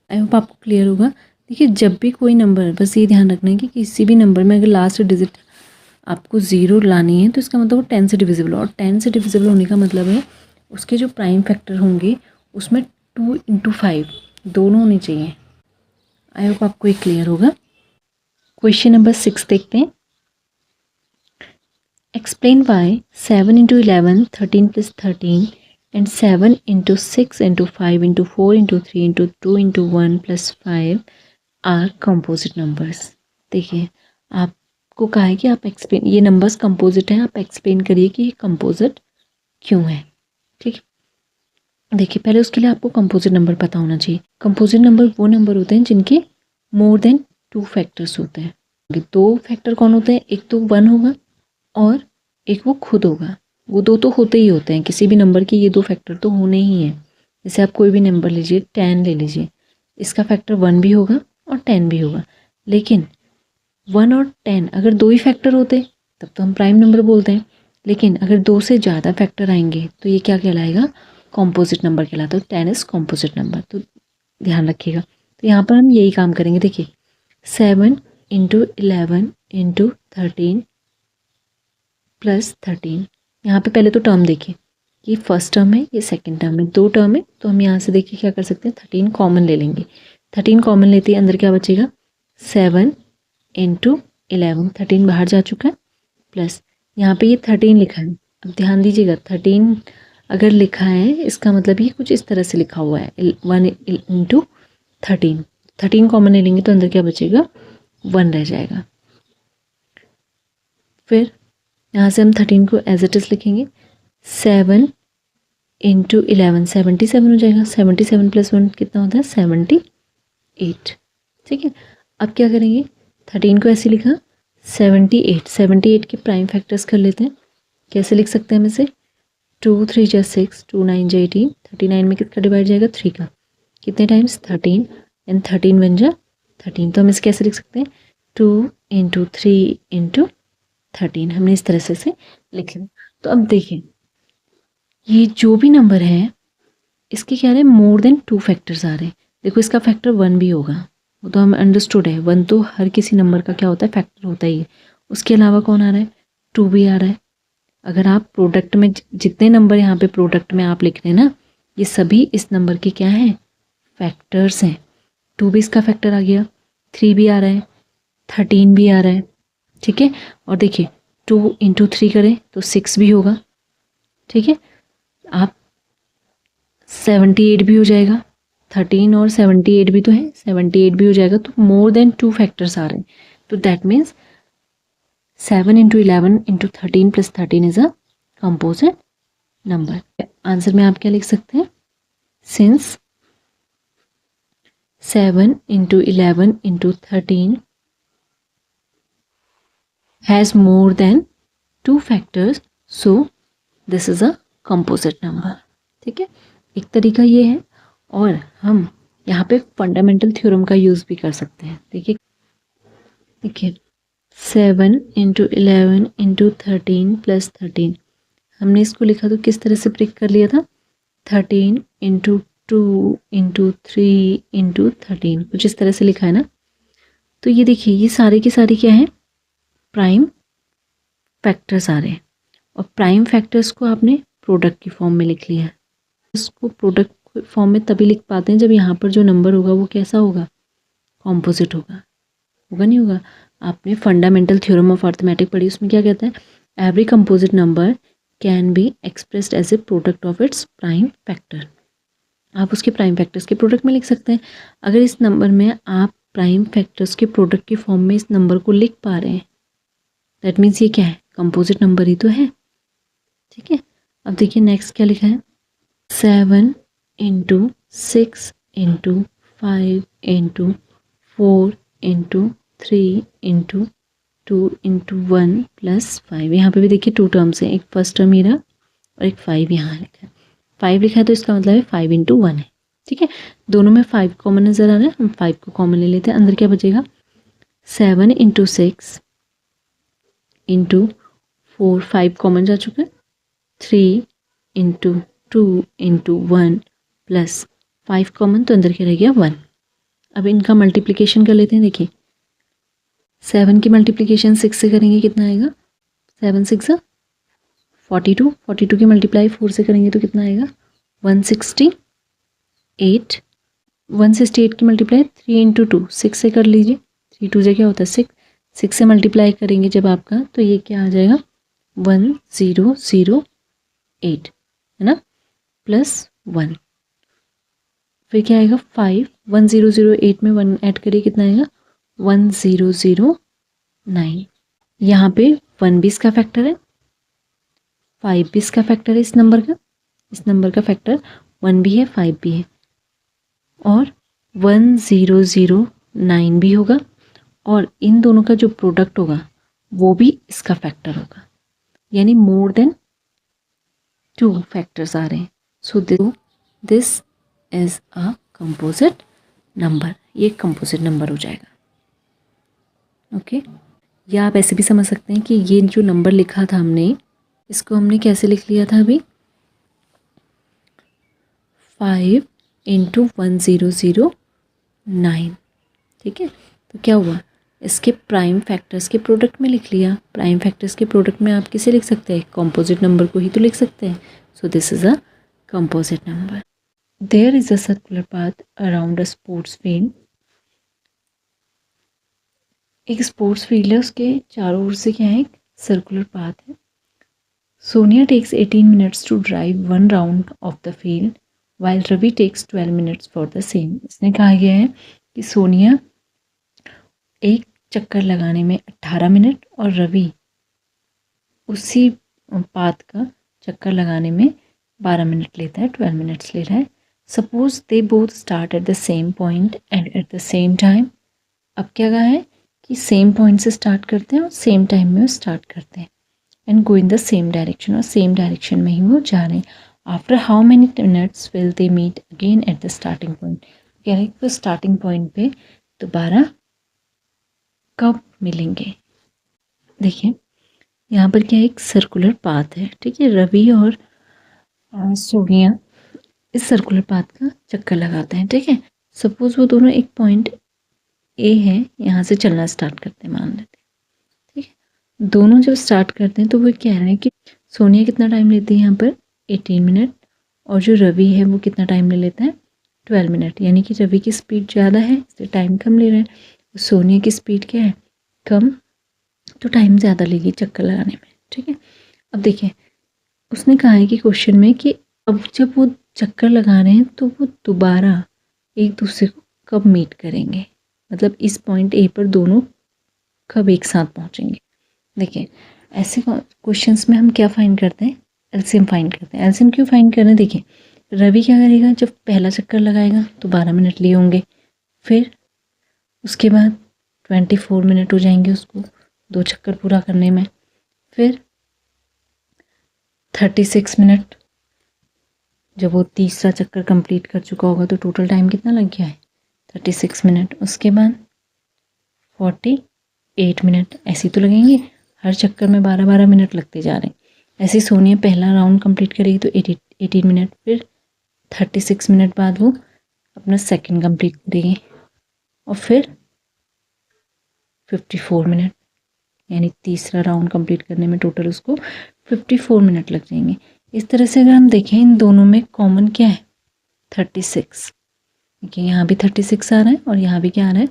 I hope आपको क्लियर होगा। देखिए जब भी कोई नंबर, बस ये ध्यान रखना है कि किसी भी नंबर में अगर लास्ट डिजिट आपको 0 लानी है तो इसका मतलब वो 10 से डिविजिबल, और 10 से डिविजिबल होने का मतलब है उसके जो प्राइम फैक्टर होंगे उसमें 2 × 5 दोनों होने चाहिए। आई होप आपको ये क्लियर होगा। क्वेश्चन नंबर 6 देखते हैं। Explain why 7 × 11 13 + 13 and 7 × 6 × 5 × 4 × 3 × 2 × 1 + 5 are composite numbers. देखिए आपको कहा है कि आप एक्सप्लेन, ये नंबर्स कंपोजिट हैं, आप एक्सप्लेन करिए कि ये कंपोजिट क्यों है। ठीक, देखिए पहले उसके लिए आपको कंपोजिट नंबर पता होना चाहिए। कंपोजिट नंबर वो नंबर होते हैं जिनके मोर देन 2 फैक्टर्स होते हैं। 2 फैक्टर कौन होते हैं, एक तो 1 होगा और एक वो खुद होगा। वो दो तो होते ही होते हैं, किसी भी नंबर के ये दो फैक्टर तो होने ही हैं। जैसे आप कोई भी नंबर लीजिए, 10 ले लीजिए, इसका फैक्टर 1 भी होगा और 10 भी होगा। लेकिन 1 और 10 अगर दो ही फैक्टर होते तब तो हम प्राइम नंबर बोलते हैं। लेकिन अगर दो से ज़्यादा फैक्टर आएंगे तो ये क्या कहलाएगा? कॉम्पोजिट नंबर कहलाता है। 10 इज़ कॉम्पोजिट नंबर, तो ध्यान रखिएगा। तो यहाँ पर हम यही काम करेंगे। देखिए 7 इंटू 11 इंटू 13 प्लस 13। यहाँ पे पहले तो टर्म देखिए, ये फर्स्ट टर्म है, ये सेकंड टर्म है, दो टर्म है। तो हम यहाँ से देखिए क्या कर सकते हैं, 13 कॉमन ले लेंगे। 13 कॉमन लेते ही अंदर क्या बचेगा? 7 इंटू 11, 13 बाहर जा चुका है, प्लस यहाँ पे ये 13 लिखा है। अब ध्यान दीजिएगा, 13 अगर लिखा है इसका मतलब ये कुछ इस तरह से लिखा हुआ है, 1 इंटू 13। 13 कॉमन ले लेंगे तो अंदर क्या बचेगा? 1 रह जाएगा। फिर यहाँ से हम 13 को एज इट इज़ लिखेंगे। 7 इंटू 11 77 हो जाएगा। 77 प्लस 1 कितना होता है? 78। ठीक है, अब क्या करेंगे? 13 को ऐसे लिखा, 78 के प्राइम फैक्टर्स कर लेते हैं। कैसे लिख सकते हैं हम इसे? 2 3 जा 6, 2 9 जा 18, 39 में किसका डिवाइड जाएगा? 3 का। कितने टाइम्स? 13, एंड 13 बन जा 13। तो हम इसे कैसे लिख सकते हैं? 2 इंटू 3 इंटू 13। हमने इस तरह से इसे लिख लिया। तो अब देखिए ये जो भी नंबर है इसके क्या रहे? मोर देन 2 फैक्टर्स आ रहे हैं। देखो इसका फैक्टर 1 भी होगा, वो तो हम अंडरस्टूड है। 1 तो हर किसी नंबर का क्या होता है? फैक्टर होता ही है। उसके अलावा कौन आ रहा है? 2 भी आ रहा है। अगर आप प्रोडक्ट में जितने नंबर यहाँ पे प्रोडक्ट में आप लिख रहे हैं ना, ये सभी इस नंबर के क्या हैं? फैक्टर्स हैं। 2 भी इसका फैक्टर आ गया, 3 भी आ रहा है, 13 भी आ रहा है। ठीक है, और देखिए 2 इंटू 3 करें तो 6 भी होगा। ठीक है, आप 78 भी हो जाएगा। 13 और 78 भी तो है, 78 भी हो जाएगा। तो मोर देन 2 फैक्टर्स आ रहे हैं। तो that means 7 into 11 into 13 plus 13 is a composite number. Answer में आप क्या लिख सकते हैं? Since 7 into 11 into 13 has more than 2 factors, so this is a composite number. ठीक है, एक तरीका ये है। और हम यहाँ पे फंडामेंटल थ्योरम का यूज़ भी कर सकते हैं। देखिए 7 इंटू 11 इंटू 13 प्लस 13, हमने इसको लिखा तो किस तरह से ब्रेक कर लिया था? 13 इंटू 2 इंटू 3 इंटू 13, कुछ इस तरह से लिखा है ना। तो ये देखिए ये सारे के सारे क्या हैं? प्राइम फैक्टर्स आ रहे हैं। और प्राइम फैक्टर्स को आपने प्रोडक्ट की फॉर्म में लिख लिया है। इसको प्रोडक्ट फॉर्म में तभी लिख पाते हैं जब यहाँ पर जो नंबर होगा वो कैसा होगा? कॉम्पोजिट होगा। होगा नहीं होगा? आपने फंडामेंटल थ्योरम ऑफ अर्थमेटिक पढ़ी, उसमें क्या कहता है? Every composite number can be expressed as a product of its prime factor. आप उसके प्राइम फैक्टर्स के प्रोडक्ट में लिख सकते हैं। अगर इस नंबर में आप प्राइम फैक्टर्स के प्रोडक्ट की फॉर्म में इस नंबर को लिख पा रहे हैं, दैट मीन्स ये क्या है? कंपोजिट नंबर ही तो है। ठीक है, अब देखिए नेक्स्ट क्या लिखा है? 7 into 6 into 5 into 4 into 3 into 2 into 1 plus 5। यहाँ पे भी देखिए 2 टर्म्स हैं, एक फर्स्ट टर्म मेरा और एक 5 यहाँ लिखा है। 5 लिखा है तो इसका मतलब है 5 इंटू 1 है। ठीक है, दोनों में 5 कॉमन नज़र आ रहा है, हम 5 को कॉमन ले लेते हैं। अंदर क्या बचेगा? 7 इंटू 6 इंटू 4, 5 कॉमन जा चुका है, 3 इंटू 2 इंटू 1 प्लस 5 कॉमन, तो अंदर क्या रह गया? 1। अब इनका मल्टीप्लिकेशन कर लेते हैं। देखिए 7 की मल्टीप्लिकेशन 6 से करेंगे, कितना आएगा? 7 6 42, 42 की मल्टीप्लाई 4 से करेंगे तो कितना आएगा? 168। 168 की मल्टीप्लाई 3 इंटू 2, 6 से कर लीजिए। 3 2 से क्या होता है? 6। 6 से मल्टीप्लाई करेंगे जब आपका, तो ये क्या आ जाएगा? 1008 है ना, प्लस 1। फिर क्या आएगा? 5। 1008 में 1 ऐड करिए, कितना आएगा? 1009। यहाँ पे 1 भी इसका फैक्टर है, 5 भी इसका फैक्टर है। इस नंबर का फैक्टर 1 भी है, 5 भी है, और 1009 भी होगा। और इन दोनों का जो प्रोडक्ट होगा वो भी इसका फैक्टर होगा। यानी मोर देन 2 फैक्टर्स आ रहे हैं। So this is a composite number, ये कंपोजिट नंबर हो जाएगा। ओके, या आप ऐसे भी समझ सकते हैं कि ये जो नंबर लिखा था हमने, इसको हमने कैसे लिख लिया था अभी, 5 × 1009। ठीक है, तो क्या हुआ, इसके प्राइम फैक्टर्स के प्रोडक्ट में लिख लिया। प्राइम फैक्टर्स के प्रोडक्ट में आप किसे लिख सकते हैं, कंपोजिट नंबर को ही तो लिख सकते हैं। So this is a composite number. There is a circular path around a sports field. एक स्पोर्ट्स फील्ड है, उसके चारों ओर से क्या है, एक सर्कुलर पाथ है। Sonia takes 18 minutes to drive 1 round of the field while Ravi takes 12 minutes for the same. इसने कहा गया है कि सोनिया एक चक्कर लगाने में 18 मिनट और रवि उसी पाथ का चक्कर लगाने में 12 मिनट लेता है, 12 मिनट्स ले रहा है। Suppose they both start at the same point and at the same time. अब क्या कहा है कि सेम पॉइंट से स्टार्ट करते हैं और सेम टाइम में वो स्टार्ट करते हैं and go in the same direction, और सेम डायरेक्शन में ही वो जा रहे हैं। After how many minutes will they meet again at the starting point. कह रहे हैं कि वो स्टार्टिंग पॉइंट पे दोबारा कब मिलेंगे। देखिए यहाँ पर क्या एक सर्कुलर पाथ है, ठीक है, रवि और सोनिया इस सर्कुलर पाथ का चक्कर लगाते हैं। ठीक है, सपोज वो दोनों एक पॉइंट ए है, यहाँ से चलना स्टार्ट करते हैं मान लेते हैं। ठीक है, दोनों जब स्टार्ट करते हैं तो वो कह रहे हैं कि सोनिया कितना टाइम लेती है यहाँ पर 18 मिनट, और जो रवि है वो कितना टाइम ले लेता है 12 मिनट। यानी कि रवि की स्पीड ज़्यादा है इसलिए टाइम कम ले रहा है, सोनिया की स्पीड क्या है, कम, तो टाइम ज़्यादा लेगी चक्कर लगाने में। ठीक है, अब देखिए उसने कहा है कि क्वेश्चन में कि अब जब वो चक्कर लगा रहे हैं तो वो दोबारा एक दूसरे को कब मीट करेंगे, मतलब इस पॉइंट ए पर दोनों कब एक साथ पहुंचेंगे। देखिए ऐसे क्वेश्चंस में हम क्या फाइंड करते हैं, एलसीएम फाइंड करते हैं। एलसीएम क्यों फाइंड कर रहे हैं, देखिए रवि क्या करेगा, जब पहला चक्कर लगाएगा तो 12 मिनट लिए होंगे, फिर उसके बाद 24 मिनट हो जाएंगे उसको 2 चक्कर पूरा करने में, फिर 36 मिनट, जब वो तीसरा चक्कर कंप्लीट कर चुका होगा तो टोटल टाइम कितना लग गया है 36 मिनट। उसके बाद 48 मिनट, ऐसे तो लगेंगे, हर चक्कर में 12-12 मिनट लगते जा रहे हैं। ऐसे सोनिया पहला राउंड कंप्लीट करेगी तो 18 मिनट, फिर 36 मिनट बाद वो अपना सेकंड कंप्लीट करेगी और फिर 54 मिनट, यानी तीसरा राउंड कंप्लीट करने में टोटल उसको 54 मिनट लग जाएंगे। इस तरह से अगर हम देखें इन दोनों में कॉमन क्या है 36। देखिए यहाँ भी 36 आ रहा है और यहाँ भी क्या आ रहा है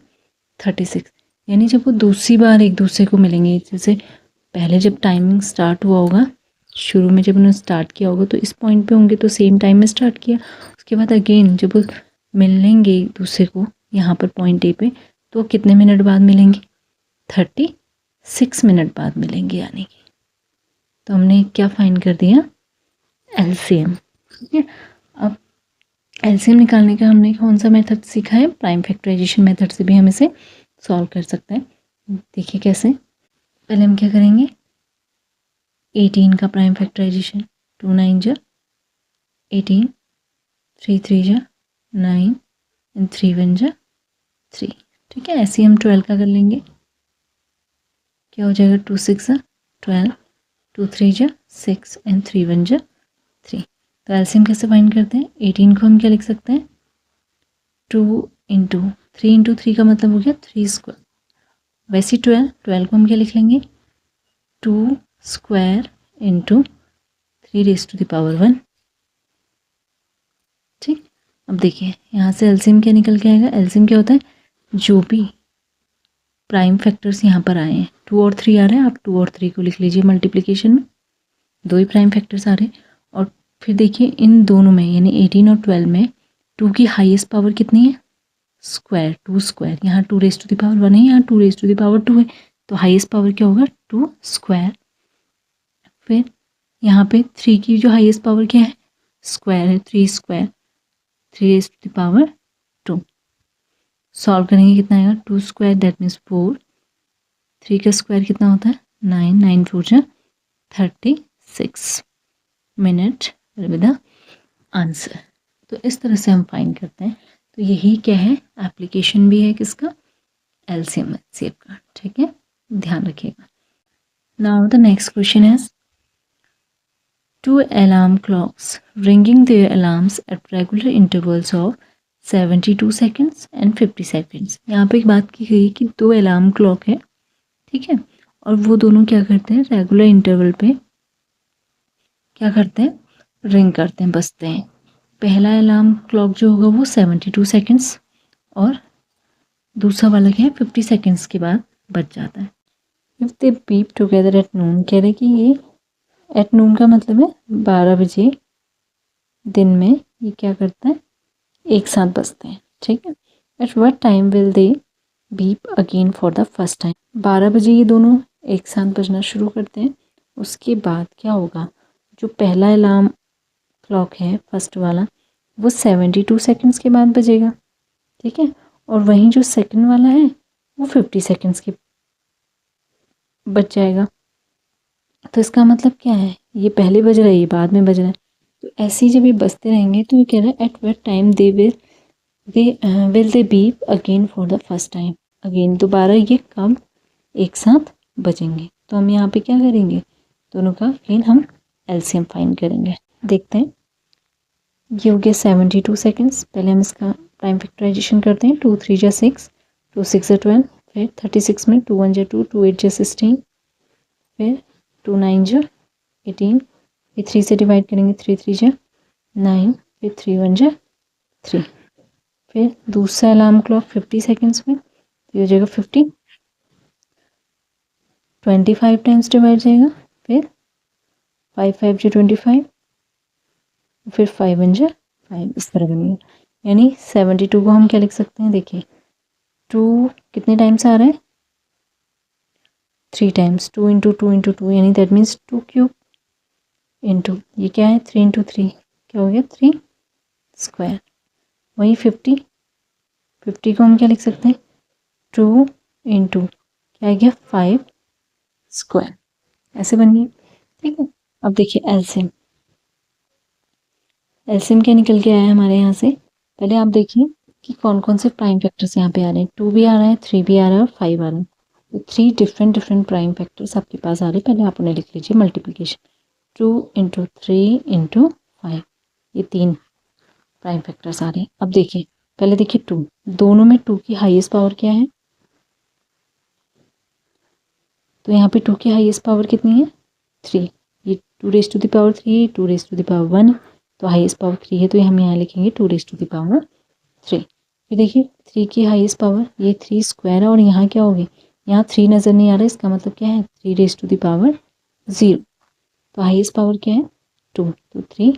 36, यानी जब वो दूसरी बार एक दूसरे को मिलेंगे, जैसे पहले जब टाइमिंग स्टार्ट हुआ होगा, शुरू में जब उन्होंने स्टार्ट किया होगा तो इस पॉइंट पे होंगे तो सेम टाइम में स्टार्ट किया, उसके बाद अगेन जब वो मिलेंगे एक दूसरे को यहाँ पर पॉइंट ए पे तो कितने मिनट बाद मिलेंगे 36 मिनट बाद मिलेंगे, यानी कि तो हमने क्या फाइंड कर दिया एलसीएम। ठीक है, अब एलसीएम निकालने का हमने कौन सा मेथड सीखा है, प्राइम फैक्टराइजेशन मेथड से भी हम इसे सॉल्व कर सकते हैं। देखिए कैसे, पहले हम क्या करेंगे 18 का प्राइम फैक्टराइजेशन, 2 9 जा 18, 3 3 जा 9 एंड 3 1 जा 3। ठीक है, ऐसे ही हम 12 का कर लेंगे, क्या हो जाएगा 2 6 जा 12, 2 3 जा 6 एंड 3 1 जा 3। तो एलसीएम कैसे फाइंड करते हैं, 18 को हम क्या लिख सकते हैं 2 इंटू 3 इंटू 3 का मतलब हो गया 3 स्क्वायर, वैसे 12 को हम क्या लिख लेंगे 2 square into 3 raise to the power 1। ठीक, अब देखिए यहाँ से एलसीएम क्या निकल के आएगा, एलसीएम क्या होता है जो भी प्राइम फैक्टर्स यहाँ पर आए हैं 2 और 3 आ रहे हैं, आप 2 और 3 को लिख लीजिए मल्टीप्लिकेशन में, 2 ही प्राइम फैक्टर्स आ रहे हैं। और फिर देखिए इन दोनों में यानी 18 और 12 में 2 की हाईएस्ट पावर कितनी है स्क्वायर, 2 स्क्वायर, यहाँ 2 रेज़ टू द पावर 1 है, यहाँ 2 रेज़ टू द पावर 2 है, तो हाईएस्ट पावर क्या होगा 2 स्क्वायर। फिर यहाँ पे 3 की जो हाईएस्ट पावर क्या है स्क्वायर है, 3 square, 3 raise to the power 2। Solve करेंगे कितना आएगा 2 स्क्वायर दैट मीन्स 4, 3 का स्क्वायर कितना होता है 9, 9 4 जा 36 minute will be the answer. तो इस तरह से हम फाइंड करते हैं। तो यही क्या है, एप्लीकेशन भी है किसका, एलसीएम एचसीएफ का। ठीक है, ध्यान रखिएगा। Now the next question is two alarm clocks ringing their alarms at regular intervals of 72 seconds and 50 seconds। यहाँ पे एक बात की गई कि दो अलार्म क्लॉक है, ठीक है, और वो दोनों क्या करते हैं, रेगुलर इंटरवल पे क्या करते हैं, रिंग करते हैं, बजते हैं। पहला अलार्म क्लॉक जो होगा वो 72 सेकेंड्स और दूसरा वाला क्या है 50 सेकेंड्स के बाद बज जाता है। If they beep together at noon, कह रहे कि ये एट नून का मतलब है 12 बजे दिन में ये क्या करता है, एक साथ बजते हैं। ठीक है, at what time will they beep again for the first time. 12 बजे ये दोनों एक साथ बजना शुरू करते हैं। उसके बाद क्या होगा, जो पहला अलार्म क्लॉक है फर्स्ट वाला वो 72 सेकेंड्स के बाद बजेगा। ठीक है, और वहीं जो सेकंड वाला है वो 50 सेकेंड्स के बच जाएगा। तो इसका मतलब क्या है, ये पहले बज रहा है, ये बाद में बज रहा है। तो ऐसे ही जब ये बजते रहेंगे तो ये कह रहा है at what time they will they beep again for the first time. Again दोबारा ये कब एक साथ बजेंगे। तो हम यहाँ पे क्या करेंगे, दोनों का अगेन हम एलसीएम फाइंड करेंगे। देखते हैं, ये हो गया 72 सेकेंड्स। पहले हम इसका टाइम फैक्टराइजेशन करते हैं। 2 3 जा 6, 2 6 जा 12, फिर 36 में 2 1 जा 2, 2 8 जा 16, फिर 2 9 जा 18, फिर 3 से डिवाइड करेंगे, 3 3 जा 9, फिर 3 1 जा 3, फिर दूसरा अलार्म क्लॉक 50 सेकेंड्स में, तो ये हो जाएगा 50, 25 टाइम्स डिवाइड जाएगा, फिर 5 5 जा 25, फिर 5 1 जा 5, इस तरह बनेगा। यानी 72 को हम क्या लिख सकते हैं, देखिए 2 कितने टाइम्स आ रहा है, 3 टाइम्स, 2 इंटू 2 इंटू 2 यानी दैट मीन्स 2 क्यूब इंटू ये क्या है 3 इंटू 3 क्या हो गया 3 स्क्वायर। वही 50 को हम क्या लिख सकते हैं 2 इंटू क्या आ गया 5 स्क्वायर, ऐसे बन गई। ठीक है, अब देखिए एलसीएम क्या निकल के आया है हमारे यहाँ से। पहले आप देखिए कि कौन कौन से प्राइम फैक्टर्स यहाँ पे आ रहे हैं। 2 भी आ रहा है, 3 भी आ रहा है और 5 आ रहा है। तो 3 डिफरेंट प्राइम फैक्टर्स आपके पास आ रहे हैं। पहले आप उन्हें लिख लीजिए, मल्टीप्लिकेशन 2 इंटू 3 इंटू 5, ये 3 प्राइम फैक्टर्स आ रहे हैं। अब देखिए, पहले देखिए 2, दोनों में 2 की हाईएस्ट पावर क्या है, तो यहाँ पे 2 की हाईएस्ट पावर कितनी है 3, ये 2 raise to the power 3, 2 raise to the power 1, तो हाईएस्ट पावर 3 है, तो हम यहाँ लिखेंगे 2 रेज टू द पावर 3। फिर देखिए 3 की हाईएस्ट पावर ये 3 स्क्वायर है, और यहाँ क्या होगी, यहाँ 3 नज़र नहीं आ रहा है, इसका मतलब क्या है 3 रेज टू द पावर 0, तो हाईएस्ट पावर क्या है 2, तो 3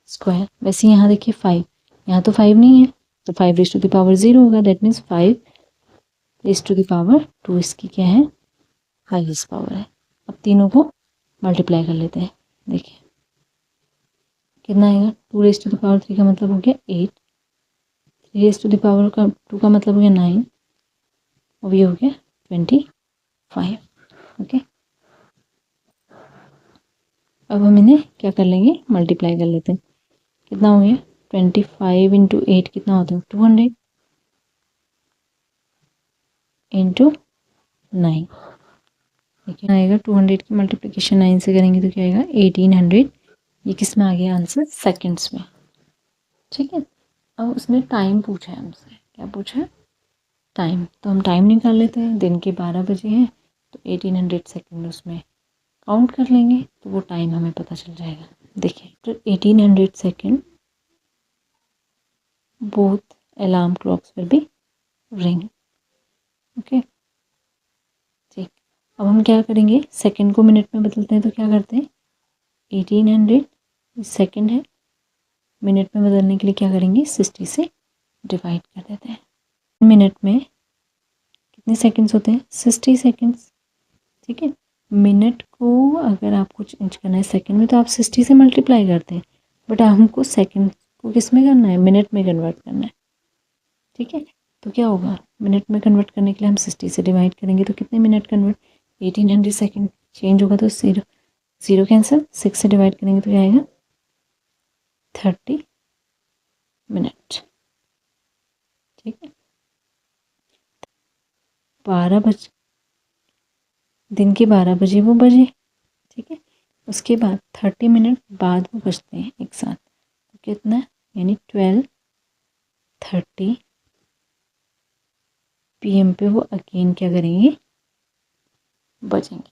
स्क्वायर। वैसे यहाँ देखिए 5, यहाँ तो 5 नहीं है, तो 5 रेज टू द पावर 0 होगा, that means 5 raise to the power 2 इसकी क्या है हाईएस्ट पावर है। अब तीनों को मल्टीप्लाई कर लेते हैं, देखिए कितना आएगा, 2 रेज टू द पावर 3 का मतलब हो गया 8, 3 रेज टू द पावर का 2 का मतलब हो गया 9, और ये हो गया 25। ओके, अब हम इन्हें क्या कर लेंगे, मल्टीप्लाई कर लेते हैं। कितना हो गया 25 इंटू 8 कितना होता है 200 इंटू 9, देखिए आएगा 200 की मल्टीप्लिकेशन 9 से करेंगे तो क्या आएगा 1800। ये किस में आ गया आंसर, सेकंड्स में। ठीक है, अब उसने टाइम पूछा है हमसे, क्या पूछा है टाइम, तो हम टाइम निकाल लेते हैं। दिन के 12 बजे हैं तो 1800 सेकंड उसमें काउंट कर लेंगे तो वो टाइम हमें पता चल जाएगा। देखिए तो 1800 second both alarm clocks will be ring. Okay, ठीक, अब हम क्या करेंगे, सेकंड को मिनट में बदलते हैं, तो क्या करते हैं 1800 सेकंड है, मिनट में बदलने के लिए क्या करेंगे 60 से डिवाइड कर देते हैं। मिनट में कितने सेकंड्स होते हैं 60 सेकंड्स। ठीक है, मिनट को अगर आपको चेंज करना है सेकंड में तो आप 60 से मल्टीप्लाई करते हैं, बट हमको सेकंड को किस में करना है, मिनट में कन्वर्ट करना है। ठीक है, तो क्या होगा, मिनट में कन्वर्ट करने के लिए हम 60 से डिवाइड करेंगे, तो कितने मिनट कन्वर्ट 1800 सेकंड, चेंज होगा तो 0 कैंसिल, 6 से डिवाइड करेंगे तो क्या आएगा 30 मिनट। ठीक है, 12 बज दिन के 12 बजे वो बजे। ठीक है, उसके बाद 30 मिनट बाद वो बजते हैं एक साथ, तो कितना यानी 12:30 PM पे वो अगेन क्या करेंगे, बजेंगे।